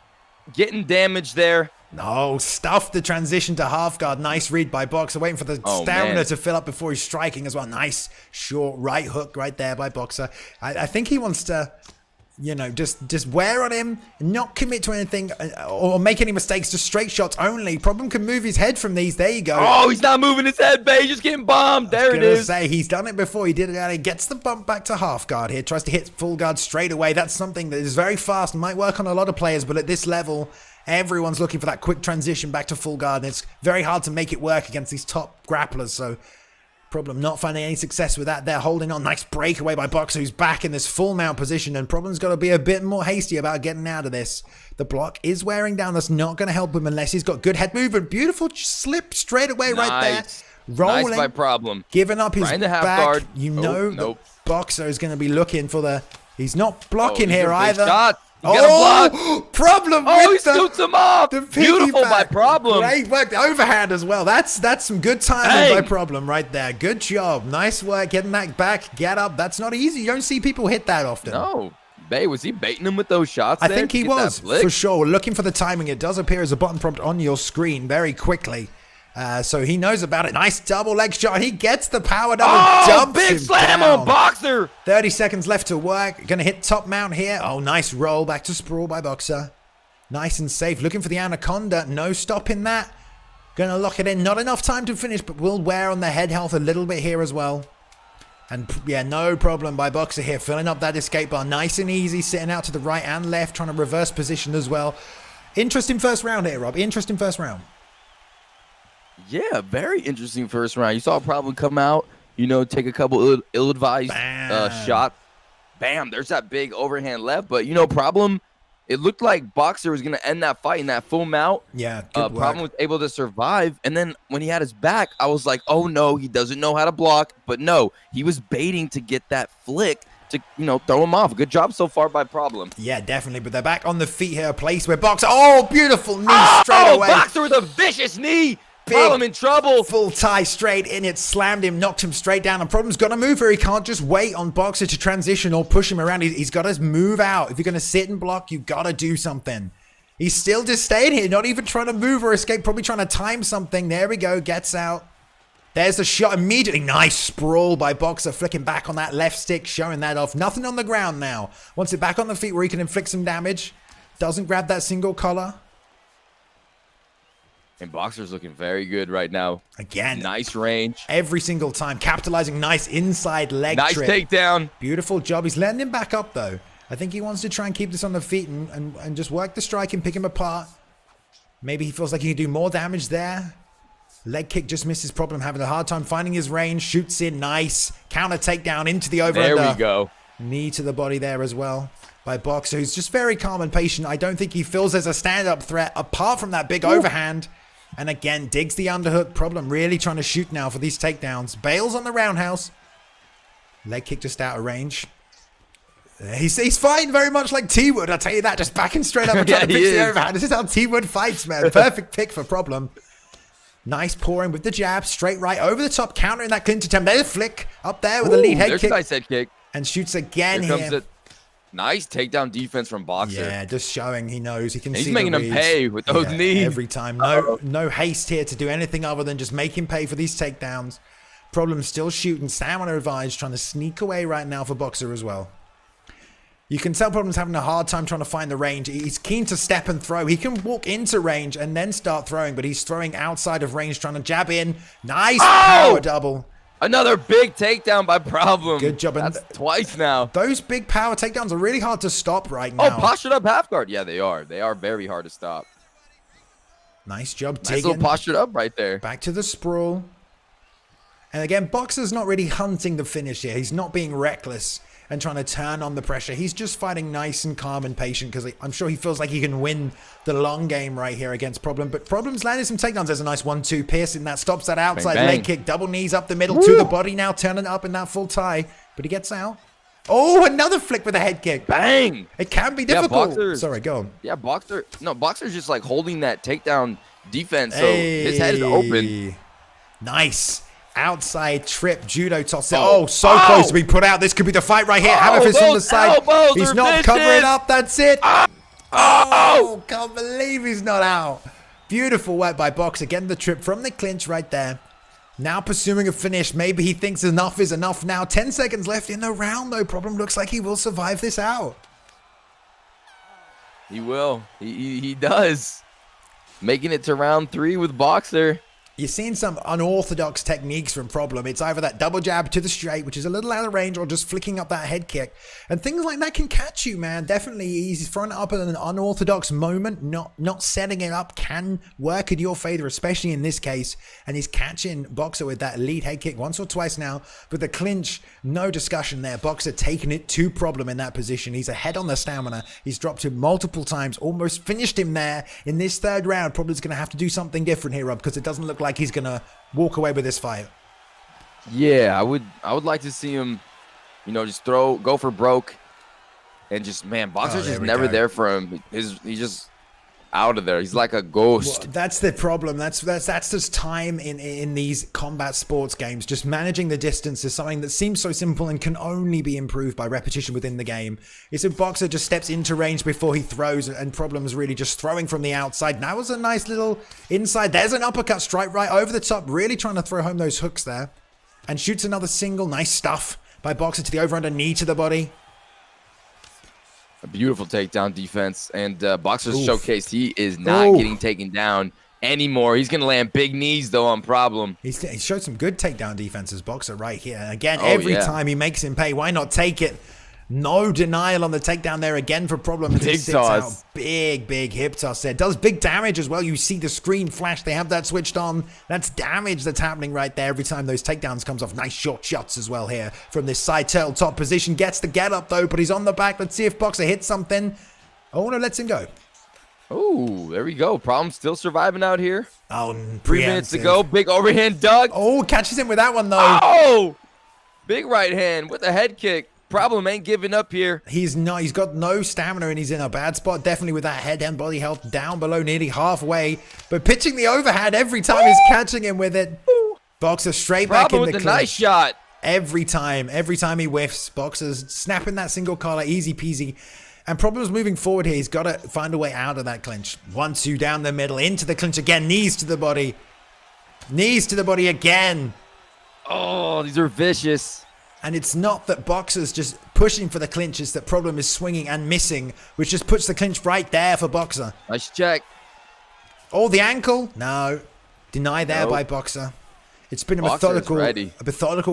getting damaged there. No, stuffed the transition to half guard. Nice read by Boxer, waiting for the stamina to fill up before he's striking as well. Nice short right hook right there by Boxer. I think he wants to, you know, just wear on him, not commit to anything or make any mistakes, just straight shots only. Problem can move his head from these. There you go. Oh, he's not moving his head, babe. He's just getting bombed. There it is. He's done it before. He did it out. He gets the bump back to half guard here. Tries to hit full guard straight away. That's something that is very fast and might work on a lot of players, but at this level, everyone's looking for that quick transition back to full guard, and it's very hard to make it work against these top grapplers. So Problem not finding any success with that. They're holding on. Nice breakaway by Boxer, who's back in this full mount position, and Problem's got to be a bit more hasty about getting out of this. The block is wearing down. That's not going to help him unless he's got good head movement. Beautiful slip straight away right there. Rolling. Nice by Problem. Giving up his Trying to half back. guard. You Oh, know nope. the Boxer is going to be looking for the... He's not blocking These here are big either. shots. You gotta block. Problem Oh, he with the... scoots him off. The Beautiful by piggyback. Problem. Great work. The overhand as well. That's some good timing by Dang. Problem right there. Good job. Nice work getting that back. Get up. That's not easy. You don't see people hit that often. No. Bay, was he baiting him with those shots I there think to he get that was, flick? for sure. Looking for the timing. It does appear as a button prompt on your screen very quickly. So he knows about it. Nice double leg shot. He gets the power double. Oh, Jumps big him slam down. on Boxer. 30 seconds left to work. Gonna hit top mount here. Oh, nice roll back to sprawl by Boxer. Nice and safe. Looking for the anaconda. No stopping that. Gonna lock it in. Not enough time to finish, but will wear on the head health a little bit here as well. And yeah, no problem by Boxer here. Filling up that escape bar. Nice and easy. Sitting out to the right and left. Trying to reverse position as well. Interesting first round here, Rob. Interesting first round. Yeah, very interesting first round. You saw a Problem come out, you know, take a couple ill-advised shots. Bam, there's that big overhand left. But, you know, Problem, it looked like Boxer was going to end that fight in that full mount. Yeah, good work. Problem was able to survive. And then when he had his back, I was like, oh, no, he doesn't know how to block. But, no, he was baiting to get that flick to, you know, throw him off. Good job so far by Problem. Yeah, definitely. But they're back on the feet here. A place where Boxer... Oh, beautiful knee straight away. Boxer with a vicious knee. Problem in trouble. Full tie straight in it, slammed him, knocked him straight down. And Problem's got to move here. He can't just wait on Boxer to transition or push him around. He's got to move out. If you're going to sit and block, you've got to do something. He's still just staying here, not even trying to move or escape, probably trying to time something. There we go, gets out. There's the shot immediately. Nice sprawl by Boxer, flicking back on that left stick, showing that off. Nothing on the ground now. Wants it back on the feet where he can inflict some damage. Doesn't grab that single collar. And Boxer's looking very good right now. Again. Nice range. Every single time. Capitalizing. Nice inside leg nice trip. takedown. Beautiful job. He's letting him back up, though. I think he wants to try and keep this on the feet and just work the strike and pick him apart. Maybe he feels like he can do more damage there. Leg kick just misses Problem. Having a hard time finding his range. Shoots in. Nice. Counter takedown into the over. There we go. Knee to the body there as well by Boxer, who's just very calm and patient. I don't think he feels there's a stand-up threat apart from that big overhand. And again, digs the underhook. Problem really trying to shoot now for these takedowns. Bails on the roundhouse. Leg kick just out of range. He's fighting very much like T-Wood. I'll tell you that. Just backing straight up and trying to fix the overhand. This is how T-Wood fights, man. Perfect pick for Problem. Nice pouring with the jab. Straight right over the top. Countering that clinch attempt. There's a flick up there with a lead head there's kick. a nice head kick. And shoots again Here here. comes it. Nice takedown defense from Boxer. Yeah, just showing he knows he can see. He's making him pay with those knees every time. No haste here to do anything other than just make him pay for these takedowns. Problem still shooting. Stamina advised, trying to sneak away right now for Boxer as well. You can tell Problem's having a hard time trying to find the range. He's keen to step and throw. He can walk into range and then start throwing, but he's throwing outside of range, trying to jab in. Nice power double. Another big takedown by Problem. Good job. That's twice now. Those big power takedowns are really hard to stop right now. Oh, postured up half guard. Yeah, they are. They are very hard to stop. Nice job Nice digging. little postured up right there. Back to the sprawl. And again, Boxer's not really hunting the finish here. He's not being reckless and trying to turn on the pressure. He's just fighting nice and calm and patient because I'm sure he feels like he can win the long game right here against Problem. But Problem's landing some takedowns. There's a nice 1-2 piercing that stops that outside bang, bang. leg kick. Double knees up the middle to the body now, turning up in that full tie. But he gets out. Oh, another flick with a head kick. Bang! It can be difficult. Sorry, go on. Yeah, Boxer's just like holding that takedown defense, so his head is open. Nice. Outside trip, judo toss. So close to be put out. This could be the fight right here. Hammer fist from the side. He's not covering up. That's it. Oh, can't believe he's not out. Beautiful work by Boxer. Getting the trip from the clinch right there. Now pursuing a finish. Maybe he thinks enough is enough now. 10 seconds left in the round, though. Problem looks like he will survive this out. He will. He does. Making it to round 3 with Boxer. You're seeing some unorthodox techniques from Problem. It's either that double jab to the straight, which is a little out of range, or just flicking up that head kick. And things like that can catch you, man. Definitely, he's throwing it up at an unorthodox moment. Not setting it up can work in your favor, especially in this case. And he's catching Boxer with that lead head kick once or twice now. But the clinch, no discussion there. Boxer taking it to Problem in that position. He's ahead on the stamina. He's dropped him multiple times, almost finished him there in this third round. Problem's going to have to do something different here, Rob, because it doesn't look like like he's gonna walk away with this fight. Yeah, I would like to see him, you know, just go for broke, and just, man, Boxer's just never there for him. He's just out of there. He's like a ghost. Well, that's the problem. That's just time in these combat sports games. Just managing the distance is something that seems so simple and can only be improved by repetition within the game. It's a boxer just steps into range before he throws, and Problem's really just throwing from the outside. That was a nice little inside. There's an uppercut strike right over the top, really trying to throw home those hooks there, and shoots another single. Nice stuff by Boxer to the over-under, knee to the body. A beautiful takedown defense, and Boxer's showcased he is not getting taken down anymore. He's going to land big knees, though, on Problem. He showed some good takedown defenses, Boxer, right here. And again, every time he makes him pay, why not take it? No denial on the takedown there again for Problem. Big toss. Big hip toss there. Does big damage as well. You see the screen flash. They have that switched on. That's damage that's happening right there every time those takedowns comes off. Nice short shots as well here from this side turtle top position. Gets the get up though, but he's on the back. Let's see if Boxer hits something. Oh no, lets him go. Oh, there we go. Problem still surviving out here. Oh, 3 minutes to go. Big overhand duck. Oh, catches him with that one though. Oh, big right hand with a head kick. Problem ain't giving up here. He's not. He's got no stamina and he's in a bad spot. Definitely with that head and body health down below nearly halfway. But pitching the overhand every time he's catching him with it. Boxer straight back in the clinch. Nice shot. Every time he whiffs, Boxer's snapping that single collar, easy peasy. And Problem's moving forward here. He's got to find a way out of that clinch. 1-2 down the middle, into the clinch again. Knees to the body. Knees to the body again. Oh, these are vicious. And it's not that Boxer's just pushing for the clinch, it's that Problem is swinging and missing, which just puts the clinch right there for Boxer. Nice check. Oh, the ankle? No. Deny there by Boxer. It's been a methodical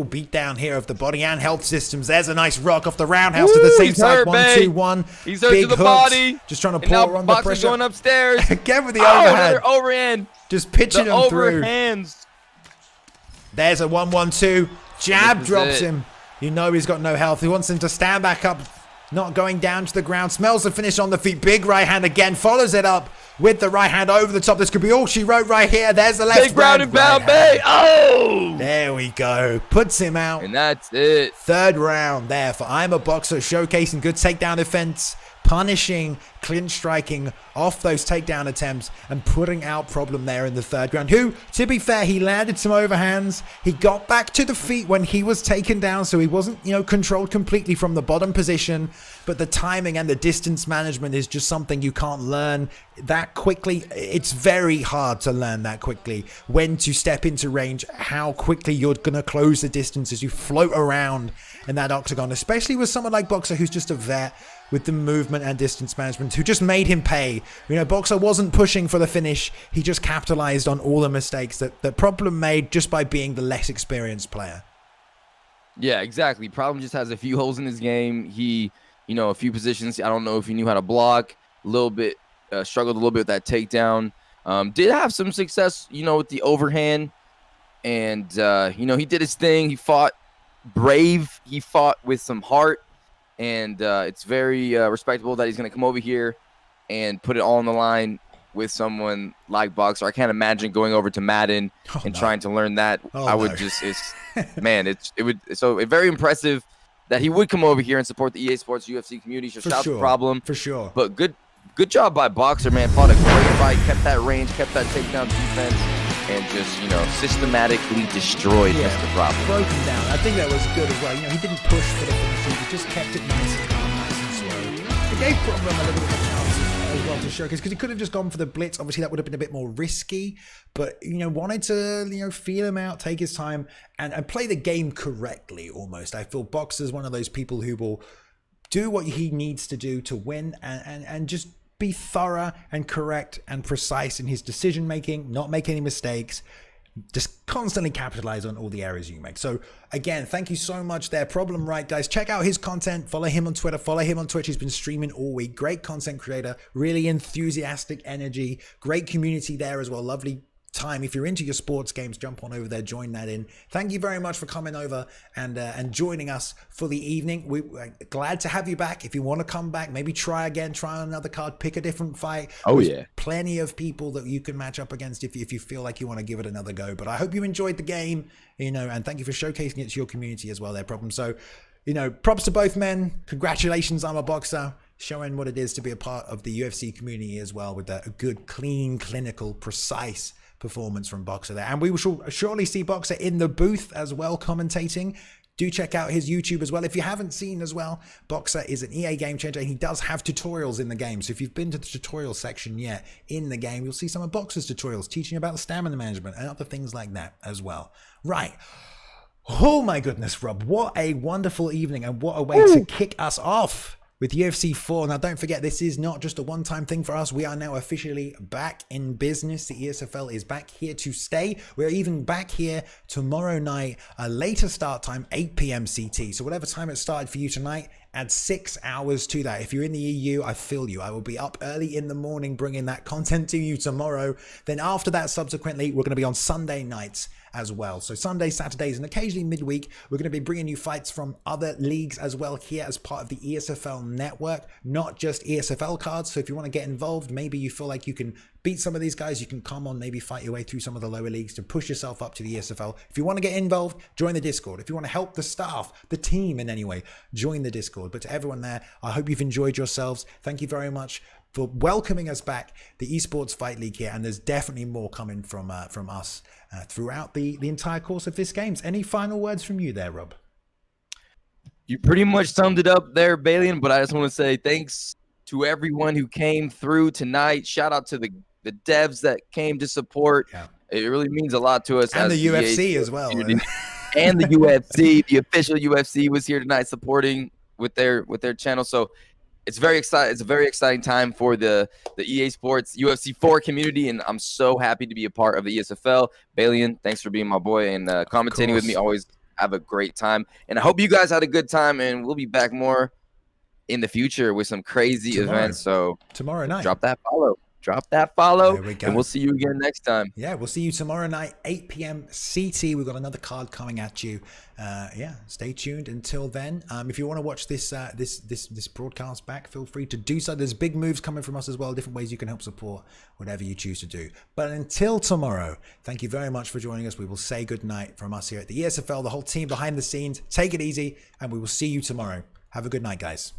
beatdown here of the body and health systems. There's a nice rock off the roundhouse to the same side. 1-2-1. He's hurt to the body. Just trying to pour on the pressure. Going upstairs. Again with the overhand. Overhand. Just pitching him through. Overhands. There's a 1-1-2. Jab drops him. You know he's got no health. He wants him to stand back up, not going down to the ground. Smells the finish on the feet. Big right hand again. Follows it up with the right hand over the top. This could be all she wrote right here. There's the left. Big ground and pound, babe. Oh! There we go. Puts him out. And that's it. Third round there for IMUHBOXER, showcasing good takedown defense, punishing clinch striking off those takedown attempts and putting out Problem there in the third round, who, to be fair, he landed some overhands. He got back to the feet when he was taken down, so he wasn't, controlled completely from the bottom position, but the timing and the distance management is just something you can't learn that quickly. It's very hard to learn that quickly when to step into range, how quickly you're going to close the distance as you float around in that octagon, especially with someone like Boxer who's just a vet with the movement and distance management, who just made him pay. Boxer wasn't pushing for the finish. He just capitalized on all the mistakes that Problem made just by being the less experienced player. Yeah, exactly. Problem just has a few holes in his game. He, a few positions. I don't know if he knew how to block. A little bit, struggled a little bit with that takedown. Did have some success, with the overhand. And, he did his thing. He fought brave. He fought with some heart. And it's very respectable that he's going to come over here and put it all on the line with someone like Boxer. I can't imagine going over to Madden trying to learn that. I would just, very impressive that he would come over here and support the EA Sports UFC community. So shout out to Problem. For sure. But good job by Boxer, man. Fought a great fight, kept that range, kept that takedown defense, and just, systematically destroyed Mr. Problem. Broken down. I think that was good as well. He didn't push for the finish. He just kept it nice and calm, nice and slow. It gave Problem a little bit of a chance as well to showcase, because he could have just gone for the blitz. Obviously, that would have been a bit more risky, but, wanted to, feel him out, take his time, and play the game correctly almost. I feel Boxer's one of those people who will do what he needs to do to win and just be thorough and correct and precise in his decision making, not make any mistakes, just constantly capitalize on all the errors you make. So again, thank you so much there, ProblemWright, guys. Check out his content, follow him on Twitter, follow him on Twitch. He's been streaming all week. Great content creator, really enthusiastic energy, great community there as well. Lovely time. If you're into your sports games, jump on over there, join that in. Thank you very much for coming over and joining us for the evening. We're glad to have you back. If you want to come back, maybe try again, try on another card, pick a different fight. There's plenty of people that you can match up against if you feel like you want to give it another go. But I hope you enjoyed the game, and thank you for showcasing it to your community as well there, Problem. So, props to both men. Congratulations, I'm a boxer. Showing what it is to be a part of the UFC community as well, with a good, clean, clinical, precise performance from Boxer there. And we will surely see Boxer in the booth as well, commentating. Do check out his YouTube as well. If you haven't seen as well, Boxer is an EA game changer, and he does have tutorials in the game. So if you've been to the tutorial section yet in the game, you'll see some of Boxer's tutorials teaching about the stamina management and other things like that as well. Right. Oh my goodness, Rob. What a wonderful evening, and what a way to kick us off with UFC 4. Now, don't forget, this is not just a one-time thing for us. We are now officially back in business. The ESFL is back here to stay. We're even back here tomorrow night, a later start time, 8 p.m. CT. So whatever time it started for you tonight, add 6 hours to that. If you're in the EU, I feel you. I will be up early in the morning bringing that content to you tomorrow. Then after that, subsequently, we're going to be on Sunday nights as well. So Sundays, Saturdays, and occasionally midweek, we're going to be bringing you fights from other leagues as well here as part of the ESFL network, not just ESFL cards. So if you want to get involved, maybe you feel like you can beat some of these guys, you can come on, maybe fight your way through some of the lower leagues to push yourself up to the ESFL. If you want to get involved, join the Discord. If you want to help the staff, the team in any way, join the Discord. But to everyone there, I hope you've enjoyed yourselves. Thank you very much for welcoming us back, the Esports Fight League here, and there's definitely more coming from us throughout the entire course of this games. Any final words from you there, Rob? You pretty much summed it up there, Balian, but I just want to say thanks to everyone who came through tonight. Shout out to the devs that came to support. Yeah. It really means a lot to us. And the UFC as well. And the UFC, the official UFC was here tonight supporting with their channel. So it's very exciting. It's a very exciting time for the EA Sports UFC 4 community, and I'm so happy to be a part of the ESFL. Balian, thanks for being my boy and commentating with me. Always have a great time, and I hope you guys had a good time. And we'll be back more in the future with some crazy events. So tomorrow night, drop that follow, there we go. And we'll see you again next time. Yeah, we'll see you tomorrow night, 8 p.m. CT. We've got another card coming at you. Yeah, stay tuned until then. If you want to watch this broadcast back, feel free to do so. There's big moves coming from us as well, different ways you can help support whatever you choose to do. But until tomorrow, thank you very much for joining us. We will say good night from us here at the ESFL, the whole team behind the scenes. Take it easy, and we will see you tomorrow. Have a good night, guys.